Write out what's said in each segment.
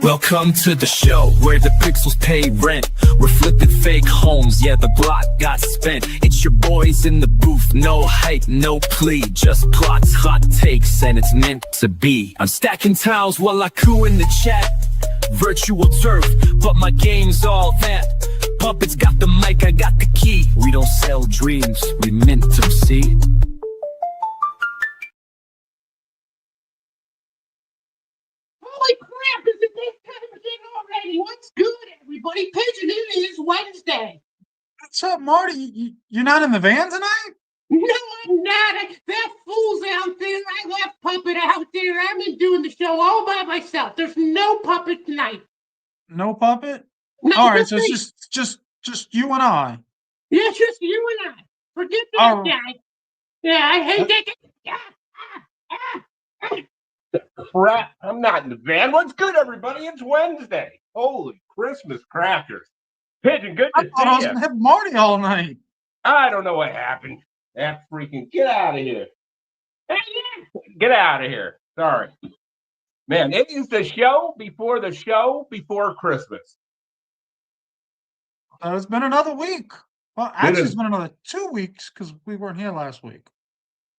Welcome to the show where the pixels pay rent. We're flipping fake homes, yeah, the block got spent. It's your boys in the booth, no hype, no plea. Just plots, hot takes, and it's meant to be. I'm stacking tiles while I coo in the chat. Virtual turf, but my game's all that. Puppets got the mic, I got the key. We don't sell dreams, we mint them, see? Holy crap, is it this time of thing already? What's good, everybody? Pigeon, it is Wednesday. What's up, Marty? You're not in the van tonight? No, I'm not. That fool's out there. I left Puppet out there. I've been doing the show all by myself. There's no Puppet tonight. No Puppet? No, All right, so it's just you and I. Yeah, it's just you and I. Forget that guy. Yeah, I hate that. Crap, I'm not in the van. What's good, everybody? It's Wednesday. Holy Christmas crackers. Pigeon, good to I thought I was see going you. to have Marty all night. I don't know what happened. That freaking, get out of here. Get out of here. Sorry. Man, it is the show before Christmas. It's been another week. Well, actually, it's been another 2 weeks because we weren't here last week.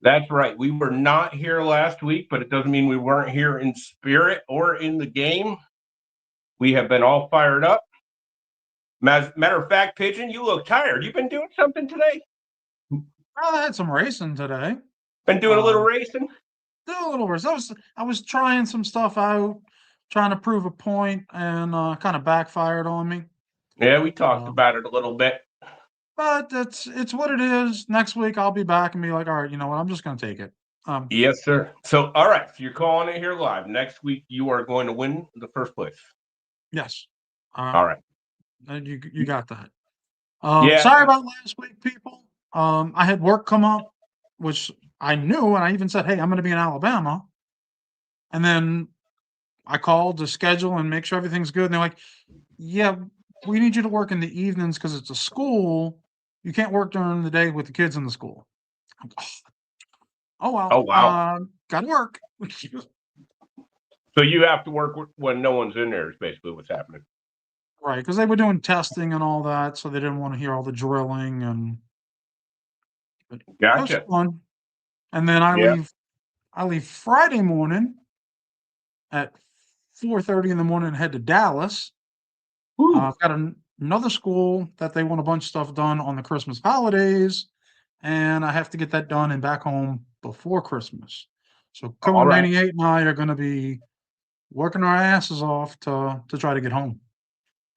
That's right. We were not here last week, but it doesn't mean we weren't here in spirit or in the game. We have been all fired up. Matter of fact, Pigeon, you look tired. You've been doing something today? I had some racing today. Been doing a little racing? Do a little race. I was trying some stuff out, trying to prove a point, and kind of backfired on me. Yeah, we talked about it a little bit. But it's what it is. Next week I'll be back and be like, all right, you know what? I'm just going to take it. Yes, sir. So, all right. So you're calling it here live. Next week you are going to win the first place. Yes. All right. You got that. Yeah. Sorry about last week, people. I had work come up, which I knew, and I even said, hey, I'm going to be in Alabama. And then I called to schedule and make sure everything's good. And they're like, yeah, we need you to work in the evenings because it's a school. You can't work during the day with the kids in the school. Oh, well. Oh, wow. Got to work. So you have to work when no one's in there is basically what's happening. Right, because they were doing testing and all that, so they didn't want to hear all the drilling and Gotcha. It was fun. And then I leave Friday morning at 4:30 in the morning and head to Dallas. I've got another school that they want a bunch of stuff done on the Christmas holidays, and I have to get that done and back home before Christmas. So Cone 98 and I are going to be working our asses off to try to get home.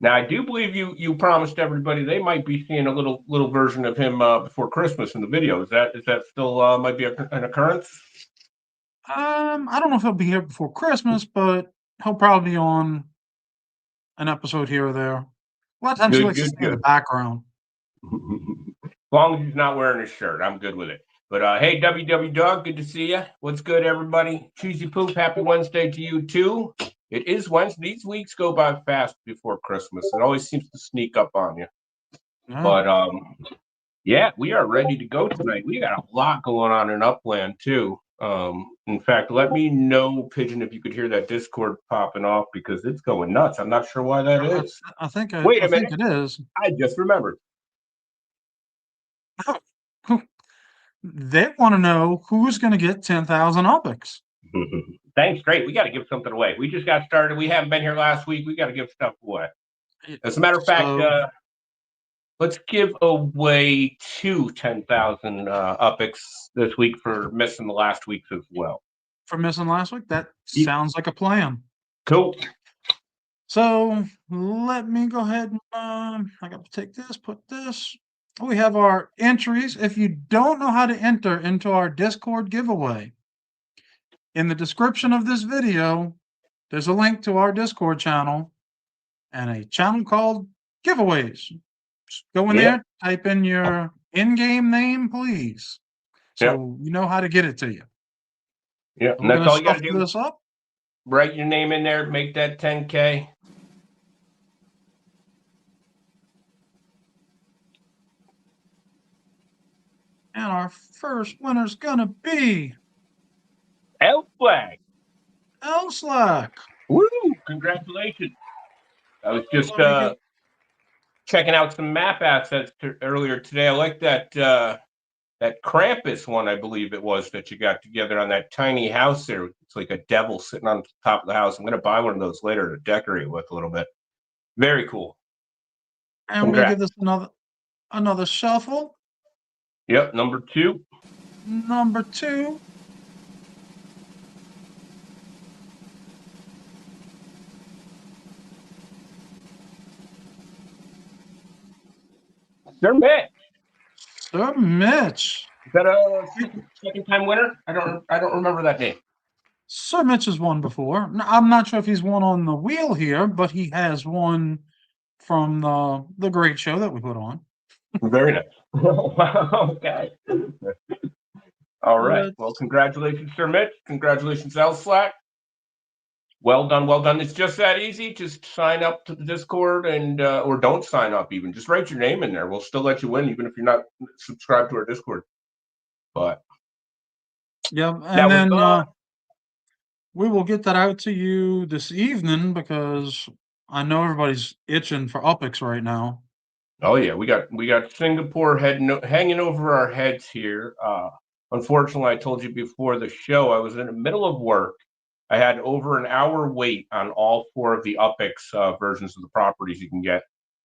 Now, I do believe you promised everybody they might be seeing a little version of him before Christmas in the video. Is that still might be an occurrence? I don't know if he'll be here before Christmas, but he'll probably be on an episode here or there. A lot of times he likes to stay in the background. As long as he's not wearing his shirt, I'm good with it. But hey, WW Dog, good to see you. What's good, everybody? Cheesy Poop, happy Wednesday to you too. It is Wednesday. These weeks go by fast before Christmas. It always seems to sneak up on you. Yeah. But yeah, we are ready to go tonight. We got a lot going on in Upland too. In fact, let me know, Pigeon, if you could hear that Discord popping off because it's going nuts. I'm not sure why that is. I think Wait a minute. think it is. I just remembered. They want to know who's going to get 10,000 Upics. Thanks, great. We got to give something away. We just got started. We haven't been here last week. We got to give stuff away. As a matter of fact, let's give away 10,000 Upics this week for missing the last weeks as well. For missing last week? That sounds like a plan. Cool. So let me go ahead and I got to take this, put this. We have our entries. If you don't know how to enter into our Discord giveaway, in the description of this video, there's a link to our Discord channel and a channel called Giveaways. Just go in there, type in your in-game name, please. So you know how to get it to you. Yeah, and that's all you got to do. This up. Write your name in there, make that 10K. And our first winner's gonna be Upland. Elslack. Woo! Congratulations. I was just checking out some map assets earlier today. I like that that Krampus one, I believe it was, that you got together on that tiny house there. It's like a devil sitting on top of the house. I'm going to buy one of those later to decorate with a little bit. Very cool. And we're gonna give this another shuffle. Yep, number 2. Number 2. Sir Mitch. Sir Mitch. Is that a second time winner? I don't remember that name. Sir Mitch has won before. I'm not sure if he's won on the wheel here, but he has won from the great show that we put on. Very nice. Okay. All right. Well, congratulations, Sir Mitch. Congratulations, L Slack. Well done, well done. It's just that easy. Just sign up to the Discord and or don't sign up even. Just write your name in there. We'll still let you win even if you're not subscribed to our Discord. But yeah, and then we will get that out to you this evening because I know everybody's itching for Upix right now. Oh yeah, we got Singapore hanging over our heads here. Unfortunately, I told you before the show, I was in the middle of work. I had over an hour wait on all 4 of the Upix versions of the properties you can get.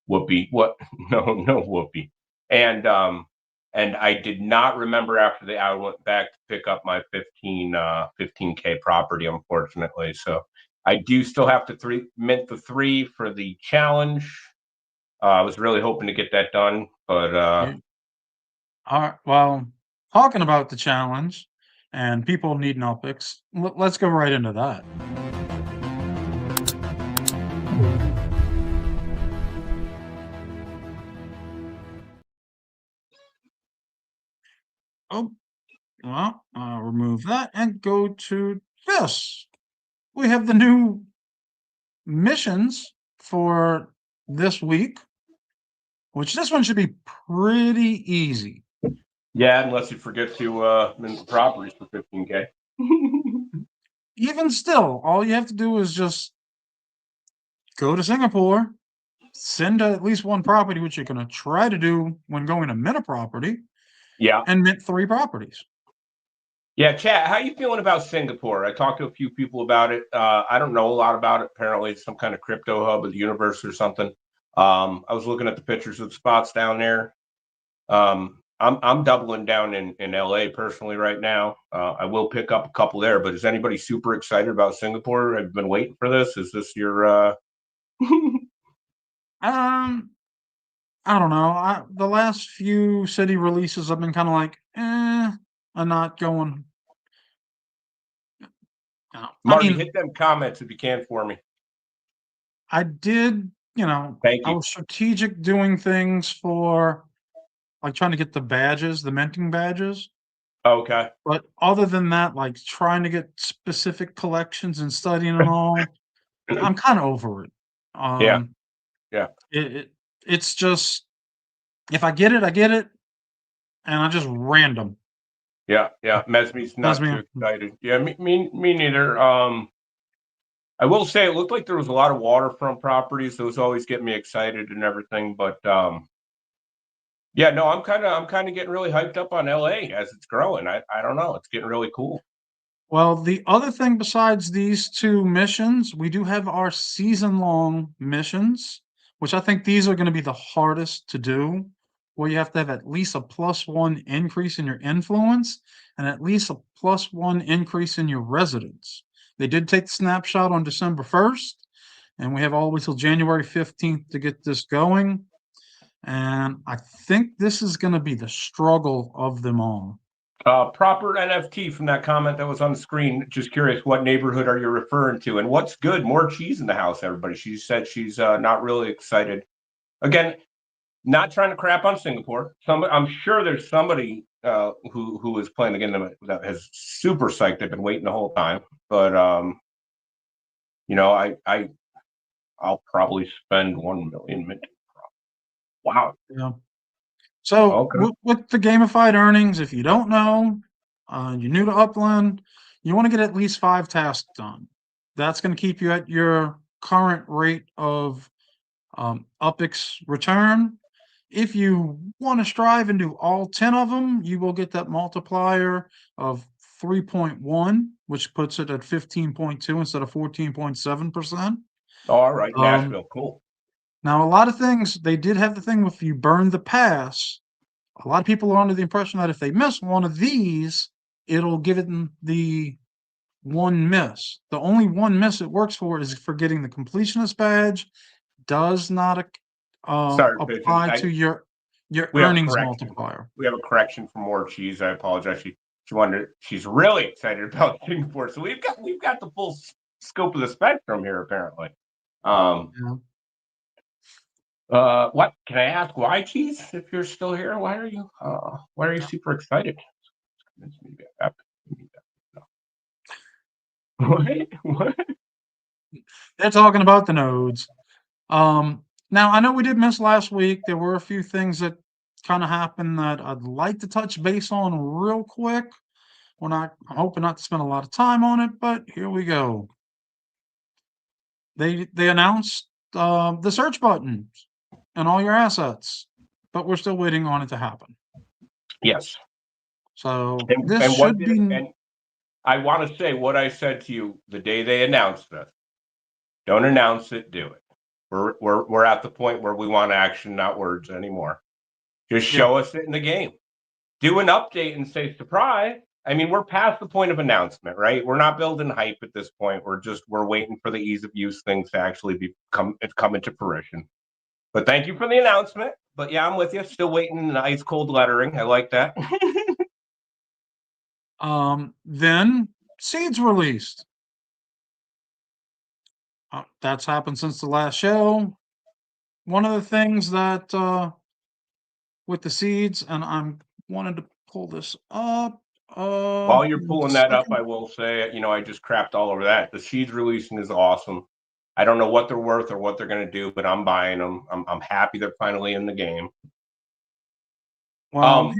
Whoopee. What? No whoopee. And I did not remember after the hour went back to pick up my 15K property, unfortunately. So I do still have to mint the 3 for the challenge. I was really hoping to get that done, but all right. Well, talking about the challenge and people needing Upix, let's go right into that. Oh, well, I'll remove that and go to this. We have the new missions for this week, which this one should be pretty easy. Yeah, unless you forget to mint the properties for 15K. Even still, all you have to do is just go to Singapore, send at least 1 property, which you're going to try to do when going to mint a property. Yeah. And mint 3 properties. Yeah, chat, how you feeling about Singapore? I talked to a few people about it. I don't know a lot about it. Apparently, it's some kind of crypto hub of the universe or something. I was looking at the pictures of the spots down there. I'm doubling down in LA personally right now. I will pick up a couple there, but is anybody super excited about Singapore? I've been waiting for this. Is this your I don't know. The last few city releases have been kind of like, I'm not going. Marty, hit them comments if you can for me. I did, Thank you. I was strategic doing things for like trying to get the badges, the minting badges. Okay. But other than that, like trying to get specific collections and studying and all, I'm kind of over it. Yeah. It's just if I get it, I get it, and I just random. Yeah. Mesme's not too excited. Yeah, me neither. I will say it looked like there was a lot of waterfront properties. Those always get me excited and everything, but yeah, no, I'm kind of getting really hyped up on LA as it's growing. I don't know, it's getting really cool. Well, the other thing besides these 2 missions, we do have our season-long missions, which I think these are going to be the hardest to do, where you have to have at least a +1 increase in your influence and at least a +1 increase in your residence. They did take the snapshot on December 1st, and we have all the way till January 15th to get this going. And I think this is going to be the struggle of them all. Proper NFT from that comment that was on the screen. Just curious, what neighborhood are you referring to? And what's good? More cheese in the house, everybody. She said she's not really excited. Again, not trying to crap on Singapore. I'm sure there's somebody who is playing the game that has super psyched. They've been waiting the whole time. But I'll probably spend 1 million minutes. Wow. Yeah. So with the gamified earnings, if you don't know, you're new to Upland, you want to get at least 5 tasks done. That's going to keep you at your current rate of UPX return. If you want to strive and do all 10 of them, you will get that multiplier of 3.1, which puts it at 15.2 instead of 14.7%. All right, Nashville, cool. Now, a lot of things, they did have the thing with you burn the pass. A lot of people are under the impression that if they miss one of these, it'll give it the one miss. The only one miss it works for is for getting the completionist badge. Does not Sorry, Pigeon. apply to your earnings multiplier. We have a correction from More Cheese. I apologize. She's really excited about Singapore. So we've got the full scope of the spectrum here, apparently. Yeah. What can I ask? Why, Cheese? If you're still here, why are you super excited? What? They're talking about the nodes. Now I know we did miss last week. There were a few things that kind of happened that I'd like to touch base on real quick. I'm hoping not to spend a lot of time on it, but here we go. They announced the search buttons and all your assets, but we're still waiting on it to happen. Yes. So this should be. And I want to say what I said to you the day they announced this. Don't announce it, do it. We're at the point where we want action, not words anymore. Just show us it in the game. Do an update and say surprise. I mean, we're past the point of announcement, right? We're not building hype at this point. We're waiting for the ease of use things to actually come into fruition. But thank you for the announcement. But yeah, I'm with you. Still waiting in the ice cold lettering. I like that. Then seeds released. That's happened since the last show. One of the things that with the seeds, and I'm wanted to pull this up. While you're pulling that up, I will say, I just crapped all over that. The seeds releasing is awesome. I don't know what they're worth or what they're going to do, but I'm buying them. I'm happy they're finally in the game. Well,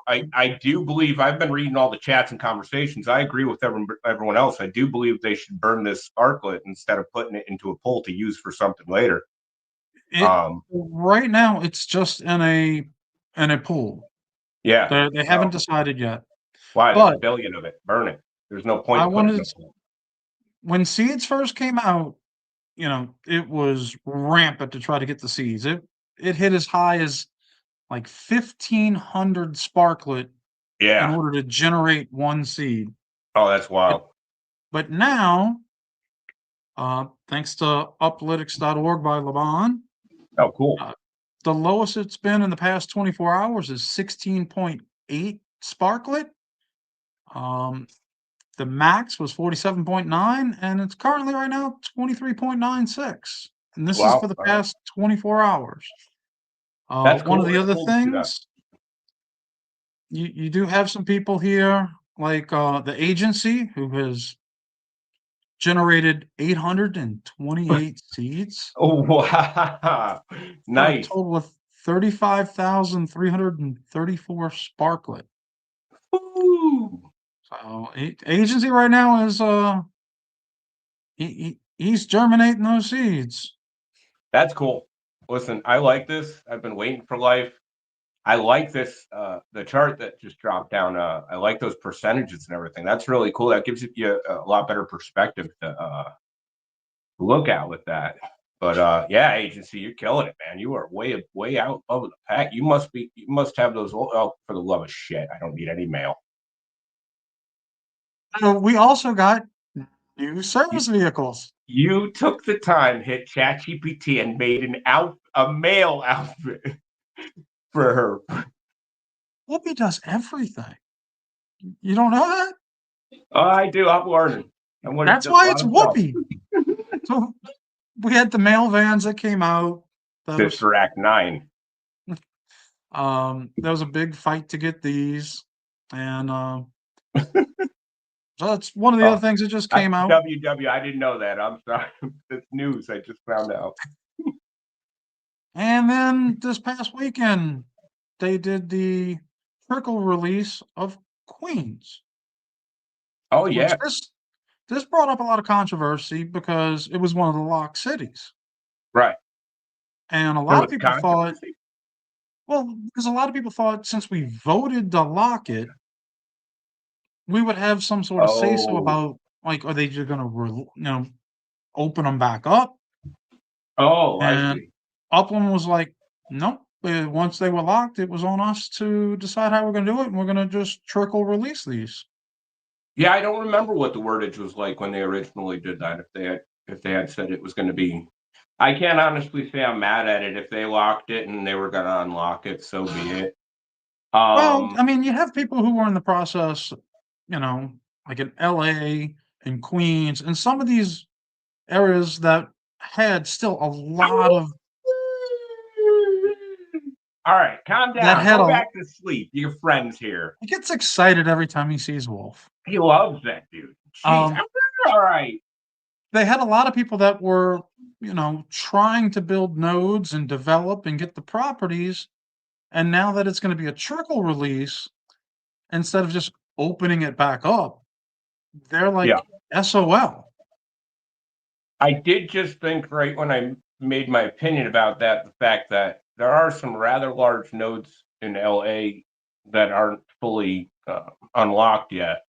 I do believe I've been reading all the chats and conversations. I agree with everyone else. I do believe they should burn this Sparklet instead of putting it into a poll to use for something later. Right now, it's just in a pool. Yeah, they haven't decided yet. Why? There's a billion of it. Burn it. There's no point. When seeds first came out, it was rampant to try to get the seeds. It hit as high as like 1,500 Sparklet in order to generate one seed. Oh, that's wild. But now, thanks to uplytics.org by Laban. Oh, cool. The lowest it's been in the past 24 hours is 16.8 Sparklet. The max was 47.9, and it's currently right now 23.96. And this is for the past 24 hours. That's cool. One of the other things, you do have some people here, like the agency, who has generated 828 seeds. Oh, wow. Nice. A total of 35,334 Sparklet. Ooh. So agency right now is he's germinating those seeds. That's cool. Listen, I like this. I've been waiting for life. I like this the chart that just dropped down. I like those percentages and everything. That's really cool. That gives you a lot better perspective to look at with that. But yeah, agency, you're killing it, man. You are way out of the pack. You must have those. Oh, for the love of shit, I don't need any mail. We also got new service vehicles. You took the time, hit ChatGPT, and made a male outfit for her. Whoopi does everything. You don't know that? I do. I'm learning. That's why it's Whoopi. So we had the mail vans that came out. This for Act 9. There was a big fight to get these, and so that's one of the other things that just came out. WW, I didn't know that. I'm sorry. It's news. I just found out. And then this past weekend, they did the trickle release of Queens. Oh, yeah. this brought up a lot of controversy because it was one of the locked cities. Right. And a There lot of was people thought, controversy. well, because a lot of people thought since we voted to lock it, we would have some sort of say so Oh. about, like, are they just going to, open them back up? Oh, I And see. Upland was like, nope. Once they were locked, it was on us to decide how we're going to do it, and we're going to just trickle release these. Yeah, I don't remember what the wordage was like when they originally did that. If they had said it was going to be, I can't honestly say I'm mad at it. If they locked it and they were going to unlock it, so be it. Well, I mean, you have people who were in the process, like in LA and Queens, and some of these areas that had still a lot of All right, calm that down. had Go a back to sleep. Your friend's here. he gets excited every time he sees Wolf. He loves that dude. Jeez. Um, All right. they had a lot of people that were, trying to build nodes and develop and get the properties. And now that it's going to be a trickle release, instead of just opening it back up, they're like SOL. I did just think right when I made my opinion about that, the fact that there are some rather large nodes in LA that aren't fully unlocked yet.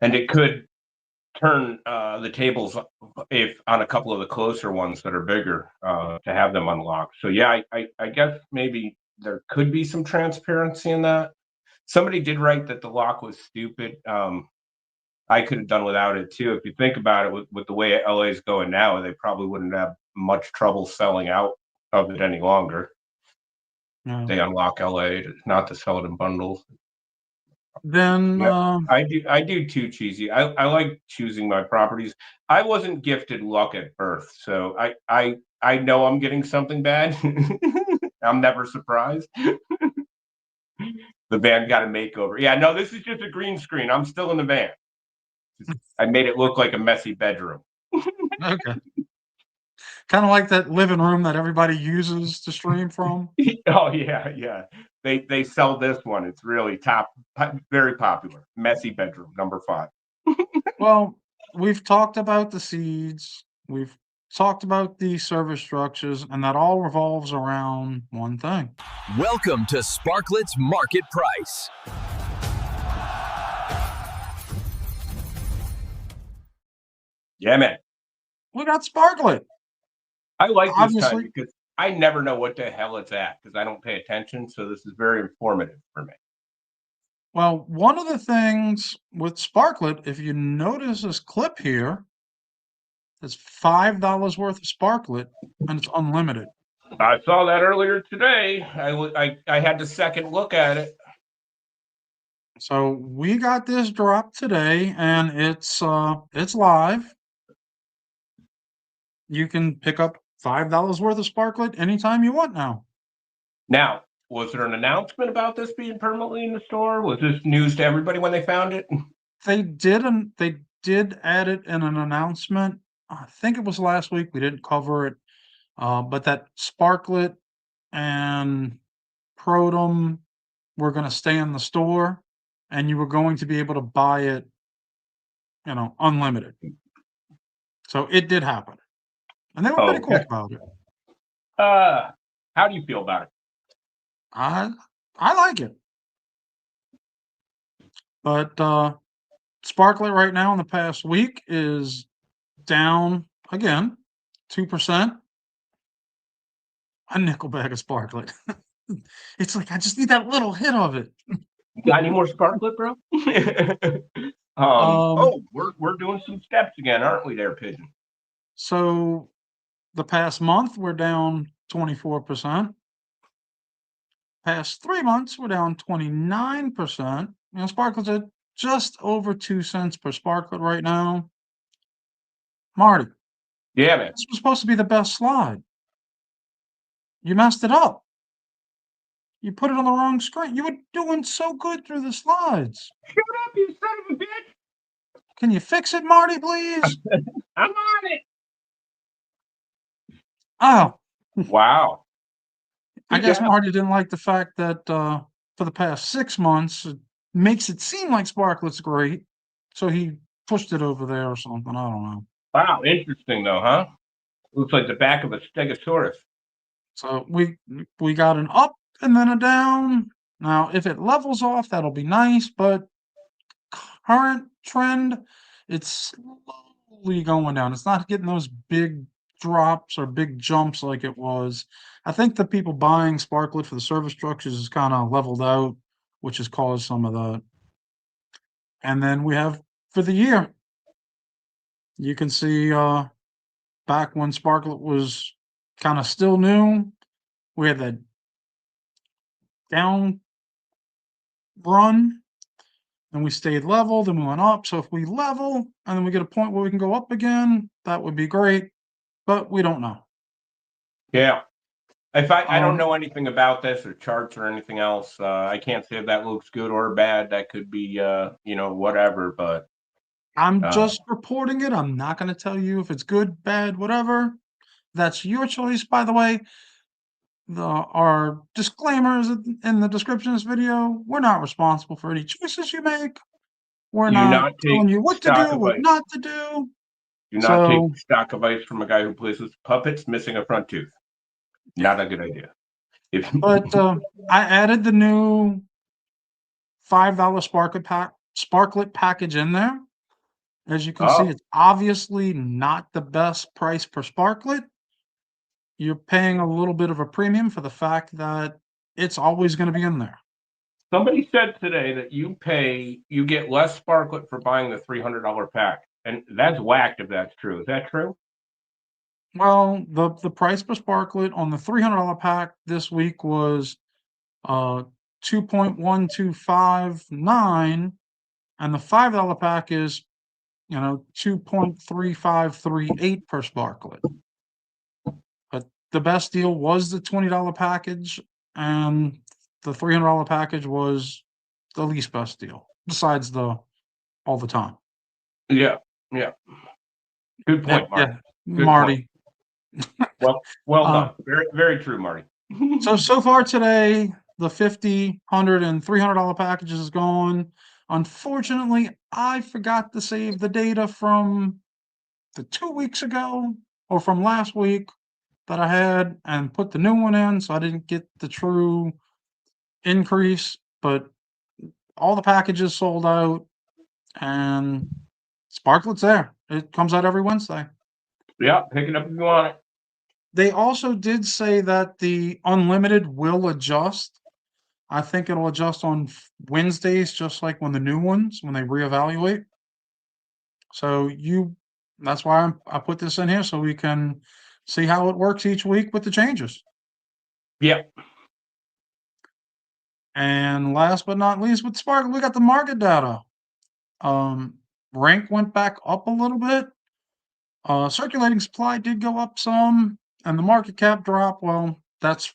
And it could turn the tables if on a couple of the closer ones that are bigger to have them unlocked. So yeah, I guess maybe there could be some transparency in that. Somebody did write that the lock was stupid. I could have done without it too. If you think about it, with the way LA is going now, they probably wouldn't have much trouble selling out of it any longer. Yeah. They unlock LA, not to sell it in bundles. Then I do too, Cheesy. I like choosing my properties. I wasn't gifted luck at birth, so I know I'm getting something bad. I'm never surprised. The van got a makeover. Yeah, no, this is just a green screen. I'm still in the van. I made it look like a messy bedroom. okay. Kind of like that living room that everybody uses to stream from. Oh yeah. They sell this one. It's really very popular. Messy bedroom number 5. Well, we've talked about the seeds. We've talked about the service structures, and that all revolves around one thing. Welcome to Sparklet's Market Price. Yeah, man. We got Sparklet. I like this time Obviously. because I never know what the hell it's at because I don't pay attention. So this is very informative for me. Well, one of the things with Sparklet, if you notice this clip here, it's $5 worth of Sparklet, and it's unlimited. I saw that earlier today. I had to second look at it. So we got this drop today, and it's live. You can pick up $5 worth of Sparklet anytime you want now. Now, was there an announcement about this being permanently in the store? Was this news to everybody when they found it? They did add it in an announcement. I think it was last week. We didn't cover it, but that Sparklet and Protum were going to stay in the store, and you were going to be able to buy it, unlimited. So it did happen, and they were pretty quick about it. How do you feel about it? I like it, but Sparklet right now in the past week is down again 2%. A nickel bag of Sparklet. It's like I just need that little hit of it. Got any more Sparklet, bro? We're doing some steps again, aren't we, there, Pigeon? So the past month we're down 24%. Past 3 months we're down 29%. Sparklet's at just over 2 cents per Sparklet right now. Marty. Yeah, man. This was supposed to be the best slide. You messed it up. You put it on the wrong screen. You were doing so good through the slides. Shut up, you son of a bitch. Can you fix it, Marty, please? I'm on it. Oh. Wow. I guess Marty didn't like the fact that for the past 6 months, it makes it seem like Sparklet's great. So he pushed it over there or something. I don't know. Wow, interesting though, huh? Looks like the back of a stegosaurus. So we got an up and then a down. Now, if it levels off, that'll be nice, but current trend, it's slowly going down. It's not getting those big drops or big jumps like it was. I think the people buying Sparklet for the service structures is kind of leveled out, which has caused some of that. And then we have for the year, you can see back when Sparklet was kind of still new, we had that down run, and we stayed level, then we went up. So if we level and then we get a point where we can go up again, that would be great, but we don't know. Yeah. If I don't know anything about this or charts or anything else, I can't say if that looks good or bad. That could be, whatever, but. I'm just reporting it. I'm not going to tell you if it's good, bad, whatever. That's your choice, by the way. Our disclaimers in the description of this video, we're not responsible for any choices you make. We're not telling you what to do, what not to do. Do not take stock advice from a guy who plays with puppets missing a front tooth. Not a good idea. But I added the new $5 Sparklet package in there. As you can see, it's obviously not the best price per Sparklet. You're paying a little bit of a premium for the fact that it's always going to be in there. Somebody said today that you get less Sparklet for buying the $300 pack. And that's whacked if that's true. Is that true? Well, the price per Sparklet on the $300 pack this week was 2.1259, and the $5 pack is 2.3538 per Sparklet. But the best deal was the $20 package, and the $300 package was the least best deal, besides all the time. Yeah. Good point, Marty. Good Marty. Point. Well done. Very, very true, Marty. So far today, the $50, $100, and $300 packages is gone. Unfortunately, I forgot to save the data from the 2 weeks ago or from last week that I had and put the new one in, so I didn't get the true increase, but all the packages sold out and Sparklet's there. It comes out every Wednesday. Yeah, pick it up if you want it. They also did say that the unlimited will adjust. I think it'll adjust on Wednesdays, just like when the new ones, when they reevaluate. So that's why I put this in here so we can see how it works each week with the changes. Yep. And last but not least, with Sparklet, we got the market data. Rank went back up a little bit. Circulating supply did go up some, and the market cap dropped. Well, that's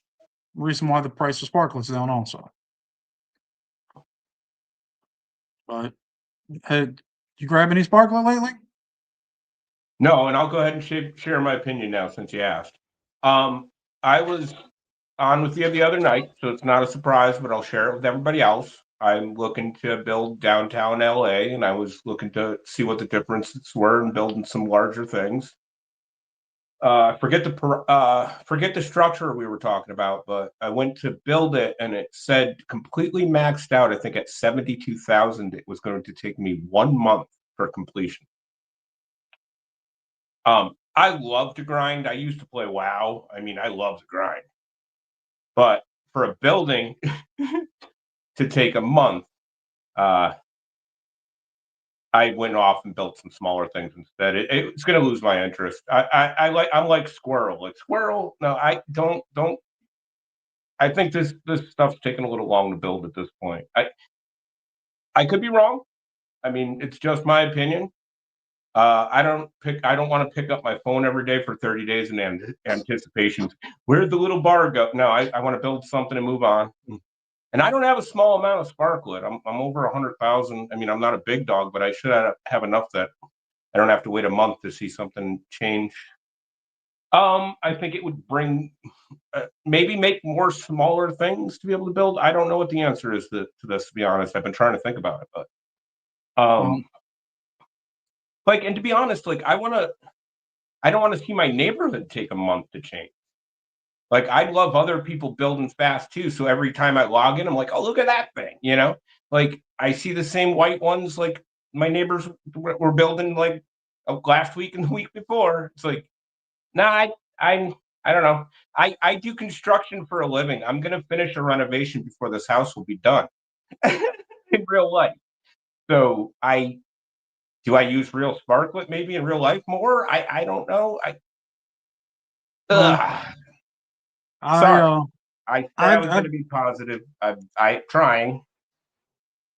the reason why the price of Sparklet's down also. But had you grab any Sparklet lately? No, and I'll go ahead and share my opinion now since you asked. I was on with you the other night, so it's not a surprise, but I'll share it with everybody else. I'm looking to build downtown LA, and I was looking to see what the differences were in building some larger things. Forget the structure we were talking about, but I went to build it, and it said completely maxed out. I think at 72,000, it was going to take me 1 month for completion. I love to grind. I used to play WoW. I mean, I love to grind, but for a building to take a month, I went off and built some smaller things instead. It's going to lose my interest. I'm like Squirrel. Like Squirrel. No, I don't. I think this stuff's taking a little long to build at this point. I could be wrong. I mean, it's just my opinion. I don't want to pick up my phone every day for 30 days in anticipation. Where'd the little bar go? No, I want to build something and move on. And I don't have a small amount of Sparklet. I'm over 100,000. I mean, I'm not a big dog, but I should have enough that I don't have to wait a month to see something change. I think it would bring maybe make more smaller things to be able to build. I don't know what the answer is to this, to be honest. I've been trying to think about it, but Like, and to be honest, like, I don't want to see my neighborhood take a month to change. Like, I love other people building fast too. So every time I log in, I'm like, oh, look at that thing, you know? Like, I see the same white ones like my neighbors were building like last week and the week before. It's like, nah, I don't know. I do construction for a living. I'm gonna finish a renovation before this house will be done in real life. So do I use real Sparklet maybe in real life more? I don't know. Well, Ugh, I sorry. I said I was I gonna be positive. I trying.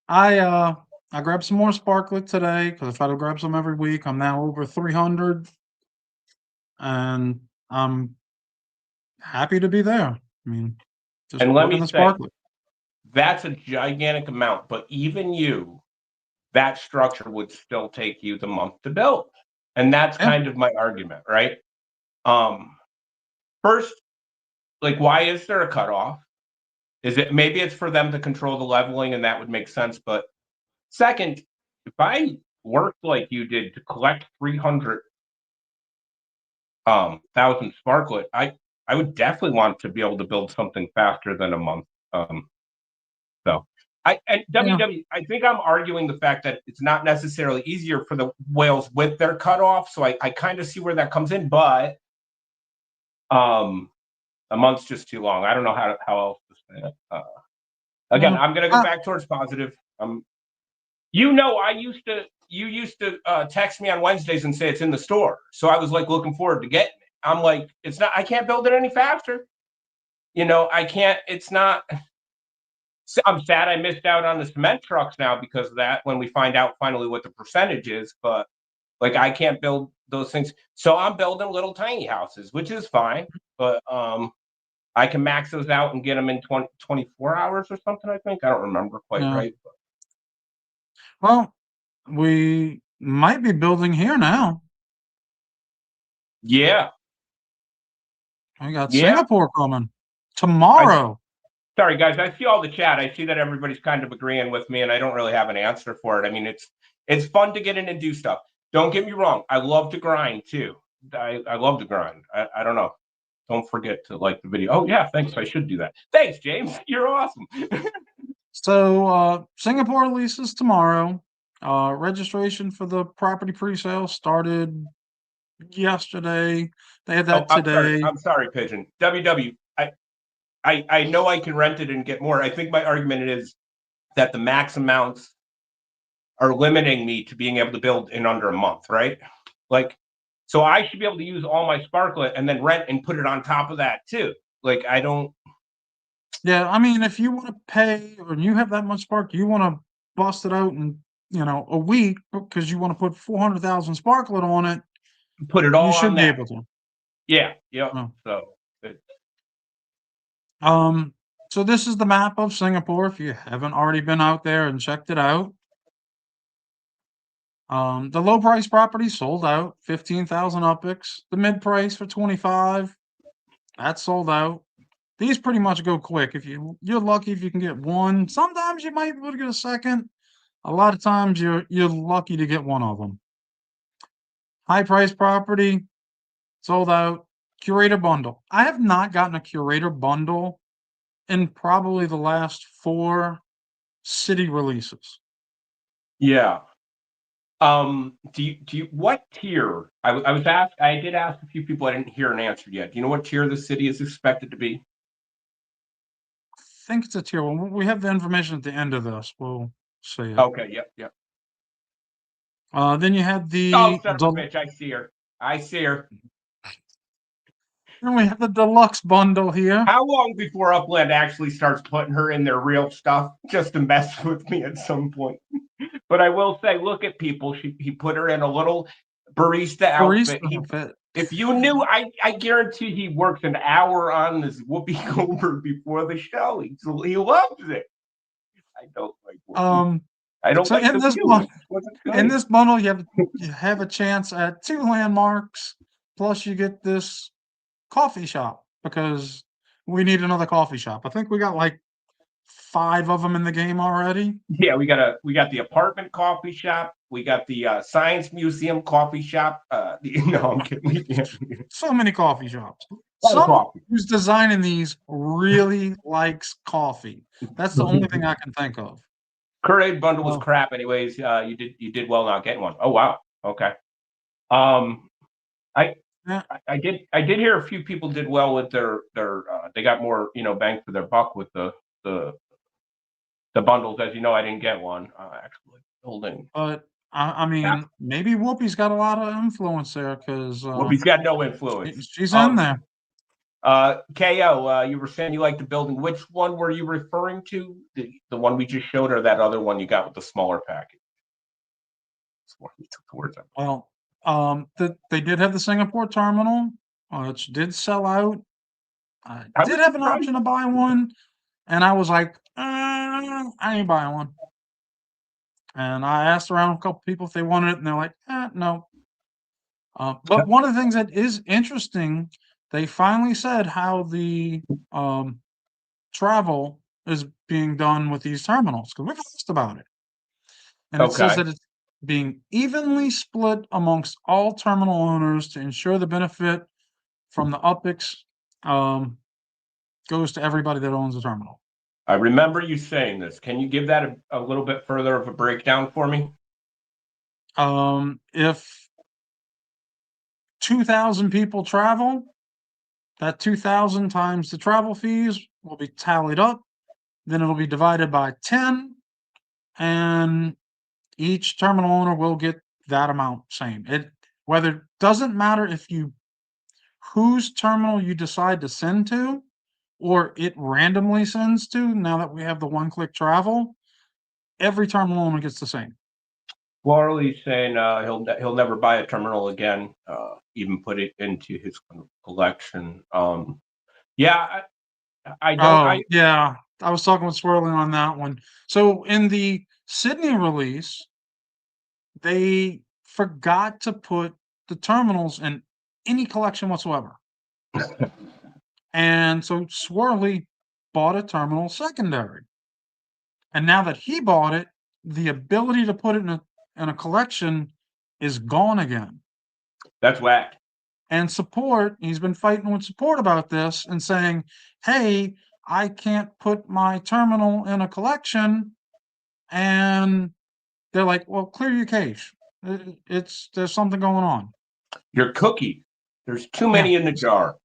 I grabbed some more Sparklet today because I try to grab some every week. I'm now over 300, and I'm happy to be there. I mean, just And let working me the say, Sparklet. that's a gigantic amount, but even you, that structure would still take you the month to build. And that's Yeah, kind of my argument, right? Um, First, like, why is there a cutoff? Is it maybe it's for them to control the leveling and that would make sense? But second, if I worked like you did to collect 300 thousand Sparklet, I would definitely want to be able to build something faster than a month. So and yeah, WW, I think I'm arguing the fact that it's not necessarily easier for the whales with their cutoff. So I kind of see where that comes in, but um a month's just too long. I don't know how else to say it. Again, yeah. I'm gonna go back towards positive. You used to text me on Wednesdays and say it's in the store. So I was like looking forward to getting it. I'm like, it's not. I can't build it any faster. You know, I can't. It's not. I'm sad I missed out on the cement trucks now because of that. When we find out finally what the percentage is, but like I can't build those things. So I'm building little tiny houses, which is fine. But I can max those out and get them in 24 hours or something. I think I don't remember quite Yeah. right. But Well, we might be building here now. yeah, We got yeah. Singapore coming I tomorrow. Sorry, guys. I see all the chat. I see that everybody's kind of agreeing with me, and I don't really have an answer for it. I mean, it's fun to get in and do stuff. Don't get me wrong. I love to grind too. I love to grind. I don't know. Don't forget to like the video. Oh yeah, thanks. I should do that. Thanks, James. You're awesome. So Singapore leases tomorrow. Registration for the property pre-sale started yesterday. They had Oh, that today. I'm sorry, Pigeon. WW. I know I can rent it and get more. I think my argument is that the max amounts are limiting me to being able to build in under a month, right? Like, so I should be able to use all my Sparklet and then rent and put it on top of that too. Like, I don't. Yeah, I mean, if you want to pay or you have that much spark, you want to bust it out in a week because you want to put 400,000 Sparklet on it. Put it You all should on be that. able to. Yeah. Oh. So, So this is the map of Singapore. If you haven't already been out there and checked it out. The low price property sold out, 15,000 UPIX. The mid price for 25, that's sold out. These pretty much go quick. If you're lucky if you can get one. Sometimes you might be able to get a second. A lot of times you're lucky to get one of them. High price property sold out. Curator bundle. I have not gotten a curator bundle in probably the last 4 city releases. yeah. Do you what tier? I was asked. I did ask a few people. I didn't hear an answer yet. Do you know what tier the city is expected to be? I think it's a tier 1. We have the information at the end of this. We'll see it. Okay. Yep. Then you have Oh, son of a bitch! I see her. I see her. then we have the deluxe bundle here. How long before Upland actually starts putting her in their real stuff just to mess with me at some point? But I will say, look at people. He put her in a little barista outfit. If you knew, I guarantee he works an hour on this Whoopi Goldberg before the show. He loves it. I don't like Whoopi. I don't So like in the view. in this bundle, you have a chance at 2 landmarks, plus you get this coffee shop because we need another coffee shop. I think we got like 5 of them in the game already. Yeah, we got the apartment coffee shop. We got the science museum coffee shop. No, I'm kidding. So many coffee shops. A lot of Someone coffee. who's designing these really likes coffee. That's the only thing I can think of. Kool-Aid bundle was Oh. crap, anyways. You did well not getting one. Oh wow. Okay. I Yeah. I did hear a few people did well with their they got more bang for their buck with the bundles. As you know, I didn't get one. Actually holding. But I mean, maybe Whoopi's got a lot of influence there because Whoopi's got no influence. she's in there. KO, you were saying you liked the building. Which one were you referring to? The one we just showed, or that other one you got with the smaller package? Well, they did have the Singapore terminal, which did sell out. I did have an option to buy one, and I was like, I ain't buying one. And I asked around a couple people if they wanted it, and they're like, no. But one of the things that is interesting, they finally said how the travel is being done with these terminals, because we've asked about it. And it says that it's being evenly split amongst all terminal owners to ensure the benefit from the UPIX goes to everybody that owns a terminal. I remember you saying this. Can you give that a little bit further of a breakdown for me? If 2,000 people travel, that 2,000 times the travel fees will be tallied up. Then it'll be divided by 10, and each terminal owner will get that amount. Same. It doesn't matter if whose terminal you decide to send to, or it randomly sends to. Now that we have the one-click travel, every terminal owner gets the same. Warley's saying he'll never buy a terminal again, even put it into his collection. Yeah, I don't. Yeah, I was talking with Swirling on that one. So in the Sydney release, they forgot to put the terminals in any collection whatsoever. And so Swirly bought a terminal secondary. And now that he bought it, the ability to put it in a collection is gone again. That's whack. And support, he's been fighting with support about this and saying, hey, I can't put my terminal in a collection. And they're like, well, clear your cache. There's something going on. Your cookie. There's too many in the jar.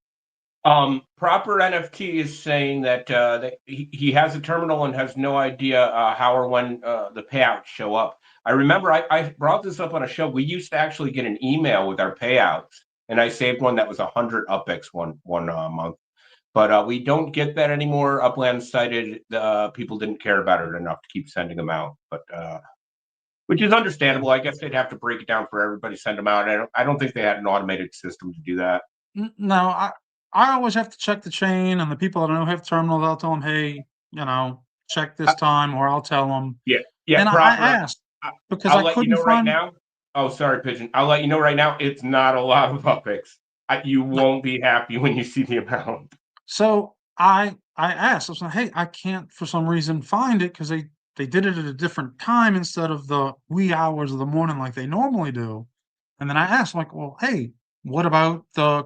Proper NFT is saying that he has a terminal and has no idea how or when the payouts show up. I remember I brought this up on a show. We used to actually get an email with our payouts, and I saved one that was 100 UPIX one month. But we don't get that anymore. Upland cited people didn't care about it enough to keep sending them out, but which is understandable. I guess they'd have to break it down for everybody, send them out. I don't think they had an automated system to do that. No, I always have to check the chain, and the people that I know have terminals, I'll tell them, hey, check this time, or I'll tell them. Yeah. And I asked because I'll I let couldn't you know find. Right now. Oh, sorry, Pigeon. I'll let you know right now. It's not a lot of UPIX. You won't be happy when you see the amount. So I asked. I was like, hey, I can't for some reason find it because they did it at a different time instead of the wee hours of the morning like they normally do. And then I asked, like, well, hey, what about the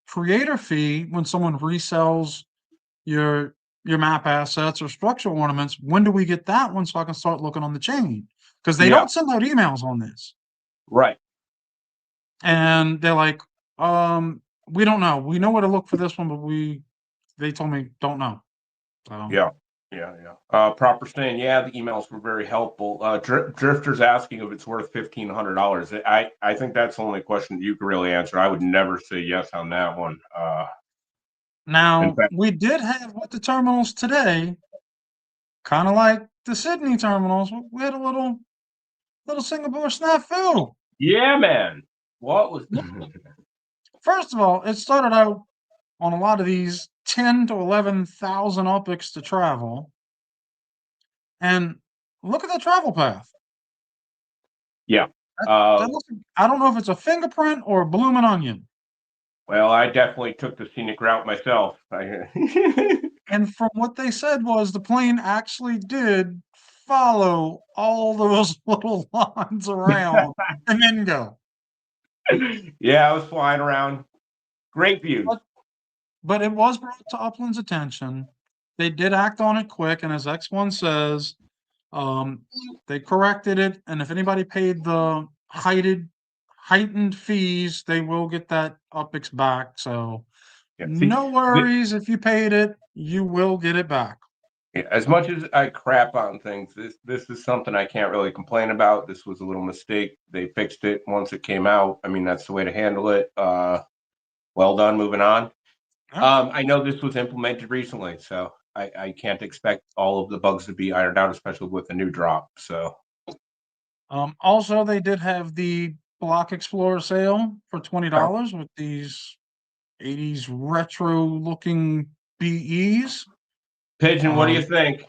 creator fee when someone resells your map assets or structural ornaments? When do we get that one so I can start looking on the chain? Because they don't send out emails on this. Right. And they're like, we don't know. We know where to look for this one, but they told me don't know. So. Yeah. Proper saying, the emails were very helpful. Drifter's asking if it's worth $1,500. I think that's the only question you can really answer. I would never say yes on that one. Now, we did have with the terminals today, kind of like the Sydney terminals, we had a little Singapore snafu. Yeah, man. What was First of all, it started out on a lot of these 10 to 11,000 UPIX to travel. And look at that travel path. Yeah. I don't know if it's a fingerprint or a blooming onion. Well, I definitely took the scenic route myself. And from what they said was the plane actually did follow all those little lines around and then go. Yeah, I was flying around. Great views. But it was brought to Upland's attention. They did act on it quick, and as X1 says, they corrected it. And if anybody paid the heightened fees, they will get that UPX back. So Yeah, see, no worries if you paid it, you will get it back. yeah, as much as I crap on things, this is something I can't really complain about. This was a little mistake. They fixed it once it came out. I mean, that's the way to handle it. Well done. Moving on. I know this was implemented recently, so I can't expect all of the bugs to be ironed out, especially with the new drop. So, also, they did have the Block Explorer sale for $20 with these 80s retro looking BEs. Pigeon, what do you think?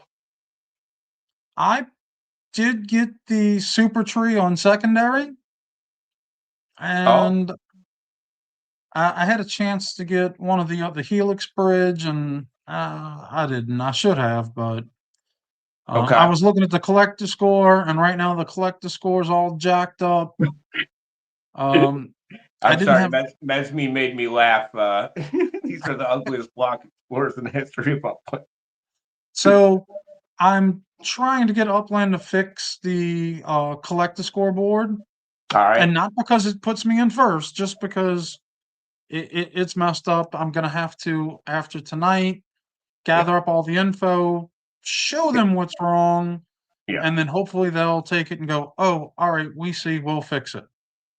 I did get the Super Tree on secondary, and I had a chance to get one of the Helix Bridge, and I didn't. I should have, but I was looking at the collector score, and right now the collector score is all jacked up. I'm sorry, Mesme made me laugh. These are the ugliest block explorers in the history of Upland. So I'm trying to get Upland to fix the collector scoreboard. All right. And not because it puts me in first, just because it's messed up. I'm going to have to, after tonight, gather up all the info, show them what's wrong, and then hopefully they'll take it and go, oh, all right, we see, we'll fix it.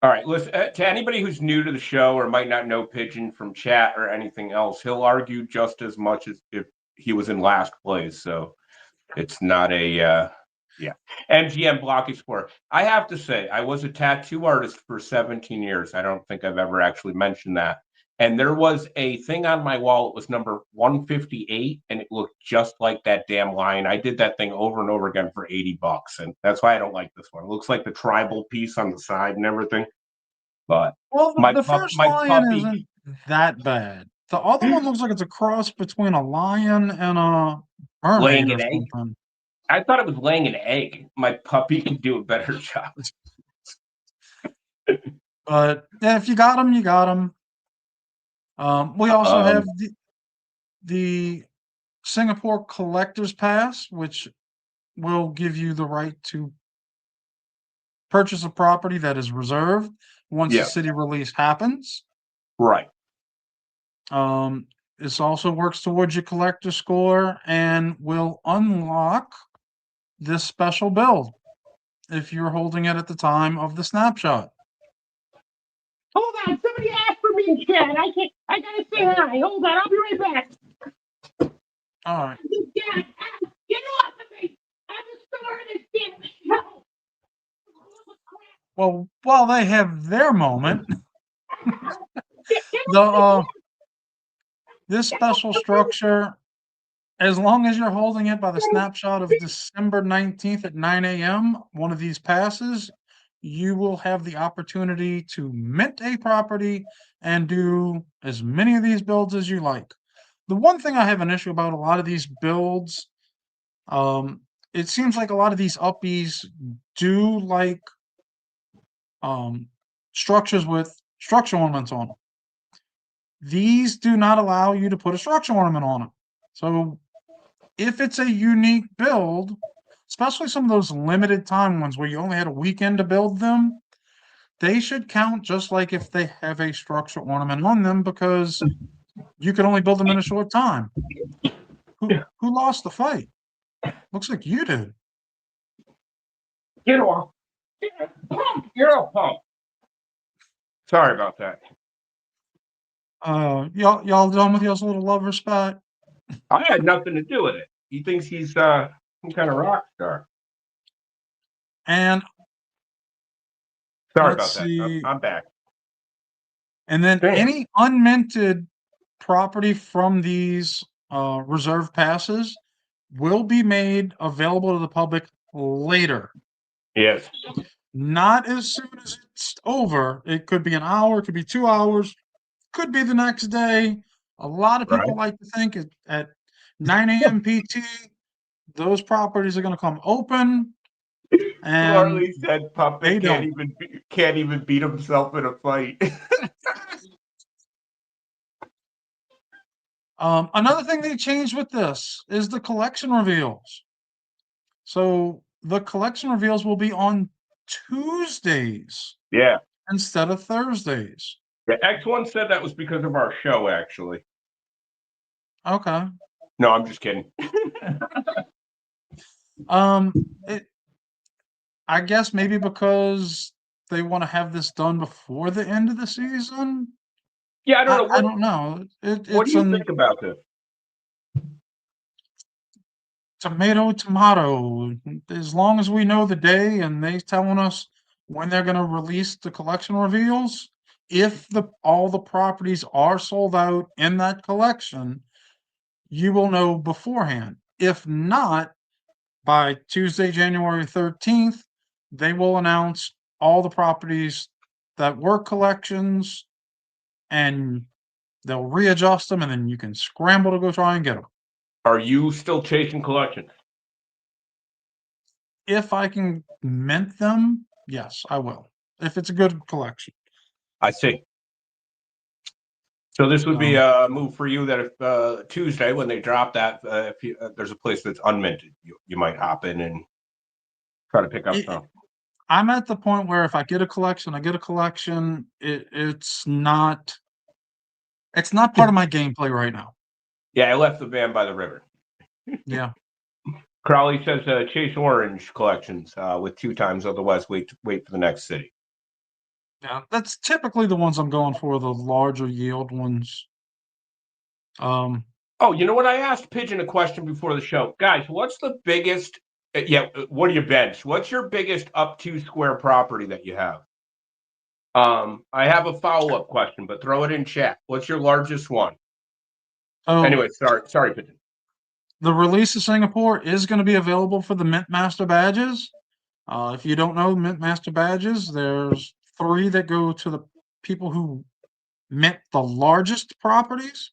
All right, listen, to anybody who's new to the show or might not know Pigeon from chat or anything else, he'll argue just as much as if he was in last place. So it's not a, MGM Block Explorer. I have to say, I was a tattoo artist for 17 years. I don't think I've ever actually mentioned that. And there was a thing on my wall. It was number 158, and it looked just like that damn lion. I did that thing over and over again for $80, and that's why I don't like this one. It looks like the tribal piece on the side and everything. But the first lion isn't that bad. The other one looks like it's a cross between a lion and a mermaid or something. I thought it was laying an egg. My puppy could do a better job. But yeah, if you got them, you got them. We also have the Singapore Collector's Pass, which will give you the right to purchase a property that is reserved once the city release happens. Right. This also works towards your collector score and will unlock this special build if you're holding it at the time of the snapshot. Hold on, somebody asked for me in chat. I gotta say hi. Hold on, I'll be right back. All right. Get off of me! I'm the star of this damn show. Well, while they have their moment, this special structure, as long as you're holding it by the snapshot of December 19th at 9 a.m., one of these passes, you will have the opportunity to mint a property and do as many of these builds as you like. The one thing I have an issue about a lot of these builds, it seems like a lot of these uppies do like structures with structure ornaments on them. These do not allow you to put a structure ornament on them. So if it's a unique build, especially some of those limited time ones where you only had a weekend to build them, they should count just like if they have a structure ornament on them, because you can only build them in a short time. Who lost the fight? Looks like you did. Get off. You're a pump. Sorry about that. Y'all done with y'all's little lover spot? I had nothing to do with it. He thinks he's some kind of rock star. And sorry about that. I'm back. And then any unminted property from these reserve passes will be made available to the public later. Yes. Not as soon as it's over. It could be an hour, it could be 2 hours, could be the next day. A lot of people like to think at 9 a.m. PT. Those properties are going to come open, and Marley said they Puppet don't. can't even beat himself in a fight. Another thing they changed with this is the collection reveals. So the collection reveals will be on Tuesdays Yeah. instead of Thursdays. Yeah, X1 said that was because of our show, actually. Okay. No, I'm just kidding. It, I guess maybe because they want to have this done before the end of the season. Yeah, I don't know. I don't know. What do It's you an think about this? tomato. As long as we know the day and they telling us when they're going to release the collection reveals, if all the properties are sold out in that collection, you will know beforehand. If not, by Tuesday, January 13th, they will announce all the properties that were collections and they'll readjust them and then you can scramble to go try and get them. Are you still chasing collections? If I can mint them, yes, I will. If it's a good collection. I see. So this would be Um, a move for you that if Tuesday when they drop that, if there's a place that's unminted, you might hop in and try to pick up it, some. I'm at the point where if I get a collection, I get a collection. It's not part of my gameplay right now. Yeah, I left the van by the river. Yeah. Crowley says chase orange collections with 2 times, otherwise wait for the next city. Yeah, that's typically the ones I'm going for, the larger yield ones. Oh, you know what? I asked Pigeon a question before the show. Guys, what's the biggest, what do you bench? What's your biggest up 2 square property that you have? I have a follow-up question, but throw it in chat. What's your largest one? Oh, Anyway, sorry, Pigeon. the release of Singapore is going to be available for the Mint Master badges. If you don't know Mint Master badges, there's 3 that go to the people who mint the largest properties,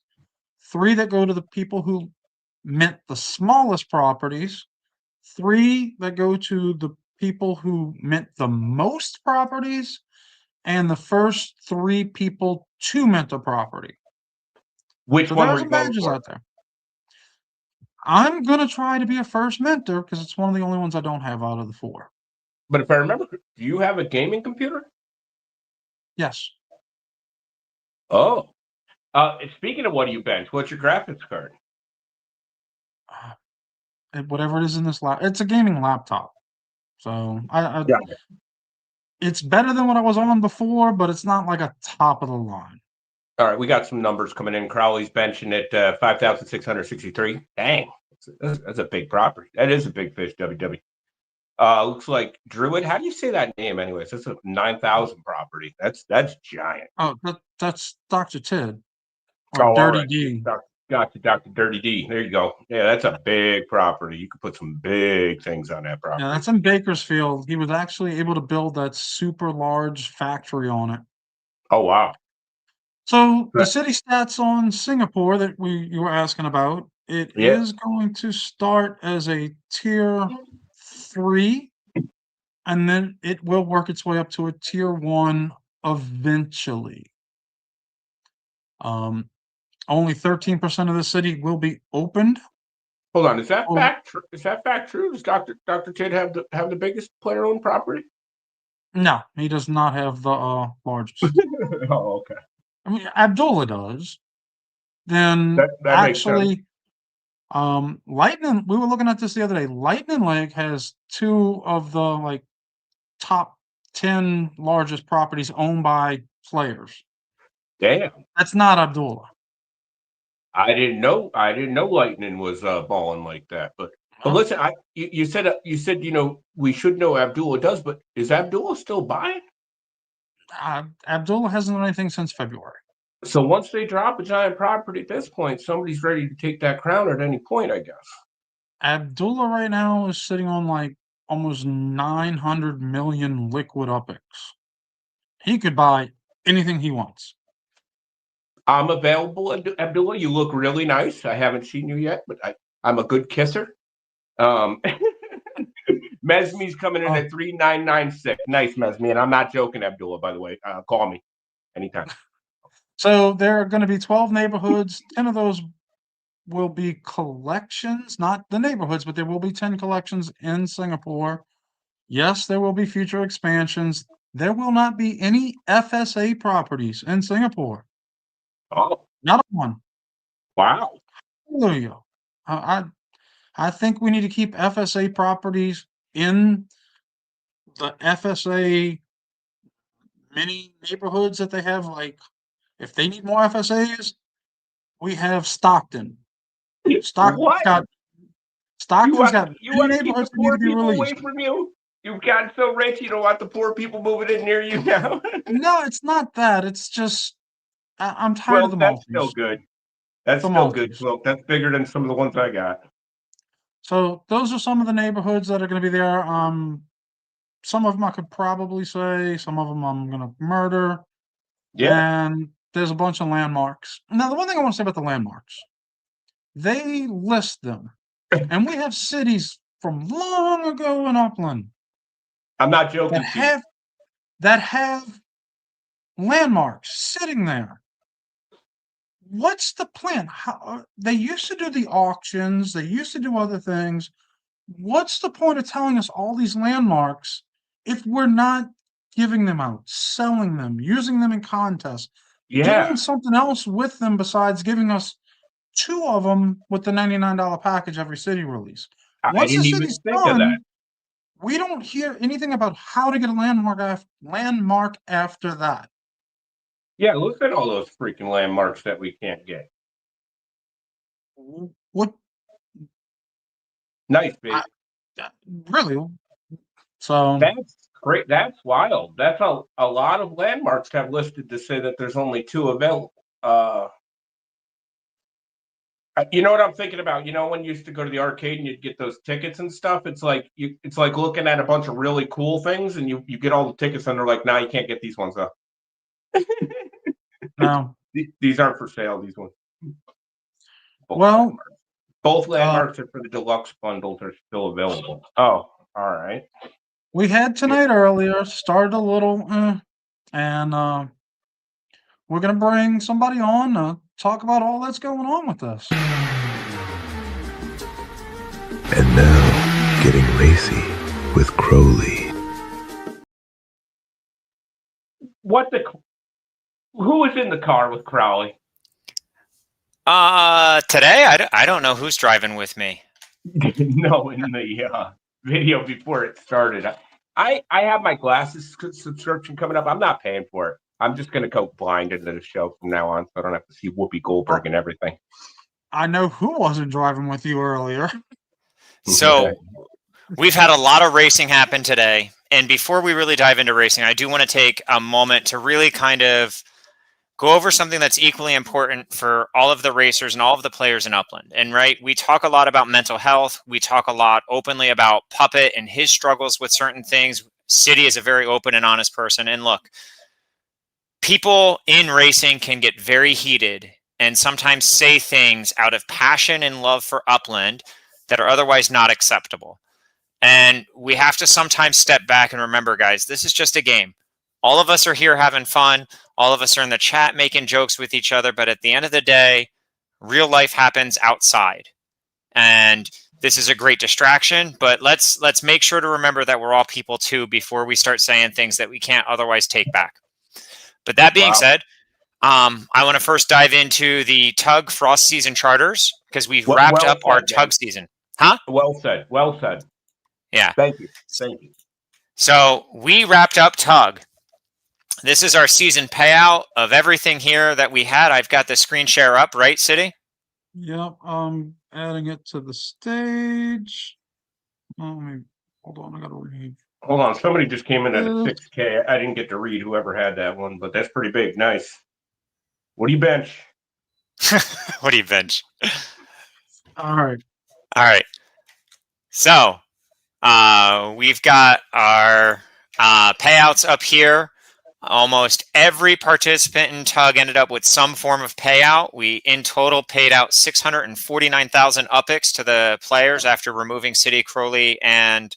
3 that go to the people who mint the smallest properties, 3 that go to the people who mint the most properties, and the first 3 people to mint a property. Which So one there were are you some going badges for? out there. I'm gonna try to be a first mentor because it's one of the only ones I don't have out of the 4. But if I remember, do you have a gaming computer? Yes. Oh. Speaking of what do you bench, what's your graphics card? Whatever it is in this it's a gaming laptop. So Yeah. it's better than what I was on before, but it's not like a top of the line. All right, we got some numbers coming in. Crowley's benching at 5,663. Dang, that's a big property. That is a big fish, WW. Looks like Druid. How do you say that name, anyways? That's a 9,000 property. That's giant. Oh, that's Dr. Tid or Oh, all Dirty right. D. Dr. Dirty D. There you go. Yeah, that's a big property. You could put some big things on that property. Yeah, that's in Bakersfield. He was actually able to build that super large factory on it. Oh, wow. So the city stats on Singapore that you were asking about, it Yeah. is going to start as a tier 3, and then it will work its way up to a tier 1 eventually. Only 13% of the city will be opened. Hold on. Is that fact? Is that fact true? Does Dr. Tid have the biggest player-owned property? No, he does not have the largest. Oh, okay. I mean, Abdullah does. Then That makes sense. actually, Lightning. We were looking at this the other day. Lightning Lake has 2 of the top 10 largest properties owned by players. Damn. That's not Abdullah. I didn't know Lightning was balling like that. But listen, you said we should know Abdullah does, but is Abdullah still buying? Abdullah hasn't done anything since February. So once they drop a giant property at this point, somebody's ready to take that crown at any point, I guess. Abdullah right now is sitting on almost 900 million liquid UPIX. He could buy anything he wants. I'm available, Abdullah. You look really nice. I haven't seen you yet, but I'm a good kisser. Mesmi's coming in at 3996. Nice, Mesmi. And I'm not joking, Abdullah, by the way. Call me anytime. So there are going to be 12 neighborhoods. 10 of those will be collections, not the neighborhoods, but there will be 10 collections in Singapore. Yes, there will be future expansions. There will not be any FSA properties in Singapore. Oh, Not one. wow. Hallelujah. I think we need to keep FSA properties in the FSA mini neighborhoods that they have. Like, if they need more FSAs, we have Stockton. Stockton's got You many want to keep the neighborhoods that need poor to be people away released. from you? You've gotten so rich, you don't want the poor people moving in near you now. No, it's not that. It's just I'm tired of Well, the that's multis. still good. That's The still good, multis. Well, that's bigger than some of the ones I got. So those are some of the neighborhoods that are going to be there. Some of them I could probably say. Some of them I'm going to murder. Yeah. And there's a bunch of landmarks. Now, the one thing I want to say about the landmarks, they list them, and we have cities from long ago in Upland I'm not that joking, Pete. have landmarks sitting there. What's the plan? How they used to do the auctions, they used to do other things. What's the point of telling us all these landmarks if we're not giving them out, selling them, using them in contests, Yeah. doing something else with them besides giving us 2 of them with the $99 package every city release? I Once the didn't even city's think of that. done, we don't hear anything about how to get a landmark after that. Yeah, look at all those freaking landmarks that we can't get. What Nice, baby. really? So That's great. That's wild. That's a lot of landmarks have listed to say that there's only 2 available. You know what I'm thinking about? You know, when you used to go to the arcade and you'd get those tickets and stuff. It's like looking at a bunch of really cool things, and you get all the tickets, and they're like, "Nah, you can't get these ones though. no. These aren't for sale. These ones." Well, both landmarks are for the deluxe bundles are still available. Oh, all right. we had tonight earlier, started a little, and we're gonna bring somebody on to talk about all that's going on with this. And now, getting racy with Crowley. Who was in the car with Crowley? Today I don't know who's driving with me. No, in the video before it started. I have my glasses subscription coming up. I'm not paying for it. I'm just gonna go blind into the show from now on, so I don't have to see Whoopi Goldberg and everything. I know who wasn't driving with you earlier. So we've had a lot of racing happen today, and before we really dive into racing, I do want to take a moment to really kind of go over something that's equally important for all of the racers and all of the players in Upland. And right, we talk a lot about mental health. We talk a lot openly about Puppet and his struggles with certain things. City is a very open and honest person. And look, people in racing can get very heated and sometimes say things out of passion and love for Upland that are otherwise not acceptable. And we have to sometimes step back and remember, guys, this is just a game. All of us are here having fun. All of us are in the chat making jokes with each other. But at the end of the day, real life happens outside. And this is a great distraction. But let's make sure to remember that we're all people too before we start saying things that we can't otherwise take back. But that being said, I want to first dive into the Tug Frost Season charters because we've wrapped up our Tug season. Huh? Well said. Well said. Yeah. Thank you. Thank you. So we wrapped up Tug. This is our season payout of everything here that we had. I've got the screen share up, right, City? Yep, adding it to the stage. Hold on, I gotta read. Hold on. Somebody just came in at a 6K. I didn't get to read whoever had that one, but that's pretty big. Nice. What do you bench? What do you bench? All right. All right. So we've got our payouts up here. Almost every participant in Tug ended up with some form of payout. We, in total, paid out 649,000 UPIX to the players after removing City, Crowley, and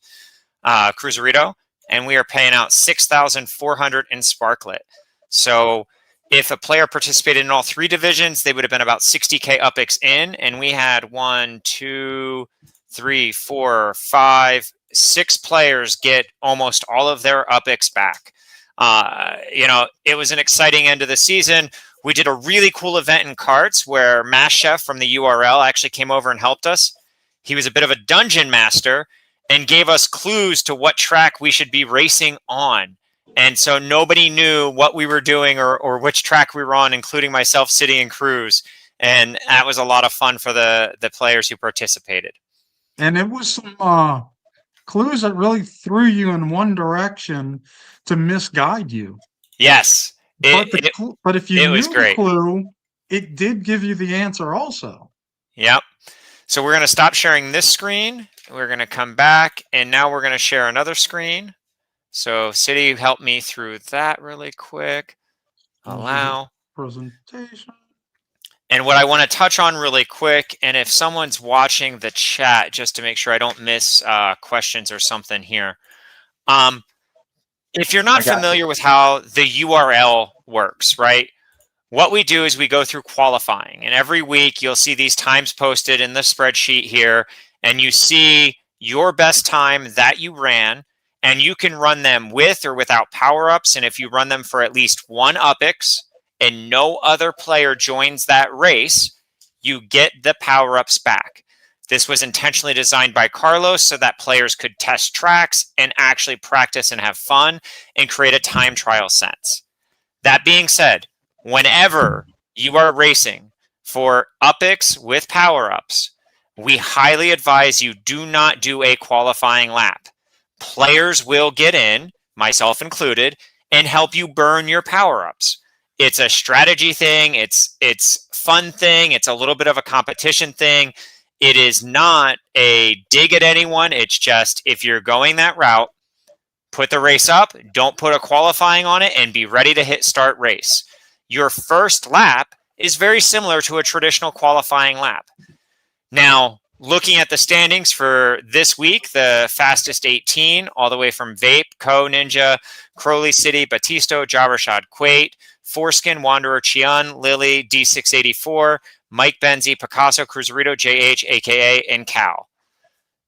Cruiserito. And we are paying out 6,400 in Sparklet. So if a player participated in all 3 divisions, they would have been about 60K UPIX in. And we had 1, 2, 3, 4, 5, 6 players get almost all of their UPIX back. It was an exciting end of the season. We did a really cool event in carts where Mass Chef from the URL actually came over and helped us. He was a bit of a dungeon master and gave us clues to what track we should be racing on. And so nobody knew what we were doing or which track we were on, including myself, City, and Cruz. And that was a lot of fun for the players who participated. And it was some clues that really threw you in one direction to misguide you. Yes. But if you knew great. the clue, it did give you the answer also. Yep. So we're going to stop sharing this screen. We're going to come back, and now we're going to share another screen. So City, help me through that really quick. Allow. Presentation. And what I want to touch on really quick, and if someone's watching the chat, just to make sure I don't miss questions or something here. If you're not familiar with how the URL works, right? What we do is we go through qualifying, and every week you'll see these times posted in the spreadsheet here, and you see your best time that you ran, and you can run them with or without power-ups, and if you run them for at least 1 UPIX, and no other player joins that race, you get the power-ups back. This was intentionally designed by Carlos so that players could test tracks and actually practice and have fun and create a time trial sense. That being said, whenever you are racing for UPIX with power-ups, we highly advise you do not do a qualifying lap. Players will get in, myself included, and help you burn your power-ups. It's a strategy thing. It's fun thing. It's a little bit of a competition thing. It is not a dig at anyone. It's just if you're going that route, put the race up, don't put a qualifying on it, and be ready to hit start race. Your first lap is very similar to a traditional qualifying lap. Now, looking at the standings for this week, the fastest 18, all the way from Vape, Co, Ninja, Crowley City, Batisto, Jabrashad, Quate, Foreskin, Wanderer, Chian, Lily, D684, Mike Benzie, Picasso, Cruiserito, JH, AKA, and Cal.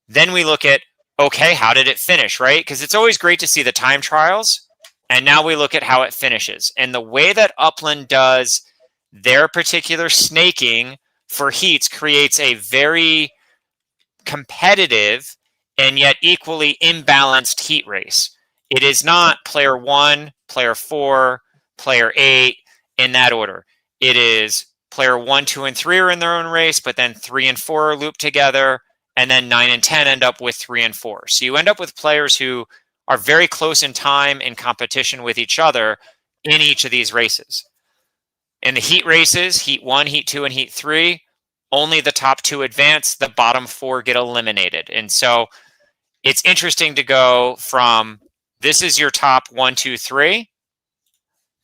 Then we look at, okay, how did it finish, right? Because it's always great to see the time trials, and now we look at how it finishes. And the way that Upland does their particular snaking for heats creates a very competitive and yet equally imbalanced heat race. It is not player 1, player 4, player 8 in that order. It is player 1, 2, and 3 are in their own race, but then 3 and 4 are looped together, and then 9 and 10 end up with 3 and 4. So you end up with players who are very close in time in competition with each other in each of these races. In the heat races, heat 1, heat 2, and heat 3, only the top 2 advance, the bottom 4 get eliminated. And so it's interesting to go from this is your top 1, 2, 3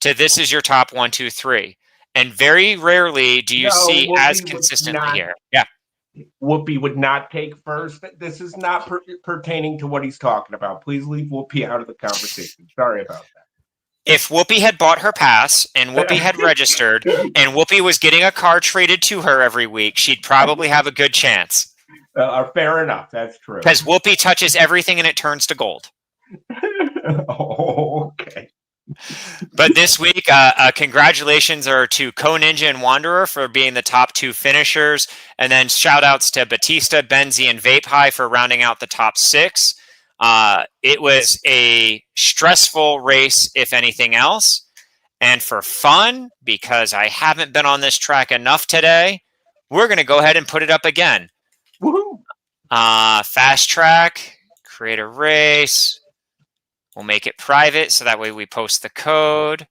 to this is your top 1, 2, 3. And very rarely do you see as consistently here. Yeah. Whoopi would not take first. This is not pertaining to what he's talking about. Please leave Whoopi out of the conversation. Sorry about that. If Whoopi had bought her pass and Whoopi had registered and Whoopi was getting a car traded to her every week, she'd probably have a good chance. Fair enough. That's true. Because Whoopi touches everything and it turns to gold. Oh, okay. But this week, congratulations are to Co Ninja and Wanderer for being the top 2 finishers. And then shout outs to Batista, Benzie, and Vape High for rounding out the top 6. It was a stressful race, if anything else. And for fun, because I haven't been on this track enough today, we're going to go ahead and put it up again. Woohoo! Fast track, create a race. We'll make it private, so that way we post the code.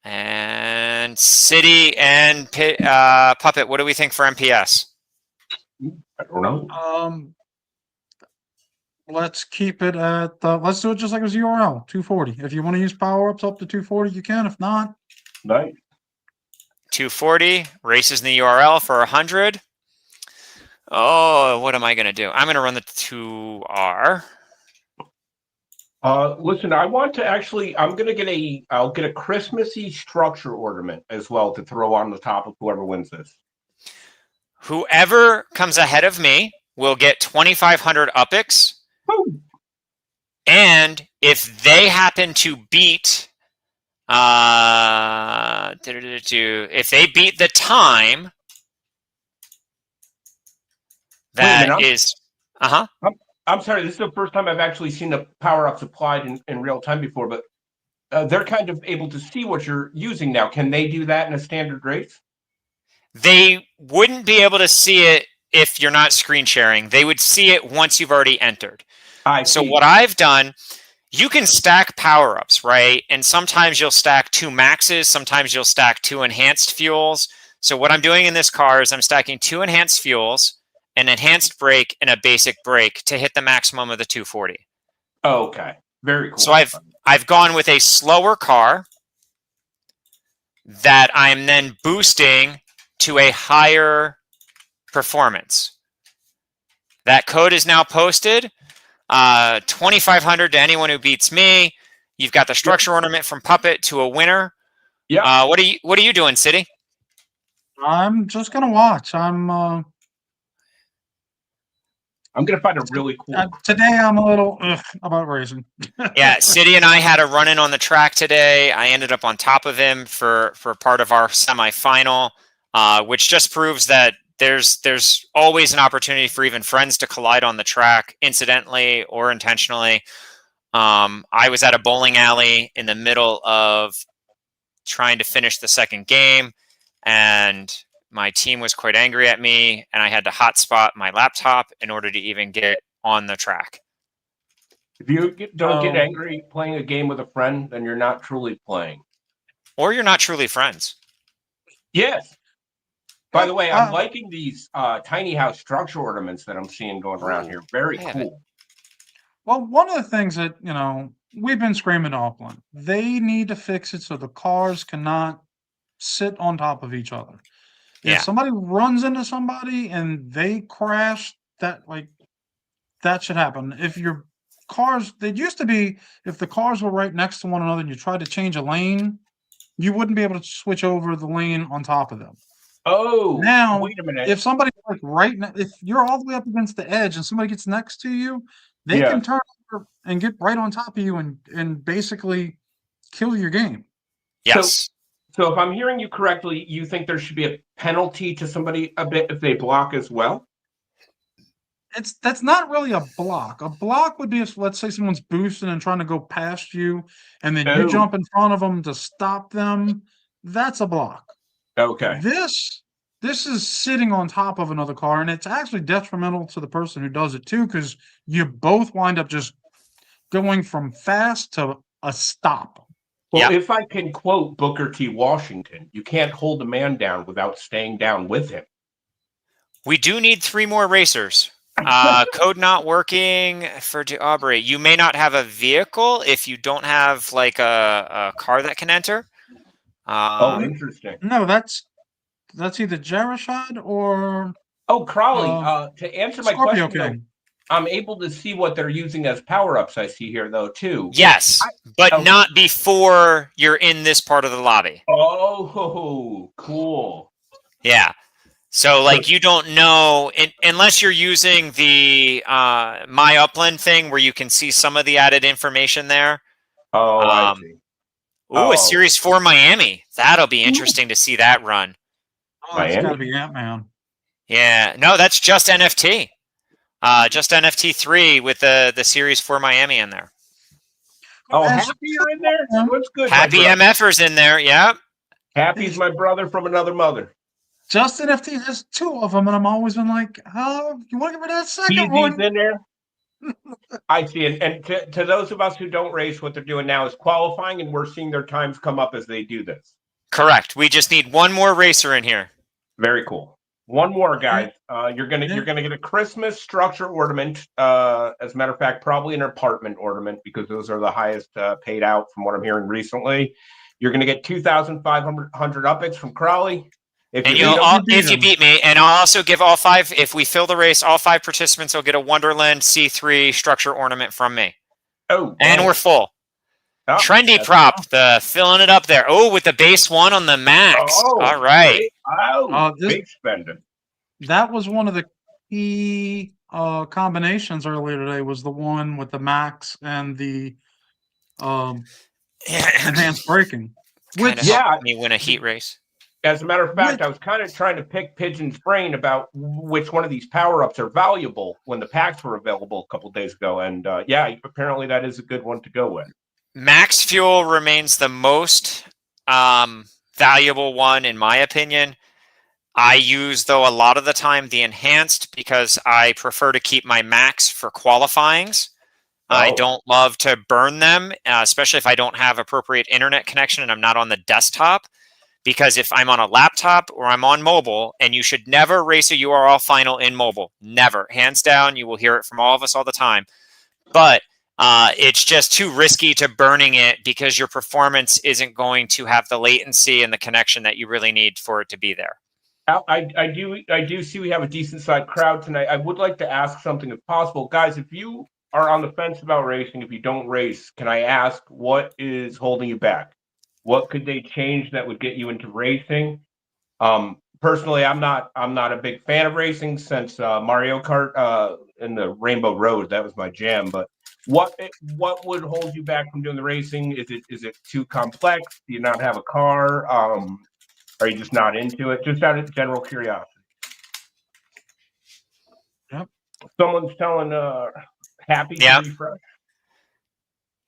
And City and Puppet, what do we think for MPS? I don't know. Let's keep it at, let's do it just like it was URL, 240. If you want to use power-ups up to 240, you can. If not, Nice. 240 races in the URL for 100. Oh, what am I going to do? I'm going to run the 2R. Listen, I want to actually. I'll get a Christmassy structure ornament as well to throw on the top of whoever wins this. Whoever comes ahead of me will get 2,500 UPIX. Boom. And if they happen to beat, if they beat the time, that is, I'm sorry, this is the first time I've actually seen the power-ups applied in real time before, but they're kind of able to see what you're using now. Can they do that in a standard race? They wouldn't be able to see it if you're not screen sharing. They would see it once you've already entered. So what I've done, you can stack power-ups, right? And sometimes you'll stack 2 maxes, sometimes you'll stack 2 enhanced fuels. So what I'm doing in this car is I'm stacking 2 enhanced fuels, an enhanced brake, and a basic brake to hit the maximum of the 240. Okay, very cool. So I've gone with a slower car that I'm then boosting to a higher performance. That code is now posted. 2,500 to anyone who beats me. You've got the structure ornament from Puppet to a winner. Yeah. What are you doing, City? I'm just gonna watch. I'm gonna find a really cool. Today I'm a little about racing. Yeah, City and I had a run-in on the track today. I ended up on top of him for part of our semifinal, which just proves that there's always an opportunity for even friends to collide on the track, incidentally or intentionally. I was at a bowling alley in the middle of trying to finish the second game, and my team was quite angry at me, and I had to hotspot my laptop in order to even get on the track. If you don't get angry playing a game with a friend, then you're not truly playing. Or you're not truly friends. Yes. By the way, I'm liking these tiny house structure ornaments that I'm seeing going around here. Very cool. Well, one of the things that, we've been screaming to Upland, they need to fix it so the cars cannot sit on top of each other. If somebody runs into somebody and they crash, that should happen. If your cars, they used to be, if the cars were right next to one another and you tried to change a lane, you wouldn't be able to switch over the lane on top of them. Oh, now wait a minute. If somebody's if you're all the way up against the edge and somebody gets next to you, they can turn over and get right on top of you and basically kill your game. Yes. So if I'm hearing you correctly, you think there should be a penalty to somebody a bit if they block as well? That's not really a block. A block would be if, let's say, someone's boosting and trying to go past you, and then you jump in front of them to stop them. That's a block. Okay. This is sitting on top of another car, and it's actually detrimental to the person who does it too, because you both wind up just going from fast to a stop. Well, if I can quote Booker T. Washington, you can't hold a man down without staying down with him. We do need 3 more racers. Code not working for Aubrey. You may not have a vehicle if you don't have like a car that can enter. Interesting. No, that's either Jarashad or Crowley. To answer my Scorpio question, King. I'm able to see what they're using as power-ups. I see here, though, too. Yes, but not before you're in this part of the lobby. Oh, cool. Yeah. So, you don't know, unless you're using the My Upland thing where you can see some of the added information there. I see. A Series 4 Miami. That'll be interesting to see that run. It's got to be Ant-Man. Yeah. No, that's just NFT. Just NFT 3 with the Series 4 Miami in there. Happy you're in there? What's good? Happy MFers in there, yeah. Happy's my brother from another mother. Just NFT has 2 of them, and I'm always been like, "Oh, you want to give me that second one?" He's in there. I see it. And to those of us who don't race, what they're doing now is qualifying, and we're seeing their times come up as they do this. Correct. We just need 1 more racer in here. Very cool. One more, guys. You're gonna get a Christmas structure ornament. As a matter of fact, probably an apartment ornament because those are the highest paid out from what I'm hearing recently. You're gonna get 2,500 upics from Crowley. If you beat me, and I'll also give all 5. If we fill the race, all 5 participants will get a Wonderland C3 structure ornament from me. Oh, and we're full. Oh, Trendy prop, the filling it up there. Oh, with the base 1 on the max. Oh, all right. Big spending. That was one of the key combinations earlier today. Was the one with the max and the enhanced braking. Which helped me win a heat race. As a matter of fact, I was kind of trying to pick Pigeon's brain about which one of these power-ups are valuable when the packs were available a couple days ago. And apparently that is a good one to go with. Max fuel remains the most valuable one, in my opinion. I use, though, a lot of the time the enhanced because I prefer to keep my max for qualifyings. I don't love to burn them, especially if I don't have appropriate internet connection and I'm not on the desktop. Because if I'm on a laptop or I'm on mobile, and you should never race a URL final in mobile. Never. Hands down, you will hear it from all of us all the time. But it's just too risky to burning it because your performance isn't going to have the latency and the connection that you really need for it to be there. I do see we have a decent sized crowd tonight. I would like to ask something if possible. Guys, if you are on the fence about racing, if you don't race, can I ask what is holding you back? What could they change that would get you into racing? Personally, I'm not a big fan of racing since Mario Kart in the Rainbow Road. That was my jam. But what would hold you back from doing the racing? Is it too complex? Do you not have a car? Are you just not into it? Just out of general curiosity. Yep. Someone's telling Happy to refresh.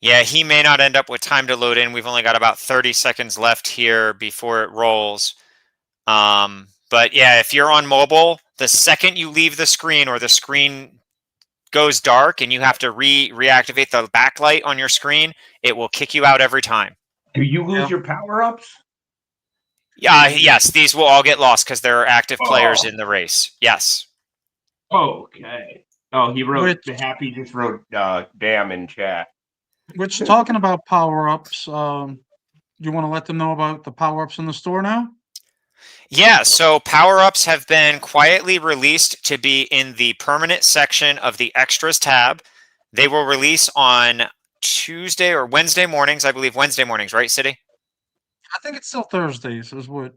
Yeah, he may not end up with time to load in. We've only got about 30 seconds left here before it rolls. But yeah, if you're on mobile, the second you leave the screen or the screen goes dark and you have to reactivate the backlight on your screen, it will kick you out every time. Do you lose your power-ups? Yes, these will all get lost because there are active players in the race. Yes. Okay. Oh, he wrote, the Happy just wrote damn in chat. Which, talking about power-ups, you want to let them know about the power-ups in the store now? Yeah, so power-ups have been quietly released to be in the permanent section of the extras tab. They will release on Tuesday or Wednesday mornings. I believe Wednesday mornings, right, City? I think it's still Thursdays, is what.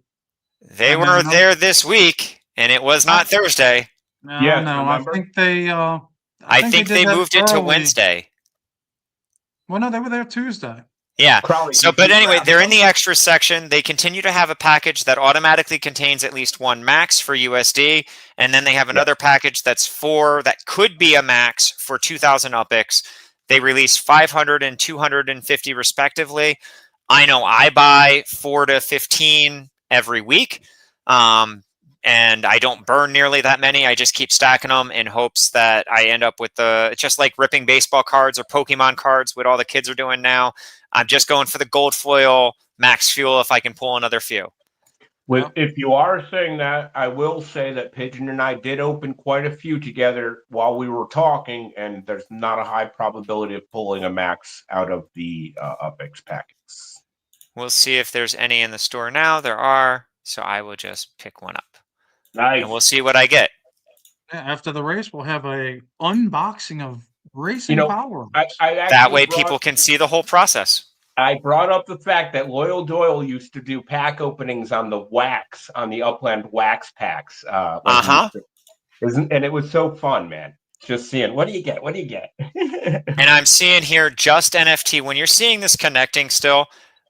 They were there this week, and it was not Thursday. No, I think they. I think they moved it to Wednesday. Well, no, they were there Tuesday. Yeah. But anyway, they're in the extra section. They continue to have a package that automatically contains at least one max for USD, and then they have another package that could be a max for 2,000 upics. They release 500 and 250 respectively. I know I buy 4 to 15 every week. And I don't burn nearly that many. I just keep stacking them in hopes that I end up with it's just like ripping baseball cards or Pokemon cards, what all the kids are doing now. I'm just going for the gold foil max fuel if I can pull another few. If you are saying that, I will say that Pigeon and I did open quite a few together while we were talking, and there's not a high probability of pulling a max out of the Upix packets. We'll see if there's any in the store now. There are, so I will just pick one up. Nice. And we'll see what I get. After the race, we'll have a unboxing of racing power. That way people can see the whole process. I brought up the fact that Loyal Doyle used to do pack openings on the Upland wax packs. And it was so fun, man. Just seeing, what do you get? What do you get? And I'm seeing here just NFT. When you're seeing this connecting still,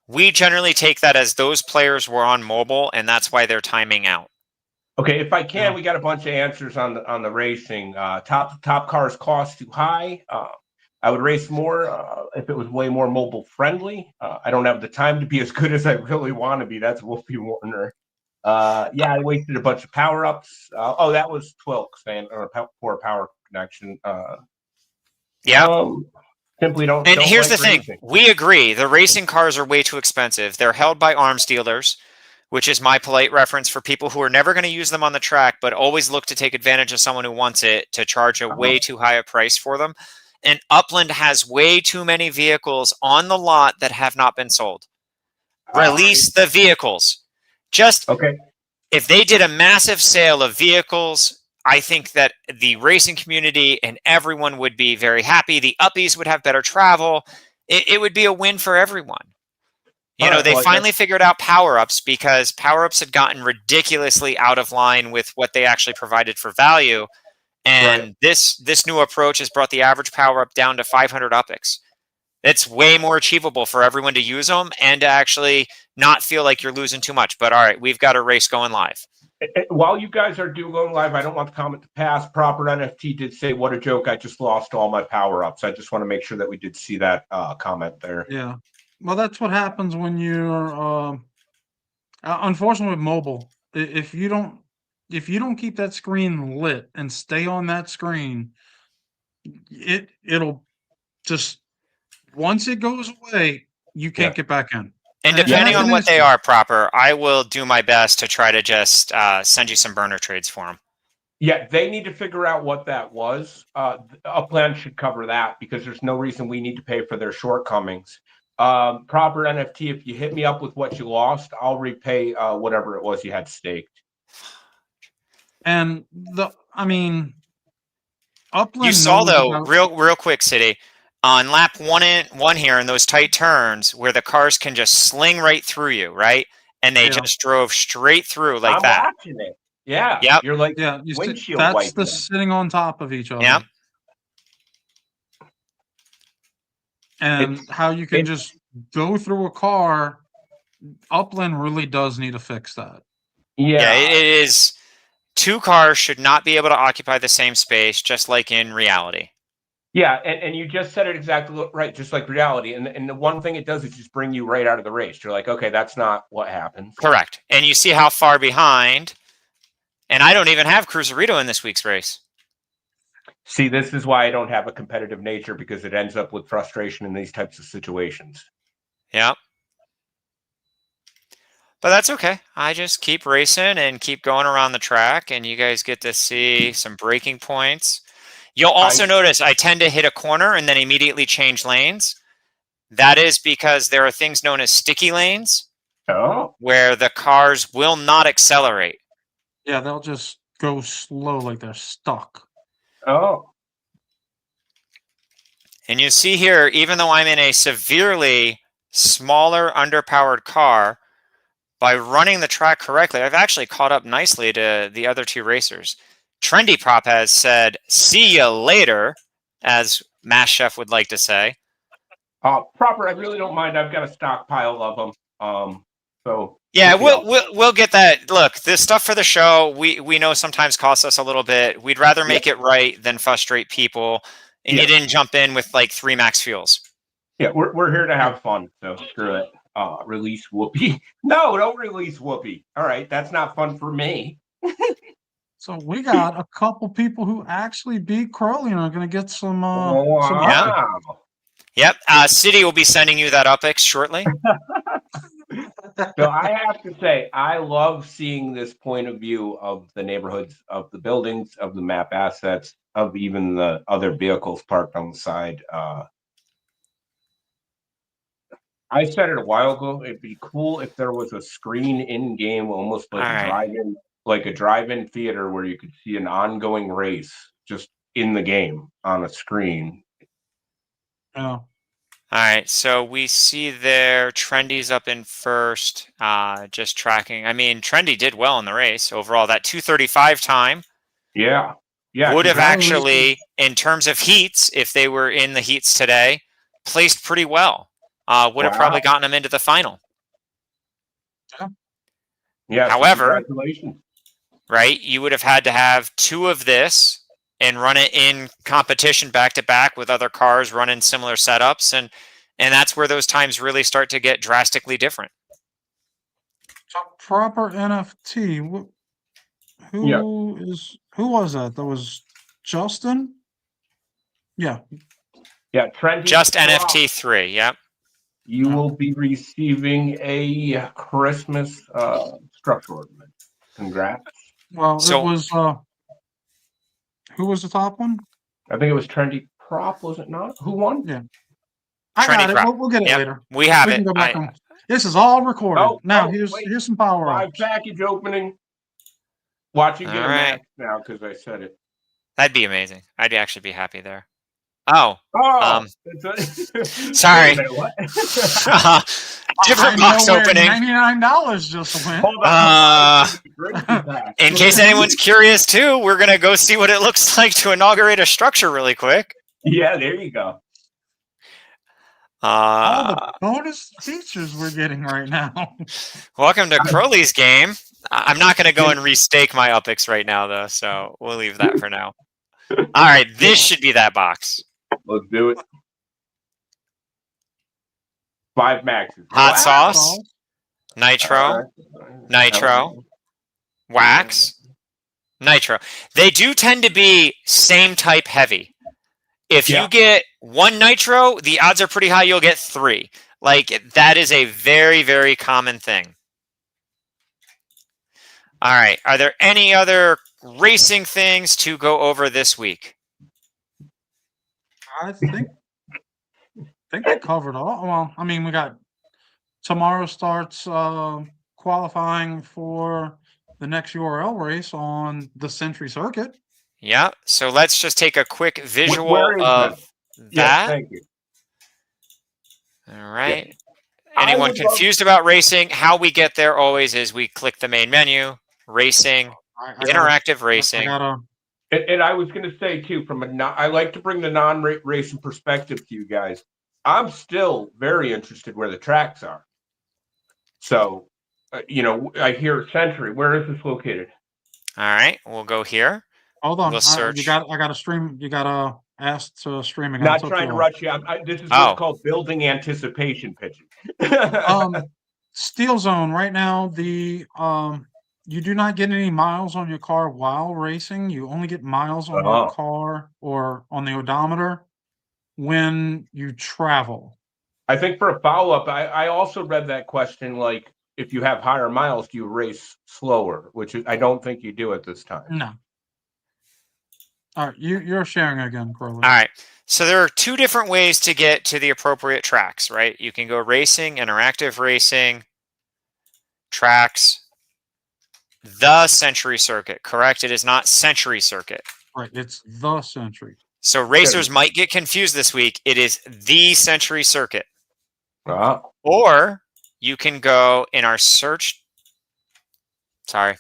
we generally take that as those players were on mobile, and that's why they're timing out. Okay, if I can, we got a bunch of answers on the racing. Top cars cost too high. I would race more if it was way more mobile friendly. I don't have the time to be as good as I really want to be. That's Wolfie Warner. I wasted a bunch of power ups. That was Twilk saying poor power connection. Simply don't. And here's like the thing: racing. we agree the racing cars are way too expensive. They're held by arms dealers. which is my polite reference for people who are never going to use them on the track, but always look to take advantage of someone who wants it to charge a way too high a price for them. And Upland has way too many vehicles on the lot that have not been sold. Release the vehicles. Just if they did a massive sale of vehicles, I think that the racing community and everyone would be very happy. The uppies would have better travel. It would be a win for everyone. You know, they finally figured out power-ups because power-ups had gotten ridiculously out of line with what they actually provided for value. And this new approach has brought the average power-up down to 500 upics. It's way more achievable for everyone to use them and to actually not feel like you're losing too much. But all right, we've got a race going live. While you guys are going live, I don't want the comment to pass. Proper NFT did say, "What a joke! I just lost all my power-ups." I just want to make sure that we did see that comment there. Yeah. Well, that's what happens when you're, unfortunately, with mobile. If you don't keep that screen lit and stay on that screen, it'll just once it goes away, you can't get back in. And depending on what they are, Proper, I will do my best to try to just send you some burner trades for them. Yeah, they need to figure out what that was. Upland should cover that because there's no reason we need to pay for their shortcomings. Proper NFT, if you hit me up with what you lost, I'll repay whatever it was you had staked. And Upland. You saw though, real quick, City, on lap one here in those tight turns where the cars can just sling right through you, right? And they just drove straight through like that. I'm watching it. Yeah. Yep. You're like windshield wiping. That's the sitting on top of each other. Yep. And how you can just go through a car. Upland really does need to fix that. Yeah, it is. Two cars should not be able to occupy the same space, just like in reality. Yeah, and you just said it exactly right, just like reality. And the one thing it does is just bring you right out of the race. You're like, okay, that's not what happens. Correct. And you see how far behind. And I don't even have Cruiserito in this week's race. See, this is why I don't have a competitive nature, because it ends up with frustration in these types of situations. Yeah. But that's okay. I just keep racing and keep going around the track, and you guys get to see some braking points. You'll also notice I tend to hit a corner and then immediately change lanes. That is because there are things known as sticky lanes where the cars will not accelerate. Yeah, they'll just go slow like they're stuck. Oh. And you see here, even though I'm in a severely smaller, underpowered car, by running the track correctly, I've actually caught up nicely to the other two racers. Trendy Prop has said, "See you later," as Mass Chef would like to say. Proper, I really don't mind. I've got a stockpile of them. So yeah, we'll get that. Look, this stuff for the show, we know sometimes costs us a little bit. We'd rather make it right than frustrate people. And you didn't jump in with like 3 max fuels. Yeah, we're here to have fun, so screw it. Release Whoopi. No, don't release Whoopi. All right, that's not fun for me. So we got a couple people who actually beat Crowley and are going to get some. Yep. City will be sending you that UpX shortly. So I have to say, I love seeing this point of view of the neighborhoods, of the buildings, of the map assets, of even the other vehicles parked on the side. I said it a while ago. It'd be cool if there was a screen in game, almost like a drive-in theater, where you could see an ongoing race just in the game on a screen. Oh. All right, so we see there Trendy's up in first, just tracking. I mean, Trendy did well in the race overall. That 2:35 time, would have actually, in terms of heats, if they were in the heats today, placed pretty well. Would have probably gotten them into the final. Yeah. However, right, you would have had to have 2 of this and run it in competition back to back with other cars running similar setups, and that's where those times really start to get drastically different. So Proper NFT. Who was that? That was Justin? Yeah. Yeah, Trendy. Just NFT 3, yep. you will be receiving a Christmas structure ornament. Congrats. Well, So- it was who was the top one? I think it was Trendy Prop, was it not? Who won? Yeah. I Trendy got it. Prop. We'll get it Yep, later. we have We it. can go back on. This is all recorded. Oh, now oh, here's wait. here's some power Live ups. package opening. Watch you get All a right. match now because I said it. That'd be amazing. I'd actually be happy there. Oh, Oh, sorry. Wait a minute, what? different I box know where opening. $99 just went. Hold on. In case anyone's curious too, we're gonna go see what it looks like to inaugurate a structure really quick. Yeah, there you go. All the bonus features we're getting right now. Welcome to Crowley's game. I'm not gonna go and restake my Upix right now though, so we'll leave that for now. All right, this should be that box. Let's do it. 5 maxes. Hot Wow. sauce, nitro, nitro, wax, nitro. They do tend to be same type heavy. If Yeah. you get 1 nitro, the odds are pretty high you'll get 3. Like, that is a very, very common thing. All right. Are there any other racing things to go over this week? I think they covered all. Well, I mean, we got tomorrow starts qualifying for the next URL race on the Century Circuit. Yeah. So let's just take a quick visual where is of Yeah, that. thank you. All right. I Anyone would love- confused about racing? How we get there always is we click the main menu, racing, I interactive I racing. gotta, And I was going to say too, I like to bring the non-racing perspective to you guys. I'm still very interested where the tracks are. So, I hear Century. Where is this located? All right. We'll go here. hold on. We'll search. I got to stream. You got to ask to stream again. Not It's up trying to y'all. rush you. This is Oh. what's called building anticipation pitching. Steel Zone right now. You do not get any miles on your car while racing. You only get miles on Oh. your car or on the odometer when you travel. I think for a follow-up, I also read that question, like, if you have higher miles, do you race slower? Which I don't think you do at this time. No. All right, you're sharing again, Crowley. All right. So there are 2 different ways to get to the appropriate tracks, right? You can go racing, interactive racing, tracks, the Century Circuit, correct? It is not Century Circuit. Right, it's the Century. So racers might get confused this week. It is the Century Circuit. Or you can go in our search. Sorry.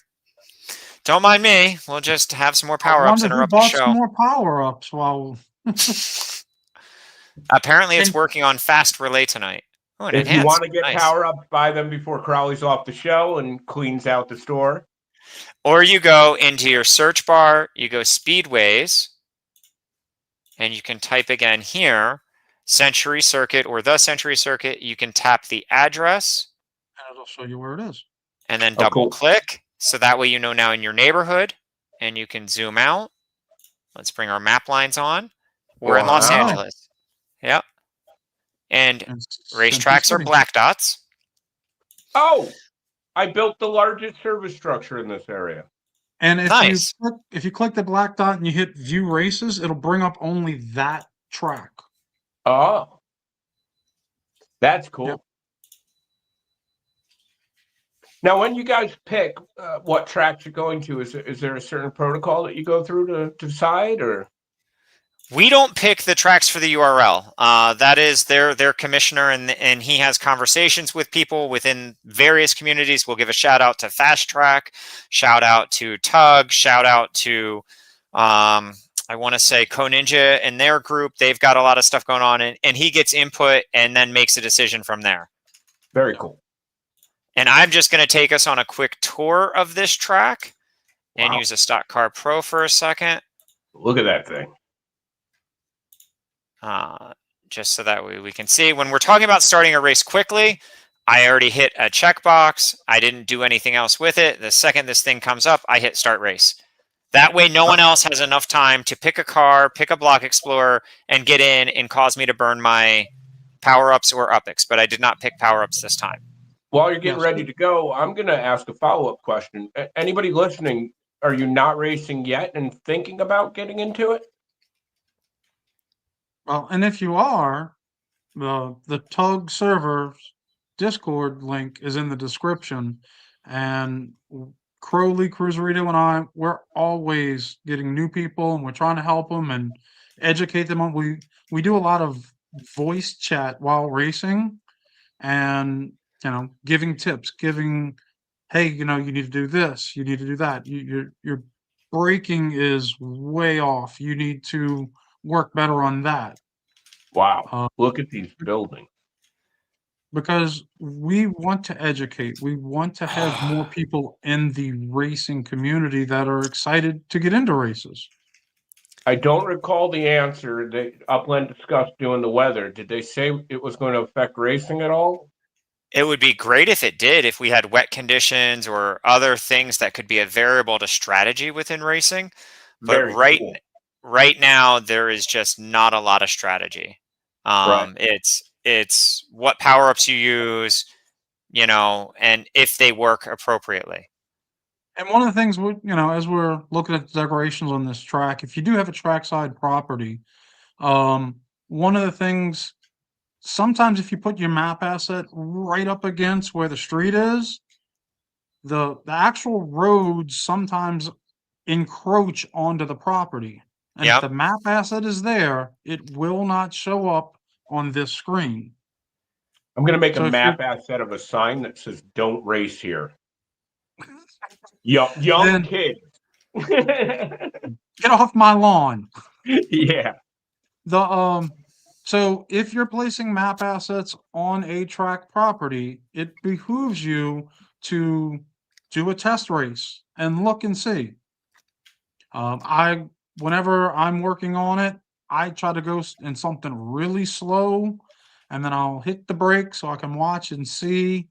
Don't mind me. We'll just have some more power-ups interrupt the show. Some more power-ups while Apparently it's working on fast relay tonight. Oh, an If you enhanced. want to get Nice. power-ups, buy them before Crowley's off the show and cleans out the store. Or you go into your search bar, you go Speedways, and you can type again here, Century Circuit or the Century Circuit. You can tap the address and it'll show you where it is. and then Oh, cool. double click. So that way you know now in your neighborhood and you can zoom out. Let's bring our map lines on. We're in Los Wow. Angeles. Yep. And And racetracks are Century. black dots. Oh, I built the largest service structure in this area. And Nice. if you click the black dot and you hit view races, it'll bring up only that track. Oh, that's cool. Yep. Now, when you guys pick what tracks you're going to, is there a certain protocol that you go through to decide, or? We don't pick the tracks for the URL. That is their commissioner, and he has conversations with people within various communities. We'll give a shout out to Fast Track, shout out to Tug, shout out to I want to say Co-Ninja and their group. They've got a lot of stuff going on, and he gets input and then makes a decision from there. Very cool. And I'm just going to take us on a quick tour of this track and Wow. use a Stock Car Pro for a second. Look at that thing. Just so that we can see. When we're talking about starting a race quickly, I already hit a checkbox. I didn't do anything else with it. The second this thing comes up, I hit start race. That way, no one else has enough time to pick a car, pick a block explorer, and get in and cause me to burn my power-ups or upics, but I did not pick power-ups this time. While you're getting Yes. ready to go, I'm going to ask a follow-up question. Anybody listening, are you not racing yet and thinking about getting into it? Well, and if you are, the Tug server Discord link is in the description, and Crowley, Cruiserito, and I, we're always getting new people, and we're trying to help them and educate them on. We do a lot of voice chat while racing, and giving tips, hey, you need to do this, you need to do that. Your braking is way off. You need to work better on that. Wow, look at these buildings. Because we want to educate. We want to have more people in the racing community that are excited to get into races. I don't recall the answer. Upland discussed doing the weather. Did they say it was going to affect racing at all? It would be great if it did, if we had wet conditions or other things that could be a variable to strategy within racing. But Very cool. right now, there is just not a lot of strategy. Right. It's what power-ups you use, and if they work appropriately. And one of the things, as we're looking at the decorations on this track, if you do have a trackside property, one of the things, sometimes if you put your map asset right up against where the street is, the actual roads sometimes encroach onto the property. And if the map asset is there, it will not show up on this screen. I'm going to make a map asset of a sign that says "Don't race here." Young kids. Get off my lawn. Yeah. So if you're placing map assets on a track property, it behooves you to do a test race and look and see. Whenever I'm working on it, I try to go in something really slow, and then I'll hit the brake so I can watch and see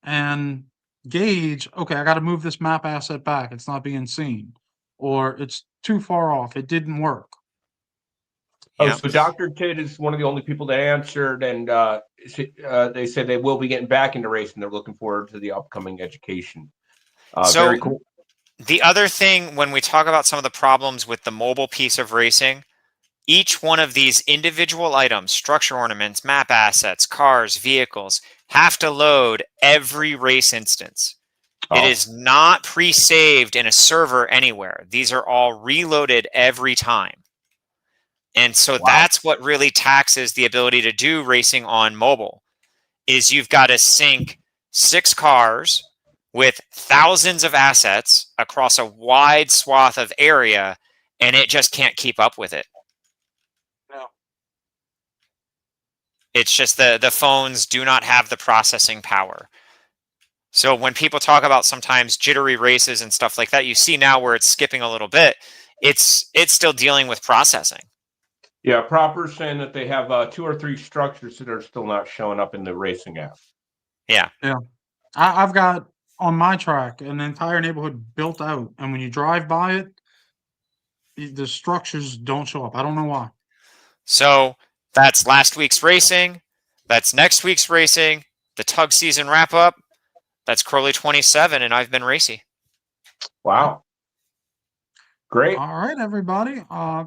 and gauge, okay, I got to move this map asset back. It's not being seen, or it's too far off. It didn't work. Oh, so Dr. Tidd is one of the only people that answered, and they said they will be getting back into racing. They're looking forward to the upcoming education. Very cool. The other thing, when we talk about some of the problems with the mobile piece of racing, each one of these individual items, structure ornaments, map assets, cars, vehicles, have to load every race instance. It is not pre-saved in a server anywhere. These are all reloaded every time. And so that's what really taxes the ability to do racing on mobile, is you've got to sync 6 cars with thousands of assets across a wide swath of area, and it just can't keep up with it. No. It's just the phones do not have the processing power. So when people talk about sometimes jittery races and stuff like that, you see now where it's skipping a little bit, it's still dealing with processing. Yeah, Proper's saying that they have 2 or 3 structures that are still not showing up in the racing app. Yeah. I've got on my track an entire neighborhood built out, and when you drive by it, the structures don't show up. I don't know why. So that's last week's racing. That's next week's racing. The Tug season wrap up. That's Crowley 27, and I've been Racy. Wow. Great. All right, everybody.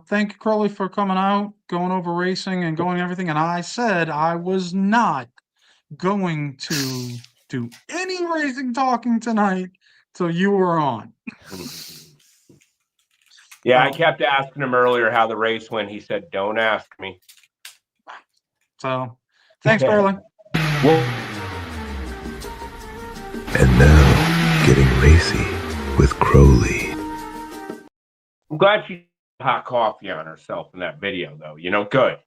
Thank you, Crowley, for coming out, going over racing and going everything. And I said I was not going to do any racing talking tonight till you were on. Yeah, I kept asking him earlier how the race went. He said, "Don't ask me." So, thanks, Crowley. And now, getting racy with Crowley. I'm glad she put hot coffee on herself in that video, though. Good.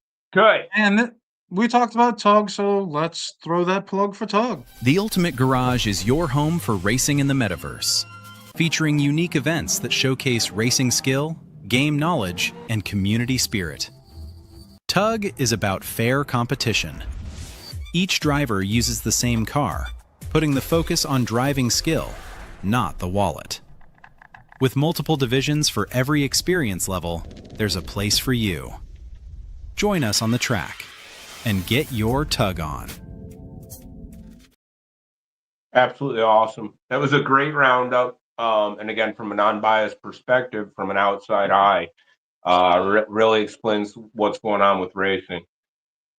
And we talked about Tug, so let's throw that plug for Tug. The Ultimate Garage is your home for racing in the Metaverse, featuring unique events that showcase racing skill, game knowledge, and community spirit. Tug is about fair competition. Each driver uses the same car, putting the focus on driving skill, not the wallet. With multiple divisions for every experience level, there's a place for you. Join us on the track and get your tug on. Absolutely awesome. That was a great roundup. And again, from a non-biased perspective, from an outside eye, really explains what's going on with racing.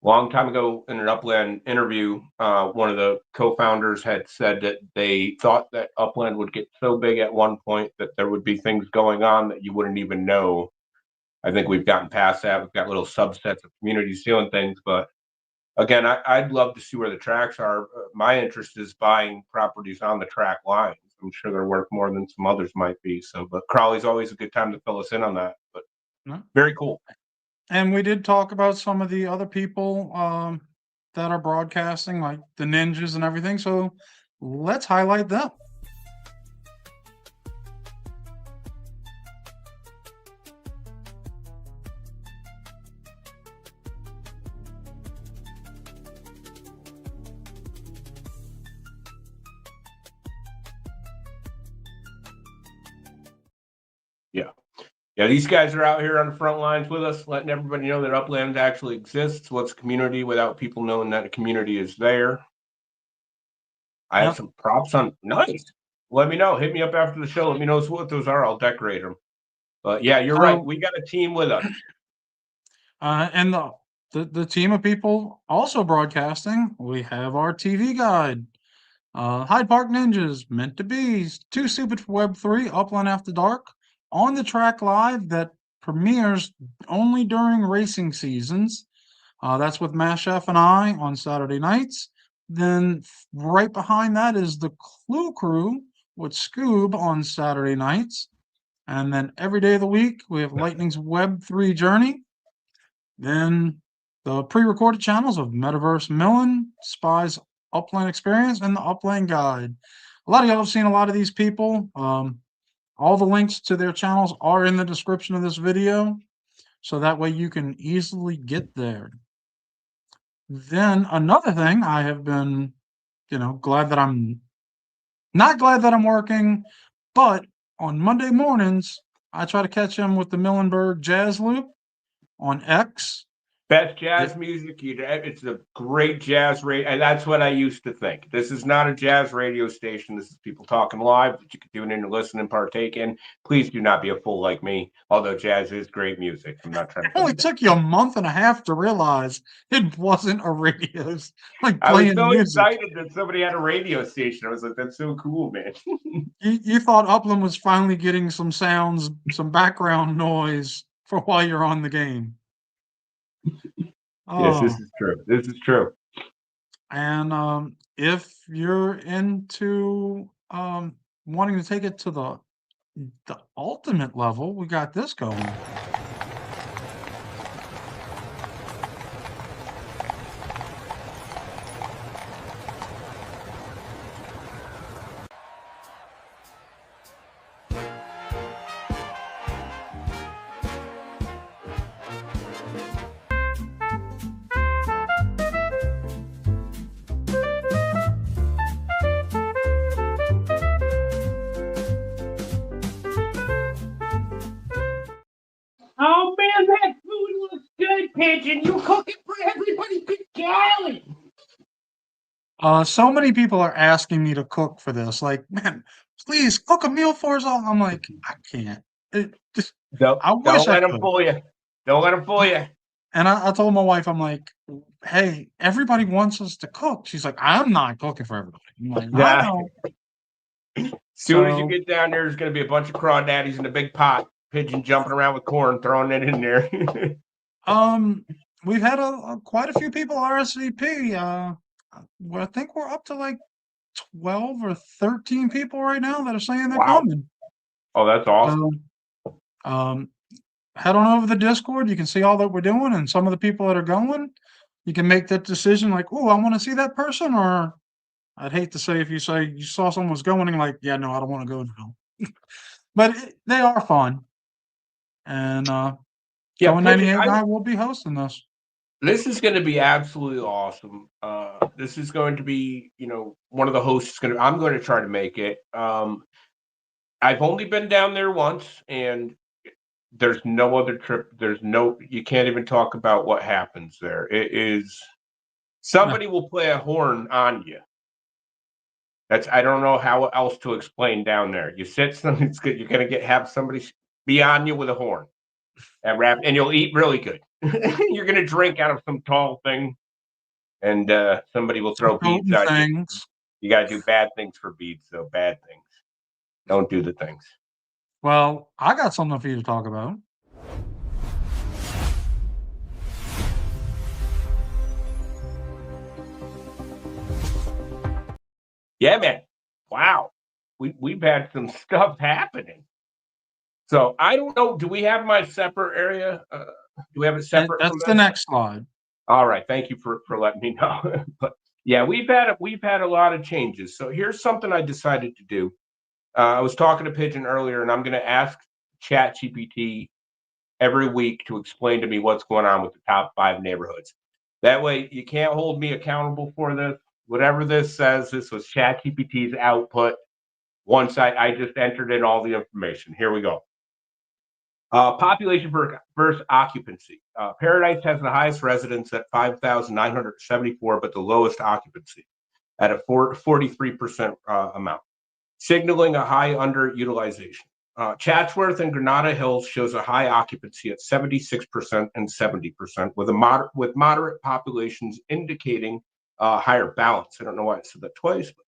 Long time ago in an Upland interview, one of the co-founders had said that they thought that Upland would get so big at one point that there would be things going on that you wouldn't even know. I think we've gotten past that. We've got little subsets of communities doing things, but again, I'd love to see where the tracks are. My interest is buying properties on the track lines. I'm sure they're worth more than some others might be. So, but Crowley's always a good time to fill us in on that. But very cool. And we did talk about some of the other people that are broadcasting, like the ninjas and everything. So let's highlight them. Yeah, these guys are out here on the front lines with us, letting everybody know that Upland actually exists. What's community without people knowing that a community is there? I have some props on. Nice. Let me know. Hit me up after the show. Let me know what those are. I'll decorate them. But yeah, you're right. We got a team with us. And the team of people also broadcasting. We have our TV guide, Hyde Park Ninjas, Meant to Be's, Too Stupid for Web3, Upland After Dark, On the Track Live that premieres only during racing seasons. That's with Mash F and I on Saturday nights. Then right behind that is the Clue Crew with Scoob on Saturday nights. And then every day of the week, we have Lightning's Web3 Journey. Then the pre-recorded channels of Metaverse Millen, Spy's Upland Experience, and the Upland Guide. A lot of y'all have seen a lot of these people. All the links to their channels are in the description of this video, so that way you can easily get there. Then another thing, I have been, glad that I'm not glad that I'm working, but on Monday mornings, I try to catch him with the Millenberg Jazz Loop on X. Best jazz music. It's a great jazz radio. And that's what I used to think. This is not a jazz radio station. This is people talking live that you can tune in and listen and partake in. Please do not be a fool like me, although jazz is great music. I'm not trying to. It only took you a month and a half to realize it wasn't a radio. Like I was playing so music. excited that somebody had a radio station. I was like, that's so cool, man. You thought Upland was finally getting some sounds, some background noise for while you're on the game. Yes, this is true. This is true. And if you're into wanting to take it to the ultimate level, we got this going. Oh man, that food looks good, Pigeon. You cook it for everybody. Good golly. So many people are asking me to cook for this. Like, man, please cook a meal for us all. I'm like, I can't. Don't let them fool you. Don't let them fool you. And I told my wife, I'm like, hey, everybody wants us to cook. She's like, I'm not cooking for everybody. I'm like, I know. As soon as you get down there, there's going to be a bunch of crawdaddies in a big pot. Pigeon jumping around with corn, throwing it in there. We've had quite a few people RSVP. I think we're up to like 12 or 13 people right now that are saying they're coming. Oh, that's awesome. Head on over to the Discord. You can see all that we're doing, and some of the people that are going. You can make that decision, like, oh, I want to see that person, or I'd hate to say if you say you saw someone was going, and like, yeah, no, I don't want to go now. But they are fun. And yeah, 98 I will be hosting this. This is going to be absolutely awesome. This is going to be, one of the hosts is I'm going to try to make it. I've only been down there once, and there's no other trip. You can't even talk about what happens there. It is Somebody will play a horn on you. I don't know how else to explain down there. You sit some, it's good. You're gonna have somebody be on you with a horn and rap, and you'll eat really good. You're gonna drink out of some tall thing, and somebody will throw beads at you. You gotta do bad things for beads, though. Bad things. Don't do the things. Well, I got something for you to talk about. Yeah, man. Wow. We've had some stuff happening. So I don't know. Do we have my separate area? Do we have it separate? That's the next slide. All right. Thank you for letting me know. But yeah, we've had a lot of changes. So here's something I decided to do. I was talking to Pigeon earlier, and I'm going to ask ChatGPT every week to explain to me what's going on with the top 5 neighborhoods. That way, you can't hold me accountable for this. Whatever this says, this was ChatGPT's output. Once I just entered in all the information. Here we go. Population versus occupancy. Paradise has the highest residents at 5,974, but the lowest occupancy at a 43% amount, signaling a high underutilization. Chatsworth and Granada Hills shows a high occupancy at 76% and 70%, with moderate populations indicating higher balance. I don't know why I said that twice, but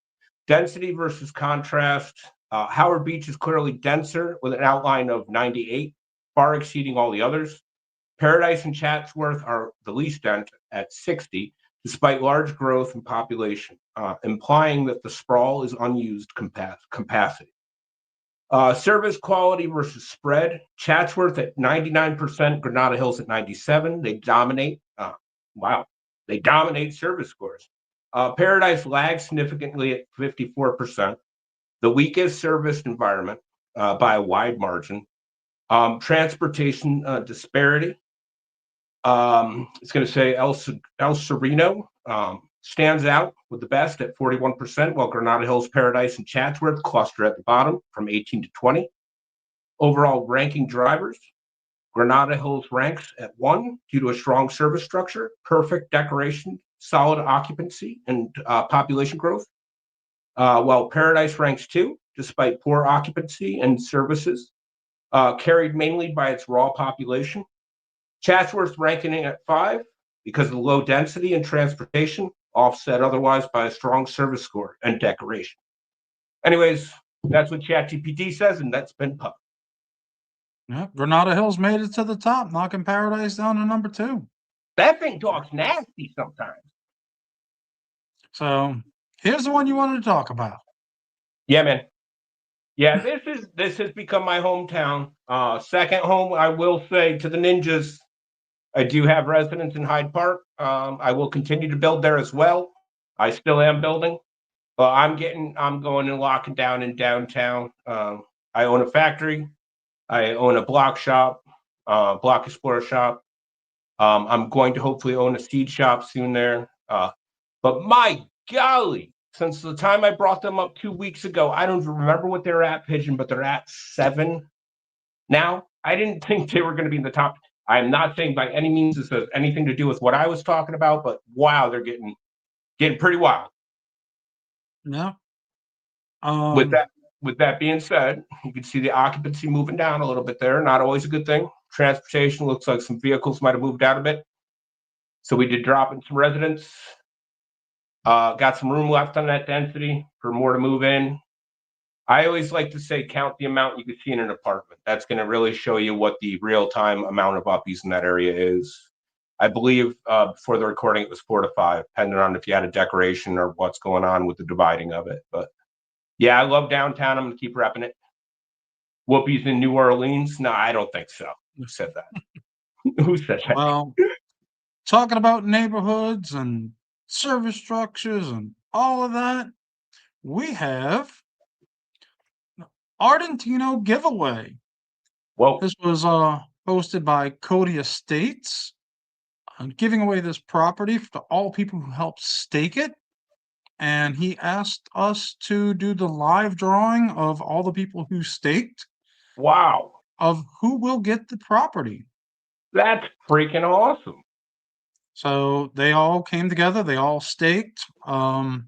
density versus contrast. Howard Beach is clearly denser with an outline of 98, far exceeding all the others. Paradise and Chatsworth are the least dense at 60, despite large growth in population, implying that the sprawl is unused capacity. Service quality versus spread. Chatsworth at 99%, Granada Hills at 97. They dominate. They dominate service scores. Paradise lags significantly at 54%. The weakest serviced environment by a wide margin. Transportation disparity. It's going to say El Sereno stands out with the best at 41%, while Granada Hills, Paradise, and Chatsworth cluster at the bottom from 18 to 20. Overall ranking drivers. Granada Hills ranks at 1 due to a strong service structure, perfect decoration, solid occupancy, and population growth. While Paradise ranks 2, despite poor occupancy and services, carried mainly by its raw population. Chatsworth ranking at 5 because of the low density and transportation, offset otherwise by a strong service score and decoration. Anyways, that's what ChatGPT says, and that's been published. Yeah, Granada Hills made it to the top, knocking Paradise down to number 2. That thing talks nasty sometimes. So here's the one you wanted to talk about. Yeah, man. Yeah, this has become my hometown. Second home, I will say, to the Ninjas. I do have residents in Hyde Park. I will continue to build there as well. I still am building, but I'm going and locking down in downtown. I own a factory. I own a block shop, block explorer shop. I'm going to hopefully own a seed shop soon there. But my golly, since the time I brought them up 2 weeks ago, I don't remember what they're at, Pigeon, but they're at 7 now. I didn't think they were going to be in the top. I'm not saying by any means this has anything to do with what I was talking about, but wow, they're getting pretty wild. Yeah. With that being said, you can see the occupancy moving down a little bit there. Not always a good thing. Transportation looks like some vehicles might have moved out a bit. So we did drop in some residents. Got some room left on that density for more to move in. I always like to say count the amount you can see in an apartment. That's going to really show you what the real-time amount of uppies in that area is. I believe before the recording it was 4 to 5, depending on if you had a decoration or what's going on with the dividing of it. But yeah, I love downtown. I'm going to keep repping it. Whoopies in New Orleans? No, I don't think so. Who said that? Who said that? Well, talking about neighborhoods and service structures and all of that, we have Ardentino giveaway. Whoa. This was hosted by Cody Estates. I'm giving away this property to all people who helped stake it. And he asked us to do the live drawing of all the people who staked. Wow. Of who will get the property. That's freaking awesome. So they all came together. They all staked. Wow,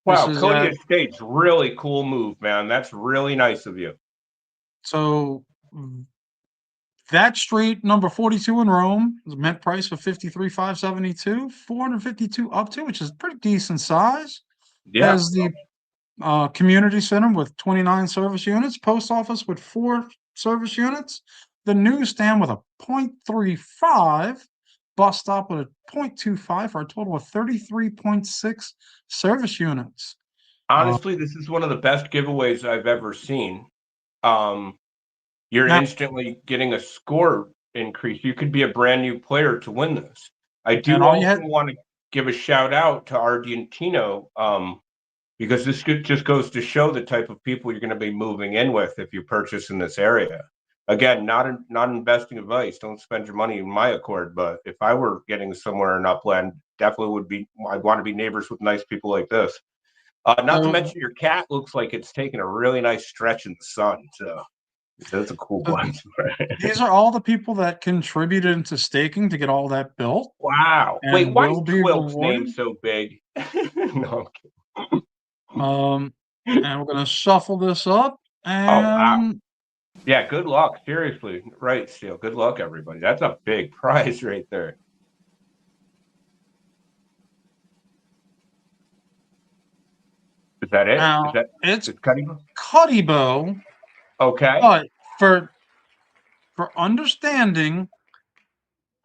This is Cody Estates, really cool move, man. That's really nice of you. so that street number 42 in Rome is mint price of 53,572, 452 up to, which is pretty decent size. Yeah. Has the community center with 29 service units, post office with 4 service units, the newsstand with a 0.35, bus stop with a 0.25 for a total of 33.6 service units. Honestly, this is one of the best giveaways I've ever seen. You're Now- instantly getting a score increase. You could be a brand new player to win this. I do And all you also had- want to give a shout out to Argentino, because this just goes to show the type of people you're going to be moving in with if you purchase in this area. Again, not investing advice. Don't spend your money in my accord. But if I were getting somewhere in Upland, definitely I'd want to be neighbors with nice people like this. Not to mention your cat looks like it's taking a really nice stretch in the sun. So that's a cool one. These are all the people that contributed into staking to get all that built. Wow. And Wait, why will is be Quilt's rewarded. name so big? No, I'm kidding. And we're gonna shuffle this up. And Oh, wow. Yeah, good luck. Seriously. Right, Steel. Good luck, everybody. That's a big prize right there. Is that it? Now, Is that it's Cuddy? Cuddybo, Okay. but for understanding,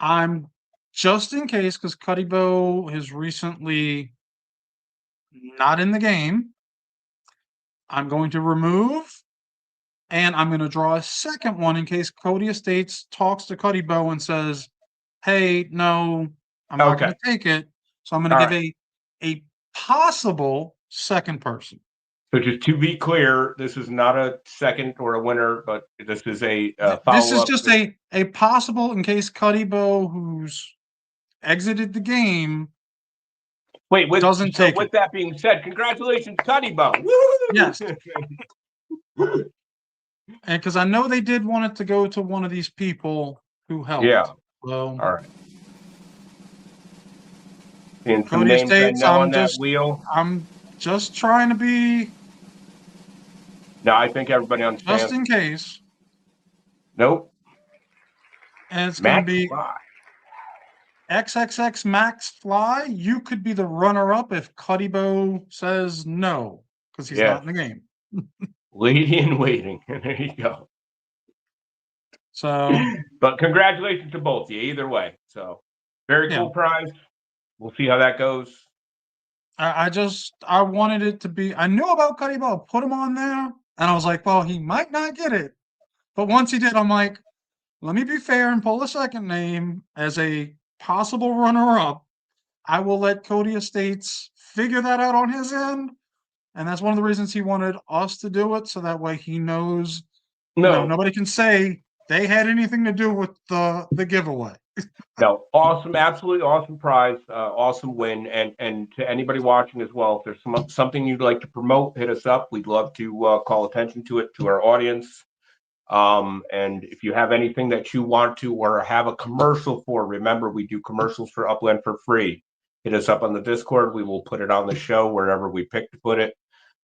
I'm just in case because Cuddybo is recently not in the game. I'm going to remove, and I'm going to draw a second one in case Cody Estates talks to Cuddybo and says, "Hey, no, I'm not going to take it." So I'm going to give a possible second person. So just to be clear, this is not a second or a winner, but this is a follow-up. This is just a possible in case Cuddybo, who's exited the game, doesn't take with it. that being said, congratulations, Cuddybo. Yes. And because I know they did want it to go to one of these people who helped. Yeah. So, all right. Seeing some Cody names I Estates, know on that wheel. I'm just trying to be. No, I think everybody understands. Just in case. Nope. And it's going to be Fly. XXX Max Fly. You could be the runner-up if Cuddybo says no, because he's not in the game. Lady in waiting. There you go. So, but congratulations to both of you, either way. So, very cool prize. We'll see how that goes. I wanted it to be. I knew about Cuddybo. Put him on there, and I was like, well, he might not get it. But once he did, I'm like, let me be fair and pull a second name as a possible runner-up. I will let Cody Estates figure that out on his end. And that's one of the reasons he wanted us to do it, so that way he knows nobody can say they had anything to do with the giveaway. No, awesome, absolutely awesome prize, awesome win. And to anybody watching as well, if there's something you'd like to promote, hit us up. We'd love to call attention to it, to our audience. And if you have anything that you want to or have a commercial for, remember, we do commercials for Upland for free. Hit us up on the Discord. We will put it on the show wherever we pick to put it.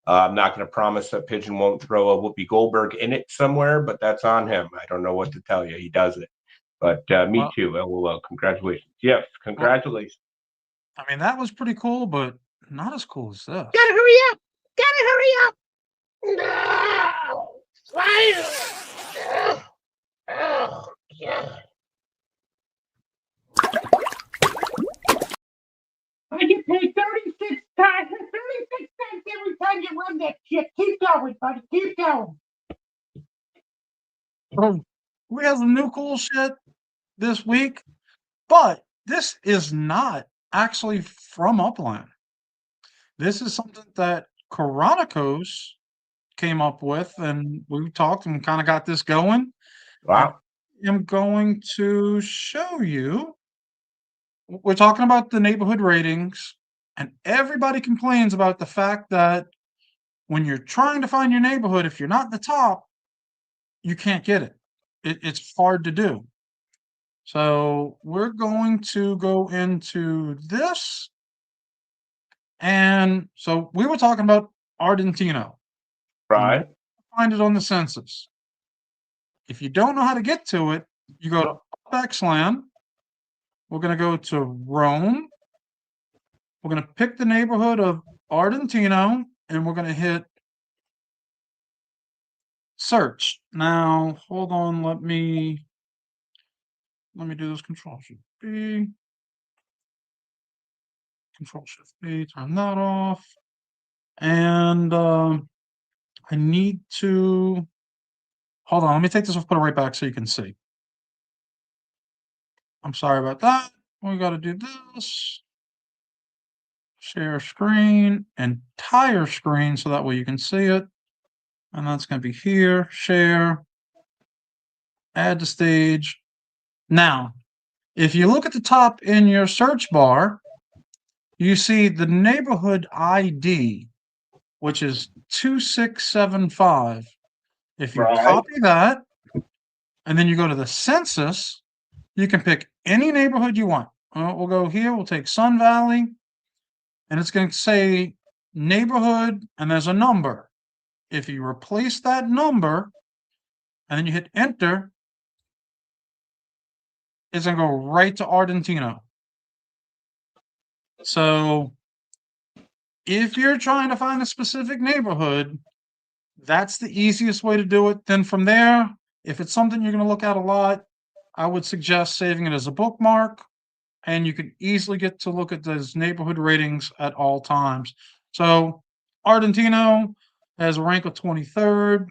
I'm not going to promise that Pigeon won't throw a Whoopi Goldberg in it somewhere, but that's on him. I don't know what to tell you. He does it. But me too. LOL. Congratulations. Yes, congratulations. I mean, that was pretty cool, but not as cool as this. Gotta hurry up! Gotta hurry up! No! Fire! Oh, God. I get paid 36 cents every time you run that shit. Keep going, buddy. Keep going. We have some new cool shit this week, but this is not actually from Upland. This is something that Coronicos came up with, and we talked and kind of got this going. Wow. I'm going to show you. We're talking about the neighborhood ratings, and everybody complains about the fact that when you're trying to find your neighborhood, if you're not in the top, you can't get it. It's hard to do. So we're going to go into this. And so we were talking about Argentino. Right. Find it on the census. If you don't know how to get to it, you go to Upland. We're going to go to Rome. We're going to pick the neighborhood of Argentino, and we're going to hit search. Now, hold on. Let me do this. Control Shift B. Control Shift B. Turn that off. And I need to hold on. Let me take this off. Put it right back so you can see. I'm sorry about that. We got to do this. Share screen, entire screen, so that way you can see it. And that's going to be here. Share. Add to stage. Now, if you look at the top in your search bar, you see the neighborhood ID, which is 2675. If you copy that, and then you go to the census, you can pick any neighborhood you want. We'll go here. We'll take Sun Valley. And it's going to say neighborhood, and there's a number. If you replace that number, and then you hit enter, it's going to go right to Argentino. So if you're trying to find a specific neighborhood, that's the easiest way to do it. Then from there, if it's something you're going to look at a lot, I would suggest saving it as a bookmark. And you can easily get to look at those neighborhood ratings at all times. So Argentino has a rank of 23rd.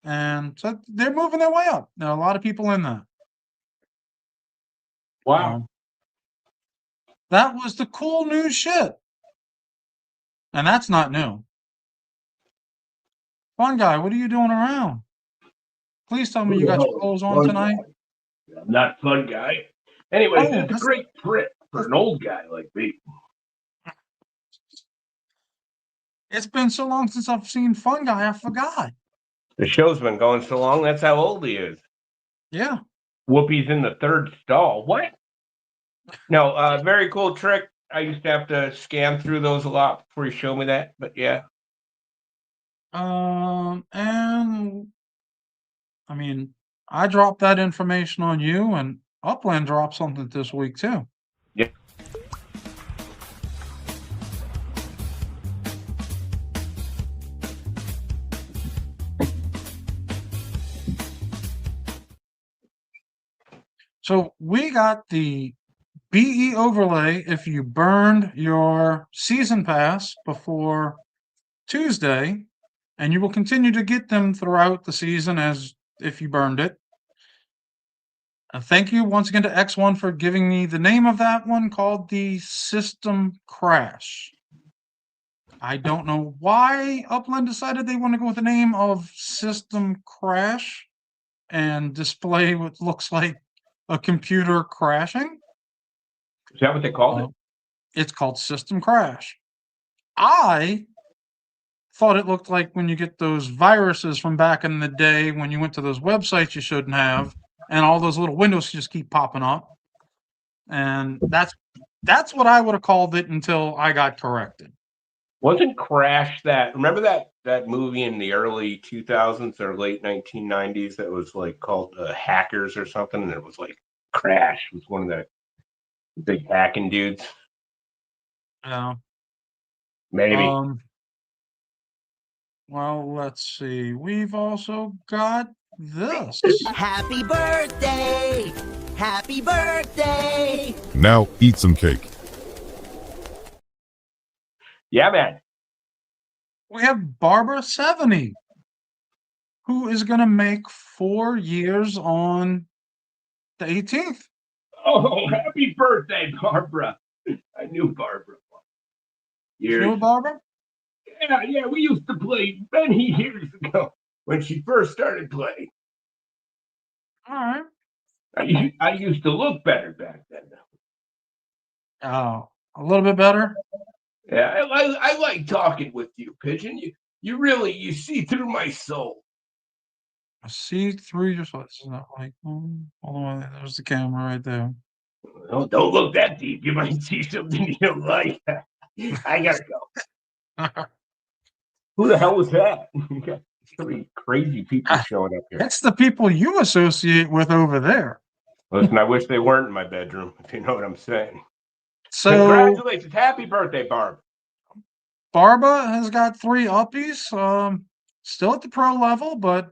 And so they're moving their way up. There are a lot of people in that. Wow. That was the cool new shit. And that's not new. Fun guy, what are you doing around? Please tell me you got your clothes on tonight. I'm not fun guy. Anyways, Oh, it's a great trip for an old guy like me. It's been so long since I've seen Fun Guy, I forgot. The show's been going so long, that's how old he is. Yeah. Whoopi's in the third stall. What? No, very cool trick. I used to have to scan through those a lot before you show me that, but yeah. And I mean, I dropped that information on you, and Upland dropped something this week too. Yeah. So we got the BE overlay if you burned your season pass before Tuesday, and you will continue to get them throughout the season as if you burned it. Thank you once again to X1 for giving me the name of that one, called the System Crash. I don't know why Upland decided they want to go with the name of System Crash and display what looks like a computer crashing. Is that what they called it? It's called System Crash. I thought it looked like when you get those viruses from back in the day when you went to those websites you shouldn't have, and all those little windows just keep popping up. And that's what I would have called it until I got corrected. Wasn't Crash that? Remember that movie in the early 2000s or late 1990s that was like called Hackers or something? And it was like Crash was one of the big hacking dudes. Yeah. Maybe. Well, let's see. We've also got this. Happy birthday! Happy birthday! Now eat some cake. Yeah, man. We have Barbara 70, who is going to make 4 years on the 18th. Oh, happy birthday, Barbara. I knew Barbara. You know Barbara? Yeah, we used to play many years ago when she first started playing. All right. I used to look better back then. Oh, a little bit better? Yeah, I like talking with you, Pigeon. You really see through my soul. I see through your sweats. It's not like, hold on, there's the camera right there. Don't look that deep. You might see something you don't like. I gotta go. Who the hell was that? You got so many crazy people showing up here. That's the people you associate with over there. Listen, I wish they weren't in my bedroom, if you know what I'm saying. So, congratulations. Happy birthday, Barb. Barba has got 3 uppies, still at the pro level, but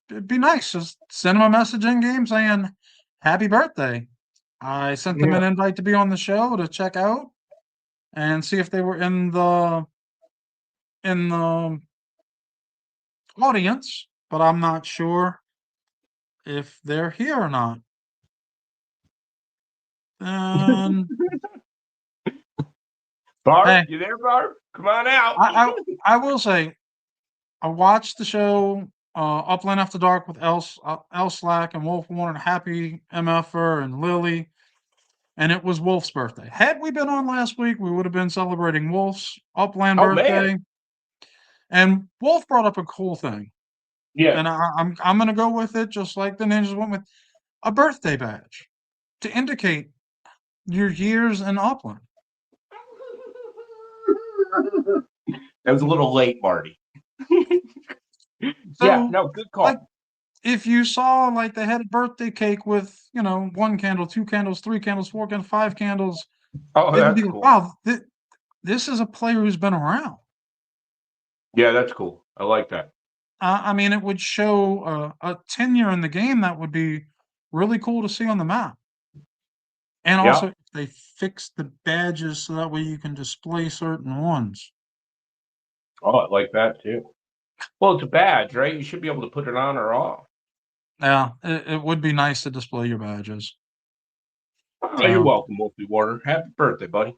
it'd be nice. Just send him a message in game saying, happy birthday. I sent them an invite to be on the show to check out and see if they were in the audience, but I'm not sure if they're here or not. And Barb, hey, you there, Barb? Come on out. I will say, I watched the show Upland After Dark with El Slack and Wolf Warren and Happy MFer and Lily, and it was Wolf's birthday. Had we been on last week, we would have been celebrating Wolf's Upland birthday. Man. And Wolf brought up a cool thing. Yeah. And I'm gonna go with it, just like the ninjas went with a birthday badge to indicate your years in Upland. That was a little late, Marty. So, yeah, no, good call. Like, if you saw like they had a birthday cake with 1 candle, 2 candles, 3 candles, 4 candles, 5 candles. Oh, that's cool. Wow, this is a player who's been around. Yeah, that's cool. I like that. I mean, it would show a tenure in the game that would be really cool to see on the map. And also, if they fix the badges so that way you can display certain ones. Oh, I like that too. Well, it's a badge, right? You should be able to put it on or off. Yeah, it would be nice to display your badges. Oh, you're welcome, Wolfie Warner. Happy birthday, buddy.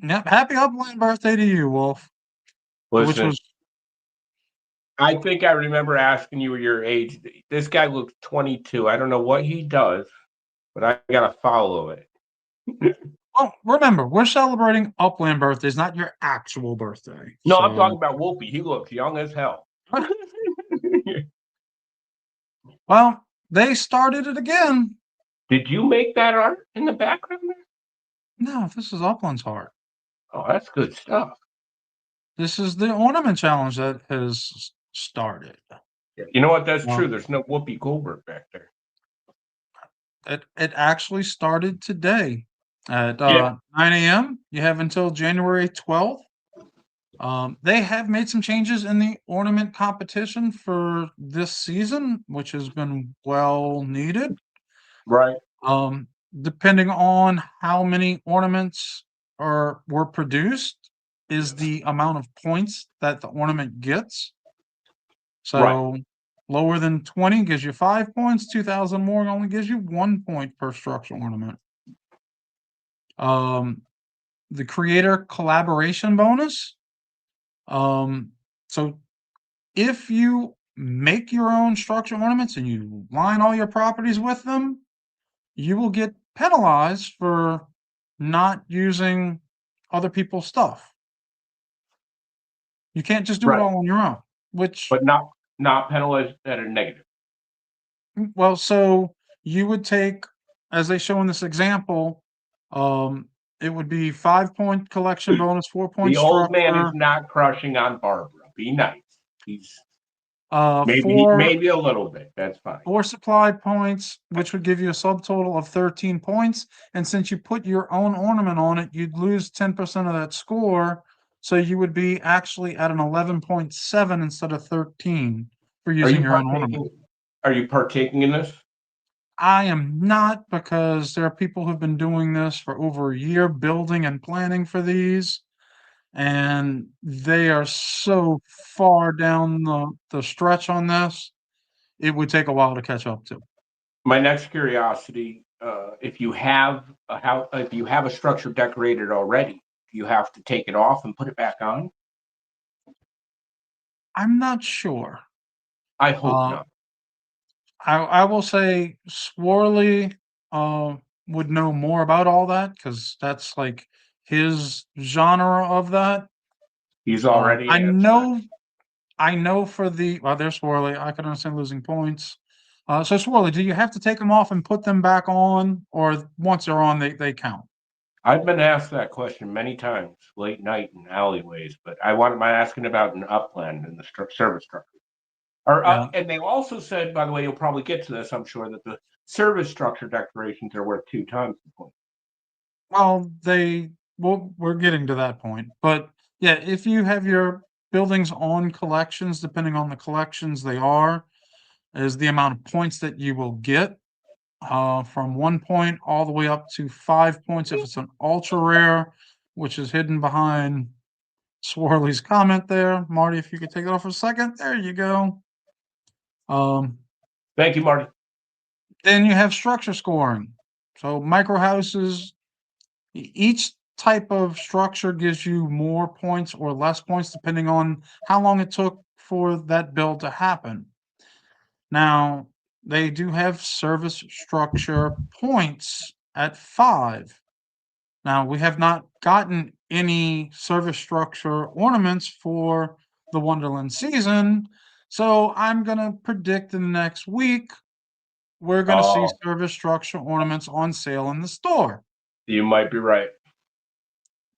Yep, happy Upland birthday to you, Wolf. Listen, I think I remember asking you your age. This guy looks 22. I don't know what he does, but I gotta follow it. Well, remember, we're celebrating Upland birthdays, not your actual birthday. No, I'm talking about Wolfie. He looks young as hell. Well, they started it again. Did you make that art in the background there? No, this is Upland's art. Oh, that's good stuff. This is the ornament challenge that has started. You know what? That's true. There's no Whoopi Goldberg back there. It actually started today at 9 a.m. You have until January 12th. They have made some changes in the ornament competition for this season, which has been well needed. Right. Depending on how many ornaments were produced, is the amount of points that the ornament gets. So lower than 20 gives you 5 points. 2,000 more only gives you 1 point per structural ornament. The creator collaboration bonus. So if you make your own structural ornaments and you line all your properties with them, you will get penalized for not using other people's stuff. You can't just do it all on your own, but not penalized at a negative. Well, so you would take, as they show in this example, it would be 5-point collection bonus, 4-point. The old man is not crushing on Barbara. Be nice. He's maybe a little bit. That's fine. 4 supply points, which would give you a subtotal of 13 points. And since you put your own ornament on it, you'd lose 10% of that score. So you would be actually at an 11.7 instead of 13 for using your own ornament. Are you partaking in this? I am not, because there are people who've been doing this for over a year, building and planning for these. And they are so far down the stretch on this, it would take a while to catch up to. My next curiosity, if you have a structure decorated already, do you have to take it off and put it back on? I'm not sure. I hope not. I will say Swarley would know more about all that, because that's like his genre of that. He's already. I I know for the there's Swirly. I can understand losing points. So Swirly, do you have to take them off and put them back on, or once they're on, they count? I've been asked that question many times, late night in alleyways, but I wanted my asking about an Upland and the service structure. And they also said, by the way, you'll probably get to this, I'm sure, that the service structure decorations are worth 2 times the point. Well, we're getting to that point, but yeah, if you have your buildings on collections, depending on the collections they are, is the amount of points that you will get. From 1 point all the way up to 5 points if it's an ultra rare, which is hidden behind Swirly's comment there. Marty, if you could take it off for a second. There you go. Thank you, Marty. Then you have structure scoring. So micro houses, each type of structure gives you more points or less points depending on how long it took for that build to happen. Now, they do have service structure points at 5. Now, we have not gotten any service structure ornaments for the Wonderland season, so I'm going to predict in the next week we're going to see service structure ornaments on sale in the store. You might be right.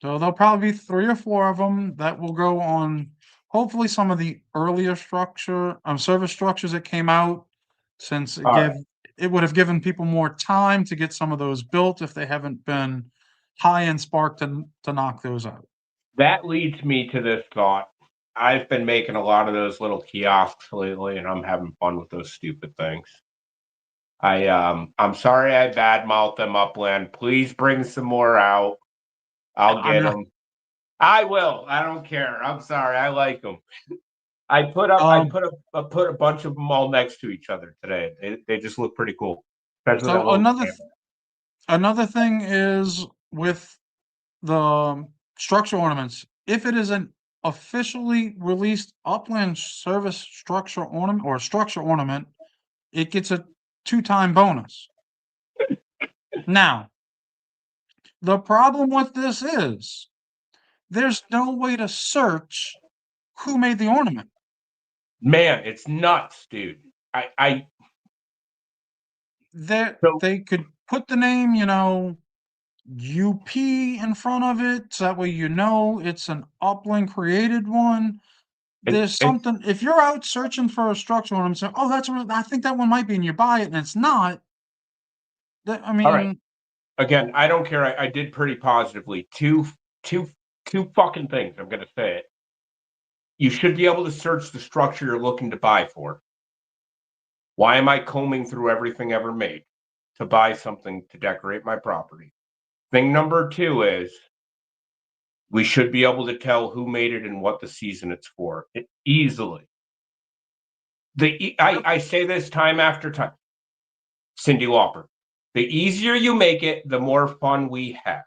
So there'll probably be 3 or 4 of them that will go on, hopefully some of the earlier service structures that came out, since it would have given people more time to get some of those built if they haven't been high in spark to knock those out. That leads me to this thought. I've been making a lot of those little kiosks lately, and I'm having fun with those stupid things. I'm sorry I badmouthed them, Upland. Please bring some more out. I'll get them. I will. I don't care. I'm sorry. I like them. I put a bunch of them all next to each other today. They just look pretty cool. So another thing is with the structure ornaments. If it is an officially released Upland service structure ornament or structure ornament, it gets a 2-time bonus. Now, the problem with this is there's no way to search who made the ornament. Man, it's nuts, dude. They could put the name, UP in front of it, so that way it's an Upland created one. There's something, if you're out searching for a structure ornament, say, I think that one might be, and you buy it, and it's not. All right. Again, I don't care. I did pretty positively. Two fucking things. I'm gonna say it. You should be able to search the structure you're looking to buy for. Why am I combing through everything ever made to buy something to decorate my property? Thing number 2 is we should be able to tell who made it and what the season it's for. Easily. I say this time after time. Cyndi Lauper. The easier you make it, the more fun we have.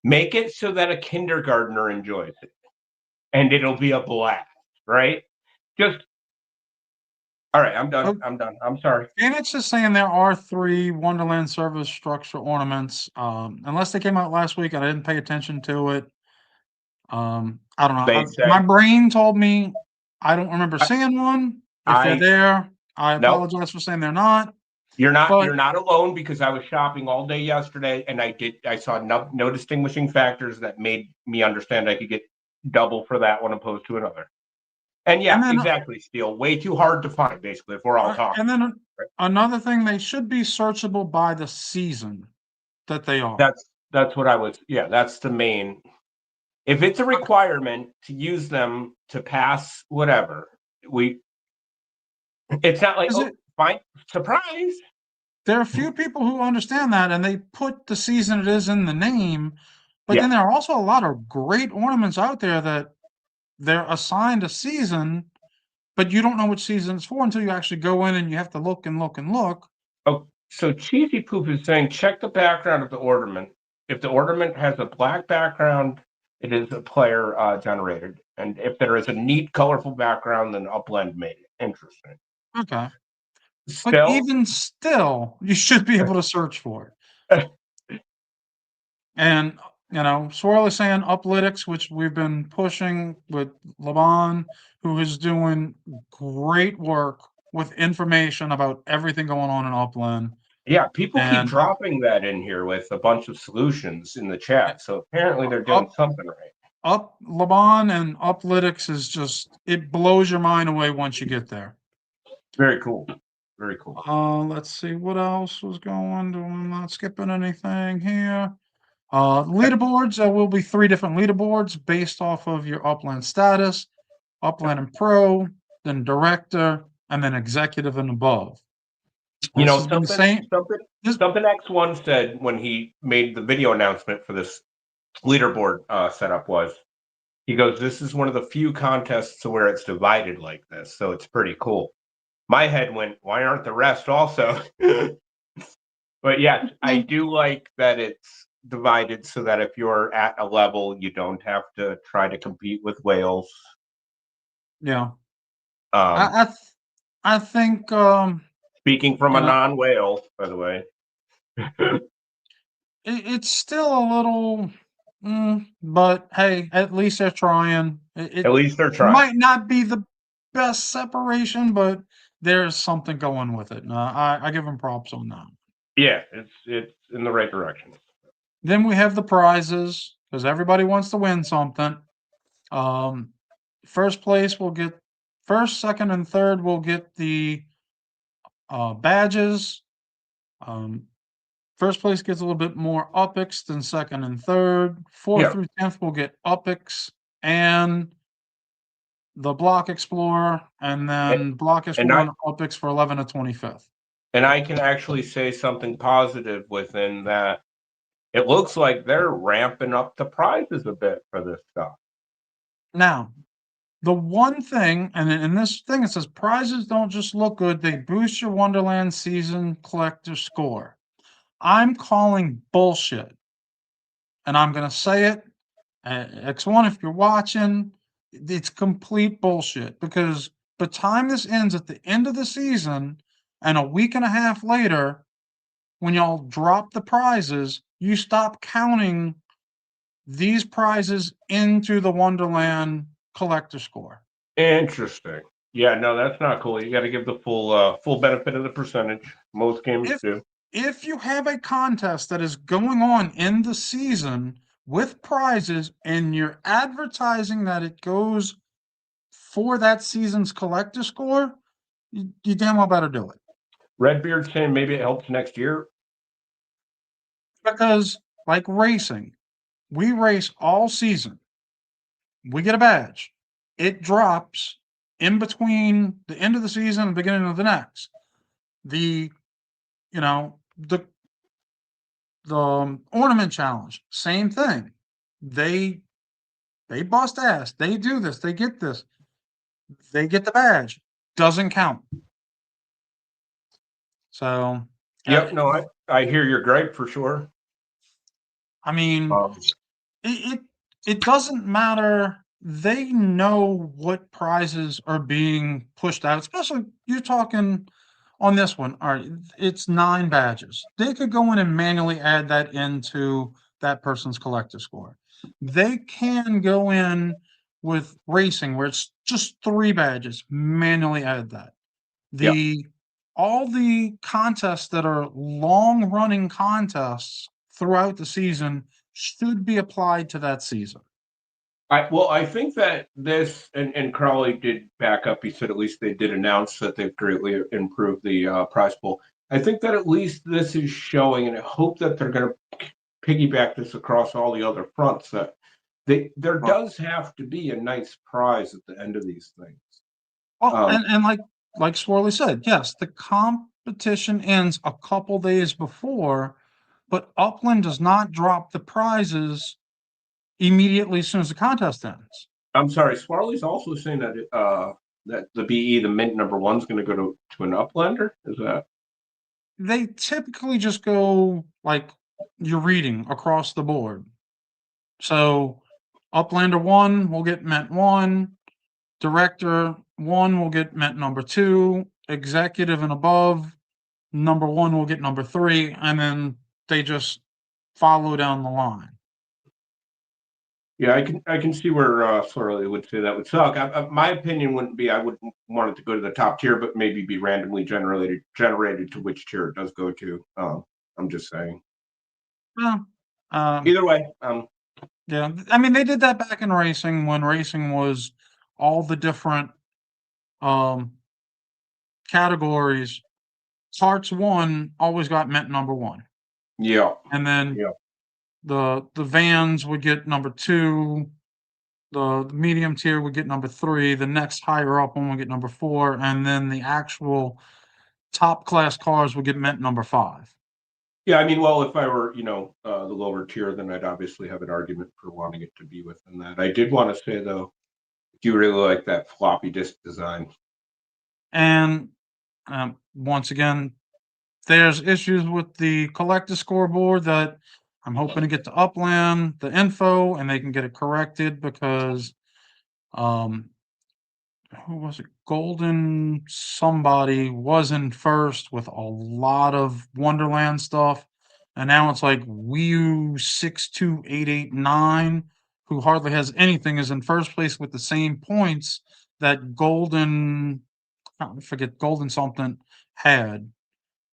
Make it so that a kindergartner enjoys it. And it'll be a blast, right? All right, I'm done. I'm done. I'm sorry. And it's just saying there are 3 Wonderland service structure ornaments. Unless they came out last week and I didn't pay attention to it. I don't know. My brain told me I don't remember seeing one. If they're there, I apologize for saying they're not. You're not alone, because I was shopping all day yesterday and I saw no distinguishing factors that made me understand I could get double for that one opposed to another. And exactly, Steel. Way too hard to find, basically, if we're all talking. And then another thing, they should be searchable by the season that they are. That's what I was. Yeah, that's the main. If it's a requirement to use them to pass whatever, it's not like fine surprise. There are a few people who understand that, and they put the season it is in the name. But then there are also a lot of great ornaments out there that they're assigned a season, but you don't know which season it's for until you actually go in and you have to look and look and look. Oh, so Cheesy Poop is saying check the background of the ornament. If the ornament has a black background, it is a player generated. And if there is a neat, colorful background, then Upland made it. Interesting. Okay. But even still, you should be able to search for it. And Swirly saying Uplytics, which we've been pushing with Laban, who is doing great work with information about everything going on in Upland. Yeah, people keep And dropping that in here with a bunch of solutions in the chat. So apparently they're doing something right. Laban and Uplytics is just, it blows your mind away once you get there. Very cool. Very cool. Let's see what else was going. I'm not skipping anything here. Leaderboards, there will be 3 different leaderboards based off of your Upland status, Upland and Pro, then Director, and then Executive and above. Something X1 said when he made the video announcement for this leaderboard setup was, he goes, this is one of the few contests where it's divided like this, so it's pretty cool. My head went, why aren't the rest also? But yes, I do like that it's divided so that if you're at a level, you don't have to try to compete with whales. Yeah. I think speaking from a non-whale, by the way. It's still a little, but hey, at least they're trying. At least they're trying. Might not be the best separation, but there's something going with it. I give them props on that. Yeah, it's in the right direction. Then we have the prizes, because everybody wants to win something. First place will get, first, second, and third will get the badges. First place gets a little bit more UPIX than second and third. 4th through 10th will get UPIX and the Block Explorer, and then Block Explorer and UPIX for 11 to 25th. And I can actually say something positive within that. It looks like they're ramping up the prizes a bit for this stuff. Now, the one thing, and in this thing it says prizes don't just look good, they boost your Wonderland season collector score. I'm calling bullshit. And I'm going to say it. X1, if you're watching, it's complete bullshit, because by the time this ends at the end of the season and a week and a half later, when y'all drop the prizes, you stop counting these prizes into the Wonderland collector score. Interesting. Yeah, no, that's not cool. You got to give the full benefit of the percentage. Most games do. If you have a contest that is going on in the season with prizes and you're advertising that it goes for that season's collector score, you damn well better do it. Redbeard saying maybe it helps next year. Because, like racing, we race all season. We get a badge. It drops in between the end of the season and the beginning of the next. The ornament challenge, same thing. They bust ass. They do this. They get this. They get the badge. Doesn't count. So. Yep. No, I hear your gripe for sure. I mean, it doesn't matter. They know what prizes are being pushed out, especially you're talking on this one. All right, it's 9 badges. They could go in and manually add that into that person's collector score. They can go in with racing where it's just 3 badges, manually add that. All the contests that are long running contests throughout the season should be applied to that season. I think that this, and Crowley did back up, he said at least they did announce that they've greatly improved the prize pool. I think that at least this is showing, and I hope that they're going to piggyback this across all the other fronts, that there does have to be a nice prize at the end of these things. And like Swirly said, yes, the competition ends a couple days before, but Upland does not drop the prizes immediately as soon as the contest ends. I'm sorry, Swarley's also saying that that the BE, the mint number 1, is going to go to an Uplander? Is that? They typically just go like you're reading across the board. So Uplander 1 will get mint 1, Director 1 will get mint number 2, Executive and above, number 1 will get number 3, and then they just follow down the line. Yeah, I can see where Flurley would say that would suck. My opinion wouldn't be I wouldn't want it to go to the top tier, but maybe be randomly generated to which tier it does go to. I'm just saying. Well, Either way, yeah, I mean, they did that back in racing when racing was all the different um categories. Parts one always got meant number one, yeah, and then yeah. the vans would get number two. The medium tier would get number three. The next higher up one would get number four, and then the actual top class cars would get meant number five. Yeah, I mean, well, if I were, the lower tier, then I'd obviously have an argument for wanting it to be within that. I did want to say though, I do really like that floppy disk design. And once again, there's issues with the collector scoreboard that I'm hoping to get to Upland, the info, and they can get it corrected because who was it? Golden somebody was in first with a lot of Wonderland stuff. And now it's like Wii 62889, who hardly has anything, is in first place with the same points that Golden, I forget, Golden something had.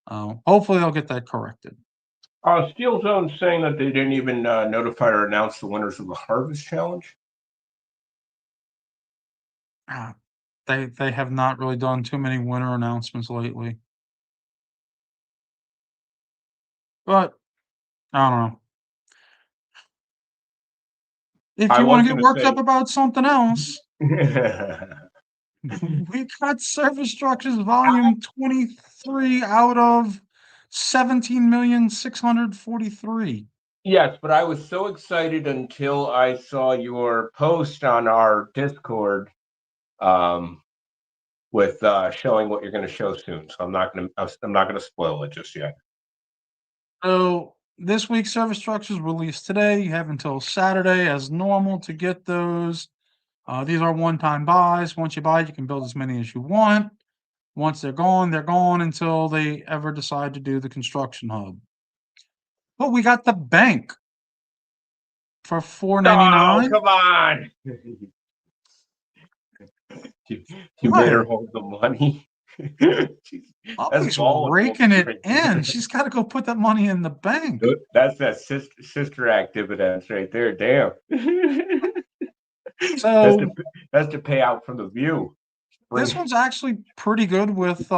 Hopefully they'll get that corrected. Steel Zone saying that they didn't even notify or announce the winners of the Harvest Challenge. They have not really done too many winner announcements lately. But I don't know. If you want to get worked up about something else, we got Surface Structures Volume 23 out of 17,643,000. Yes, but I was so excited until I saw your post on our Discord with showing what you're going to show soon. So I'm not going to spoil it just yet. So this week's Surface Structures released today. You have until Saturday as normal to get those. These are one-time buys. Once you buy, you can build as many as you want. Once they're gone until they ever decide to do the construction hub. But we got the bank for $4.99. Oh, come on! you made her hold the money. She's raking it in. She's got to go put that money in the bank. That's that sister act dividends right there. Damn. So that's to pay out from the view. This one's actually pretty good with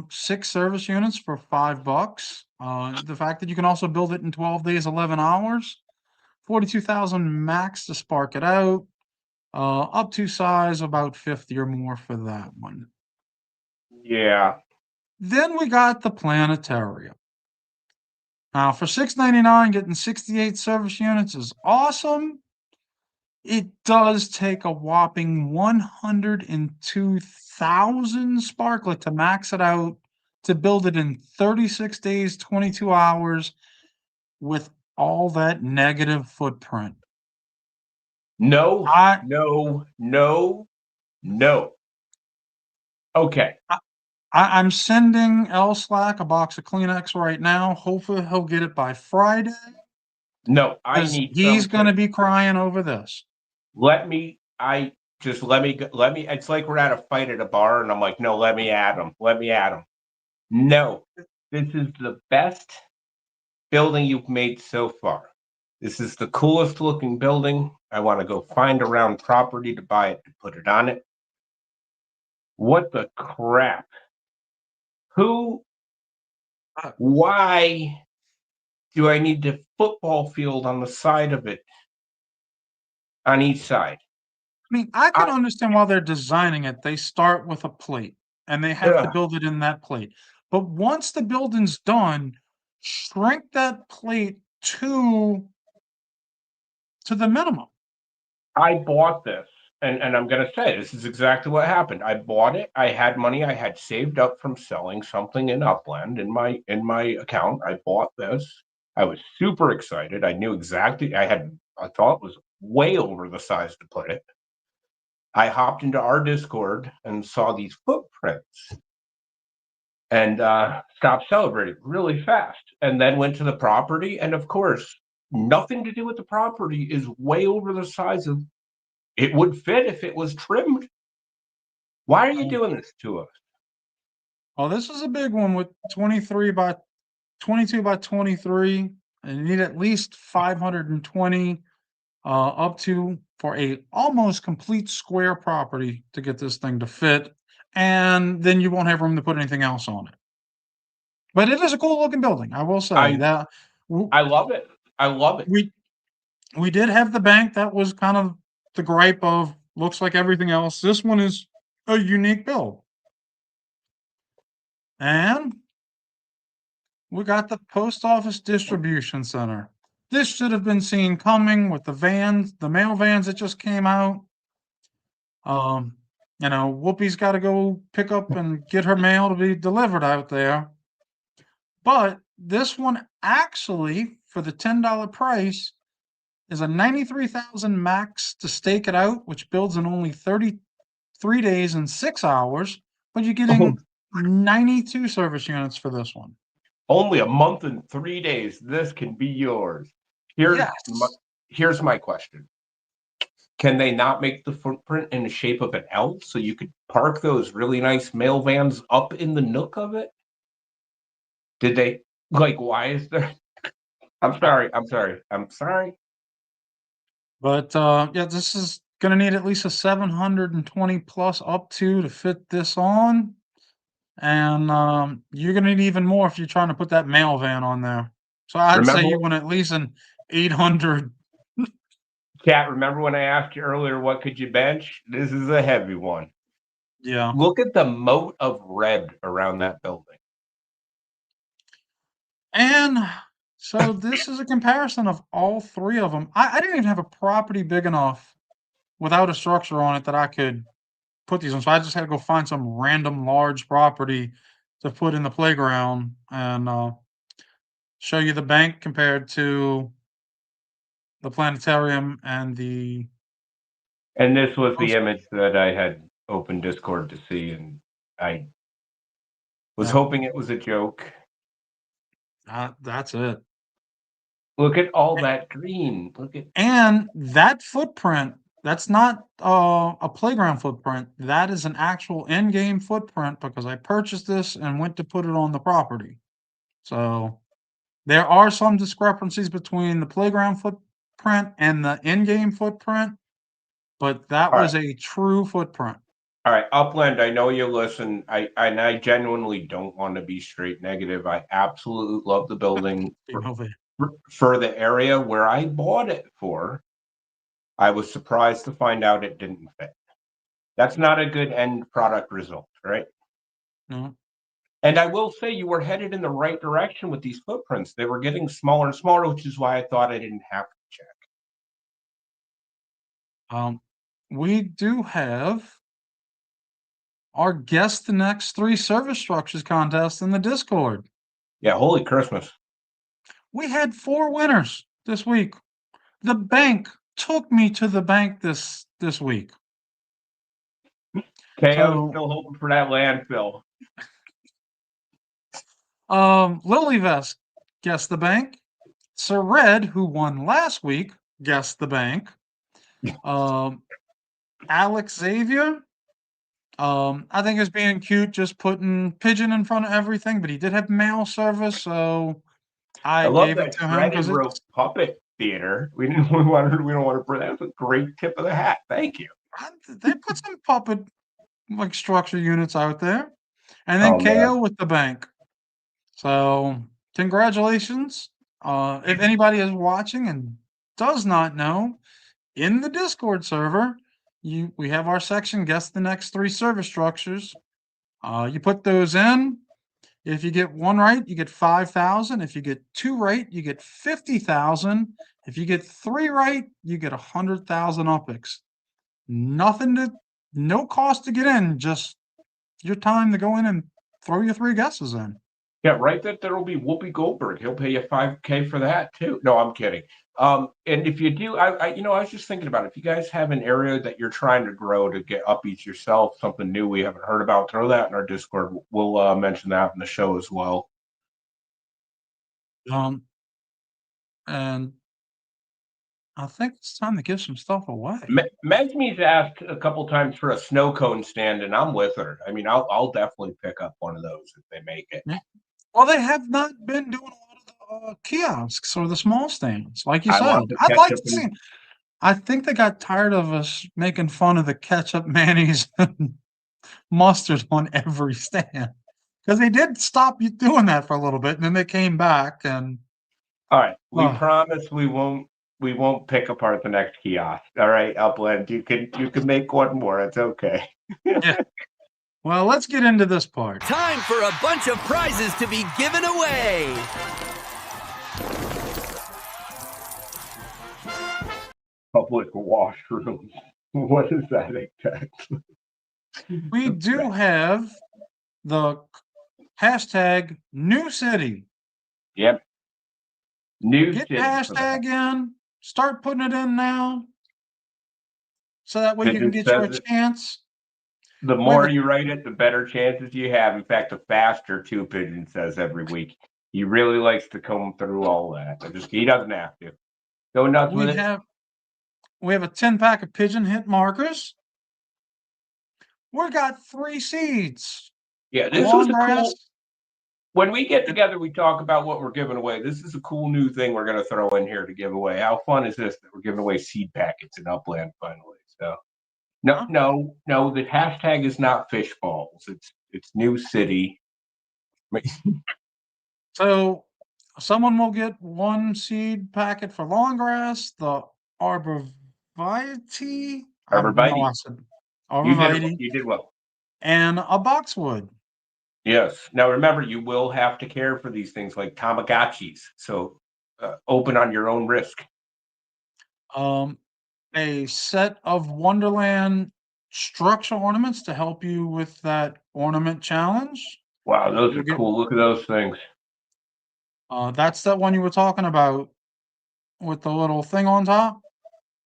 6 service units for $5. The fact that you can also build it in 12 days, 11 hours, 42,000 max to spark it out. Up to size about 50 or more for that one. Yeah. Then we got the planetarium. Now for $6.99, getting 68 service units is awesome. It does take a whopping 102,000 Sparklet to max it out, to build it in 36 days, 22 hours with all that negative footprint. No. Okay. I'm sending L Slack a box of Kleenex right now. Hopefully he'll get it by Friday. No, he's going to be crying over this. Let me, it's like we're at a fight at a bar and I'm like, no, let me at him. No, this is the best building you've made so far. This is the coolest looking building. I want to go find around property to buy it, to put it on it. What the crap? Why do I need the football field on the side of it? On each side. I mean, I can understand why they're designing it. They start with a plate and they have to build it in that plate. But once the building's done, shrink that plate to the minimum. I bought this, and I'm going to say this is exactly what happened. I bought it. I had money I had saved up from selling something in Upland in my account. I bought this. I was super excited. I knew exactly. I thought it was way over the size to put it. I hopped into our Discord and saw these footprints and stopped celebrating really fast, and then went to the property. And of course, nothing to do with the property, is way over the size of it would fit if it was trimmed. Why are you doing this to us? Oh, this is a big one with 23 by 22 by 23, and you need at least 520 up to for a almost complete square property to get this thing to fit, and then you won't have room to put anything else on it. But it is a cool looking building, I will say that. I love it. I love it. We did have the bank that was kind of the gripe of looks like everything else. This one is a unique build. And we got the post office distribution center. This should have been seen coming with the vans, the mail vans that just came out. You know, Whoopi's got to go pick up and get her mail to be delivered out there. But this one actually, for the $10 price, is a 93,000 max to stake it out, which builds in only 33 days and 6 hours. But you're getting 92 service units for this one. Only a month and 3 days. This can be yours. Here's my question. Can they not make the footprint in the shape of an L so you could park those really nice mail vans up in the nook of it? Did they, like, why is there? I'm sorry. But yeah, this is going to need at least a 720 plus up to fit this on. And you're going to need even more if you're trying to put that mail van on there. So I'd say you want at least an 800. Kat, remember when I asked you earlier, what could you bench? This is a heavy one. Yeah. Look at the moat of red around that building. And so this is a comparison of all three of them. I didn't even have a property big enough without a structure on it that I could put these on. So I just had to go find some random large property to put in the playground and show you the bank compared to the planetarium and the. And this was the image that I had opened Discord to see, and I was hoping it was a joke. That's it. Look at all that green. And that footprint, that's not a playground footprint. That is an actual in-game footprint because I purchased this and went to put it on the property. So there are some discrepancies between the playground footprint and the in-game footprint, but that was a true footprint. All right, Upland, I know you listen. I genuinely don't want to be straight negative. I absolutely love the building. For the area where I bought it for, I was surprised to find out it didn't fit. That's not a good end product result, right? No. And I will say you were headed in the right direction with these footprints. They were getting smaller and smaller, which is why I thought I didn't have to check. We do have our Guess the Next 3 Service Structures contest in the Discord. Yeah, holy Christmas. We had 4 winners this week. The bank took me to the bank this week. KO still hoping for that landfill. Lily Vest guessed the bank. Sir Red, who won last week, guessed the bank. Alex Xavier, I think is being cute, just putting Pigeon in front of everything, but he did have mail service, so I gave it to him because it's puppet theater. We don't want to bring that's a great tip of the hat. Thank you. They put some puppet like structure units out there, and then KO with the bank. So congratulations. If anybody is watching and does not know, in the Discord server, we have our section, Guess the Next 3 Service Structures. You put those in. If you get 1 right, you get 5,000. If you get 2 right, you get 50,000. If you get 3 right, you get 100,000 UPIX. No cost to get in, just your time to go in and throw your 3 guesses in. Yeah, right. That there will be Whoopi Goldberg. He'll pay you $5,000 for that too. No, I'm kidding. And if you do, I was just thinking about it. If you guys have an area that you're trying to grow to get upbeats yourself, something new we haven't heard about, throw that in our Discord. We'll mention that in the show as well. And I think it's time to give some stuff away. Mesme's asked a couple times for a snow cone stand, and I'm with her. I mean, I'll definitely pick up one of those if they make it. Yeah. Well, they have not been doing a lot of the kiosks or the small stands, like you I said. love the I'd like ketchup to see. and I think they got tired of us making fun of the ketchup, mayonnaise, and mustard on every stand because they did stop you doing that for a little bit, and then they came back. And all right, we Oh. promise we won't pick apart the next kiosk. All right, Upland, you can make one more. It's okay. yeah. Well, let's get into this part. Time for a bunch of prizes to be given away. Public washrooms. What is that exactly? We do have the hashtag new city. Yep. New Get city the for that. hashtag in. Start putting it in now. So that way you can Pigeon get your says it. chance. The more you write it, the better chances you have. In fact, the faster too, Pigeon says every week. He really likes to comb through all that. He doesn't have to. Go nuts with it. We have a 10-pack of pigeon hit markers. We got 3 seeds. Yeah, this was a cool. When we get together, we talk about what we're giving away. This is a cool new thing we're going to throw in here to give away. How fun is this that we're giving away seed packets in Upland finally? So, no, the hashtag is not fish balls. It's new city. So, someone will get 1 seed packet for long grass, the arborvitae. Arborvitae. You did well. And a boxwood. Yes. Now remember, you will have to care for these things like Tamagotchis. So open on your own risk. A set of Wonderland structural ornaments to help you with that ornament challenge. Wow, those are cool. Look at those things. That's that one you were talking about with the little thing on top?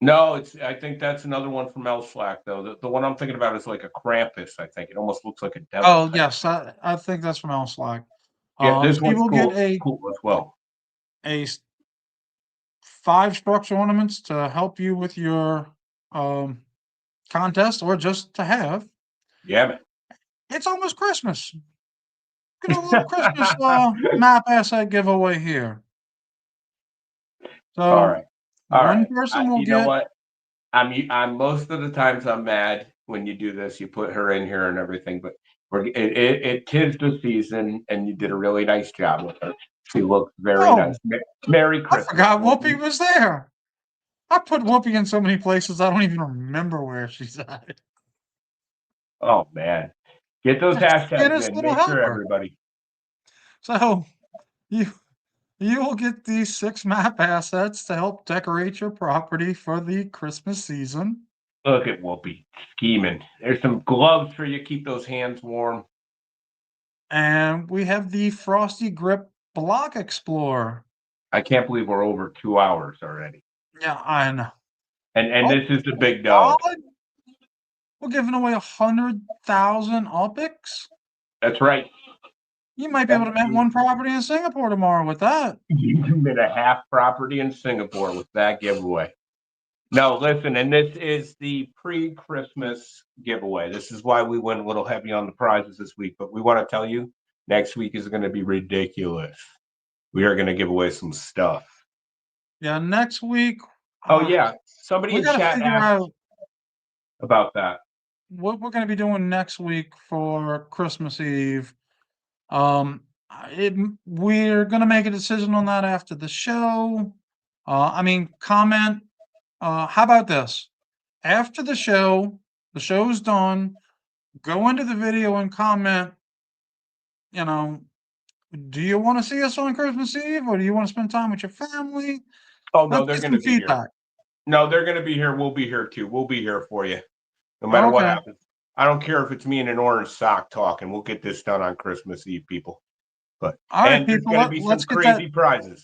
No, I think that's another one from Elslack, though. The one I'm thinking about is like a Krampus, I think. It almost looks like a devil. Oh, yes. I think that's from Elslack. Yeah, this one's cool. Get cool as well. 5 structural ornaments to help you with your contest or just to have. Yeah, man. It's almost Christmas. Get a little Christmas map asset giveaway here. So, all right. Person will you know what? I'm most of the times I'm mad when you do this. You put her in here and everything, but it tis the season, and you did a really nice job with her. She looks very nice. Merry Christmas. I forgot Whoopi was there. I put Whoopi in so many places I don't even remember where she's at. Oh man, get those hashtags in. Make sure everybody. So you will get these 6 map assets to help decorate your property for the Christmas season. Look at Whoopi scheming. There's some gloves for you. Keep those hands warm. And we have the Frosty Grip Block Explorer. I can't believe we're over 2 hours already. Yeah, I know. And this is the big dog. We're giving away 100,000 Upics. That's right. You might be able to mint 1 property in Singapore tomorrow with that. You can mint a half property in Singapore with that giveaway. No, listen, and this is the pre-Christmas giveaway. This is why we went a little heavy on the prizes this week, but we want to tell you next week is going to be ridiculous. We are going to give away some stuff. Yeah, next week. Oh, yeah. Somebody in chat asked about that. What we're going to be doing next week for Christmas Eve. We're going to make a decision on that after the show. Comment. How about this? After the show's done, go into the video and comment, do you want to see us on Christmas Eve or do you want to spend time with your family? Oh, no, they're going to be here. No, they're going to be here. We'll be here too. We'll be here for you. No matter what happens. I don't care if it's me in an orange sock talking. We'll get this done on Christmas Eve, people. But all right, there's going to be some crazy prizes.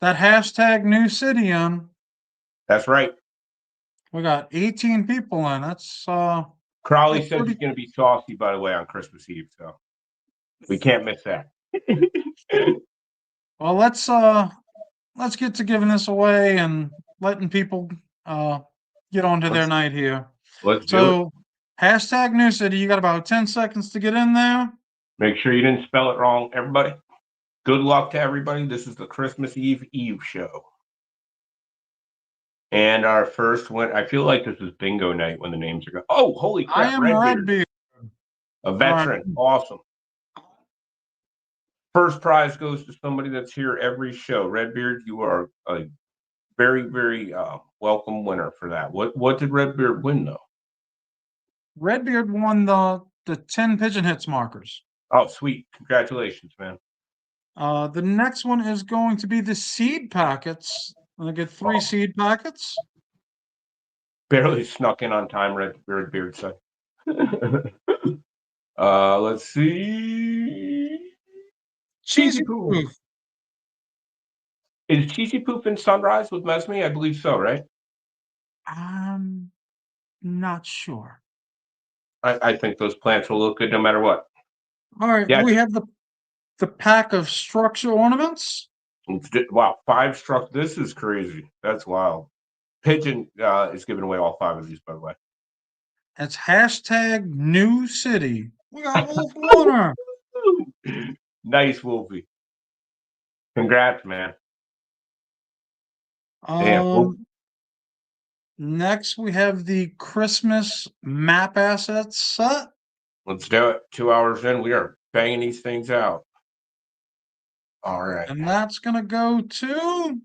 That hashtag new city in. That's right. We got 18 people in. That's Crowley says he's going to be saucy, by the way, on Christmas Eve, so we can't miss that. Well, let's get to giving this away, and letting people get onto their night here. Let's do it. So, hashtag New City, you got about 10 seconds to get in there. Make sure you didn't spell it wrong, everybody. Good luck to everybody. This is the Christmas Eve show. And our first one, I feel like this is bingo night when the names are going. Oh, holy crap. I am Redbeard. A veteran. Awesome. First prize goes to somebody that's here every show. Redbeard, you are a very, very welcome winner for that. What did Redbeard win, though? Redbeard won the 10 pigeon hits markers. Oh, sweet. Congratulations, man. The next one is going to be the seed packets. I'm going to get 3 seed packets. Barely snuck in on time, Redbeard said. Let's see. Cheesy Poof. Is Cheesy Poof in Sunrise with Mesme? I believe so, right? I'm not sure. I think those plants will look good no matter what. All right, Yeah. we have the pack of structure ornaments. Wow, 5 struck. This is crazy. That's wild. Pigeon is giving away all 5 of these, by the way. It's hashtag New City. We got Wolf Warner. Nice, Wolfie. Congrats, man. Wolf. Next, we have the Christmas map assets set. Let's do it. 2 hours in, we are banging these things out. All right. And that's going to go to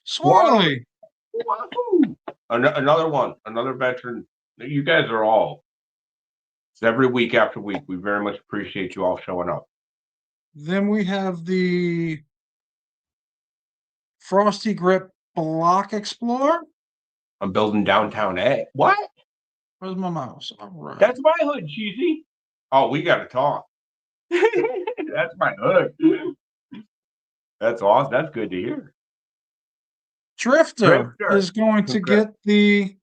Swirly. Wahoo! Another one, another veteran. You guys are all. It's every week after week. We very much appreciate you all showing up. Then we have the Frosty Grip Block Explorer. I'm building downtown A. What? Where's my mouse? All right. That's my hood, Cheesy. Oh, we got to talk. That's my hood. That's awesome. That's good to hear. Drifter is going to get the...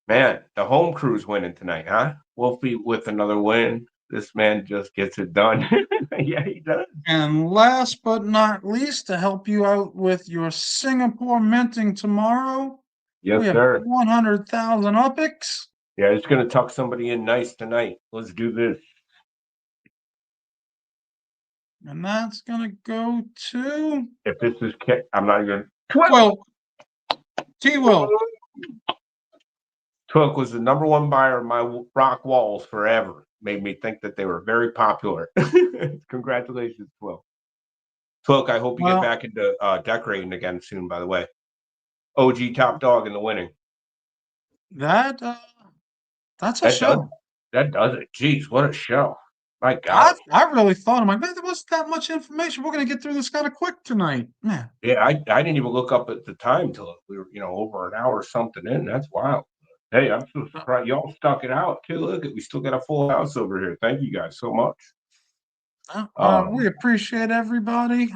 Man, the home crew's winning tonight, huh? Wolfie with another win. This man just gets it done. Yeah, he does. And last but not least, to help you out with your Singapore minting tomorrow, Yes, we have sir. 100,000 upics. Yeah, it's going to tuck somebody in nice tonight. Let's do this. And that's going to go to... If this is I'm not even... Well, T-Will. Twilk was the #1 buyer of my rock walls forever. Made me think that they were very popular. Congratulations, Twilk. Twilk, I hope you get back into decorating again soon, by the way. OG top dog in the winning. That's a show. That does it. Jeez, what a show. My God. I really thought, I'm like, man, there wasn't that much information. We're going to get through this kind of quick tonight. Man. Yeah, I didn't even look up at the time till we were, over an hour or something in. That's wild. Hey, I'm so surprised y'all stuck it out too. Look, we still got a full house over here. Thank you guys so much. We appreciate everybody.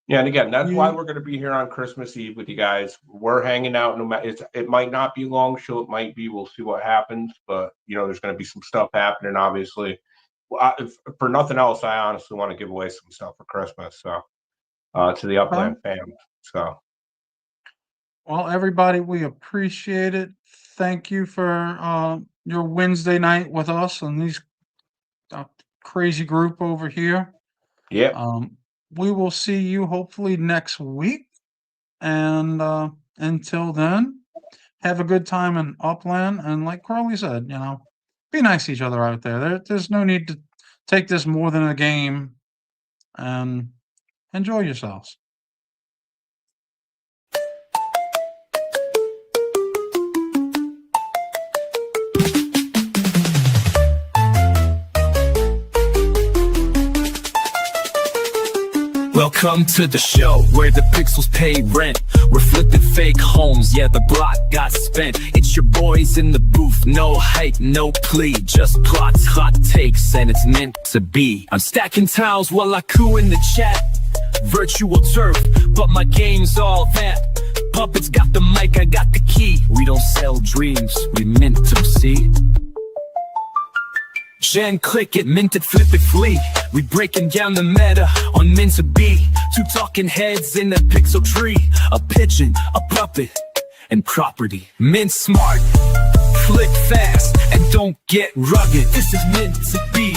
Yeah, and again, that's why we're going to be here on Christmas Eve with you guys. We're hanging out. No matter, it might not be a long show. It might be. We'll see what happens. But there's going to be some stuff happening. Obviously, for nothing else, I honestly want to give away some stuff for Christmas. So, to the Upland fam. So, well, everybody, we appreciate it. Thank you for your Wednesday night with us and these crazy group over here. Yeah. We will see you hopefully next week. And until then, have a good time in Upland. And like Crowley said, be nice to each other out there. There's no need to take this more than a game, and enjoy yourselves. Welcome to the show where the pixels pay rent. We're flipping fake homes, yeah, the block got spent. It's your boys in the booth, no hype, no plea, just plots, hot takes, and it's meant to be. I'm stacking tiles while I coo in the chat. Virtual turf, but my game's all that. Puppets got the mic, I got the key. We don't sell dreams, we mint them, see? gen, click it, mint it, flip it, flee. We breaking down the meta on mint to be. Two talking heads in a pixel tree. A pigeon, a puppet, and property. Mint smart, click fast, and don't get rugged. This is meant to be.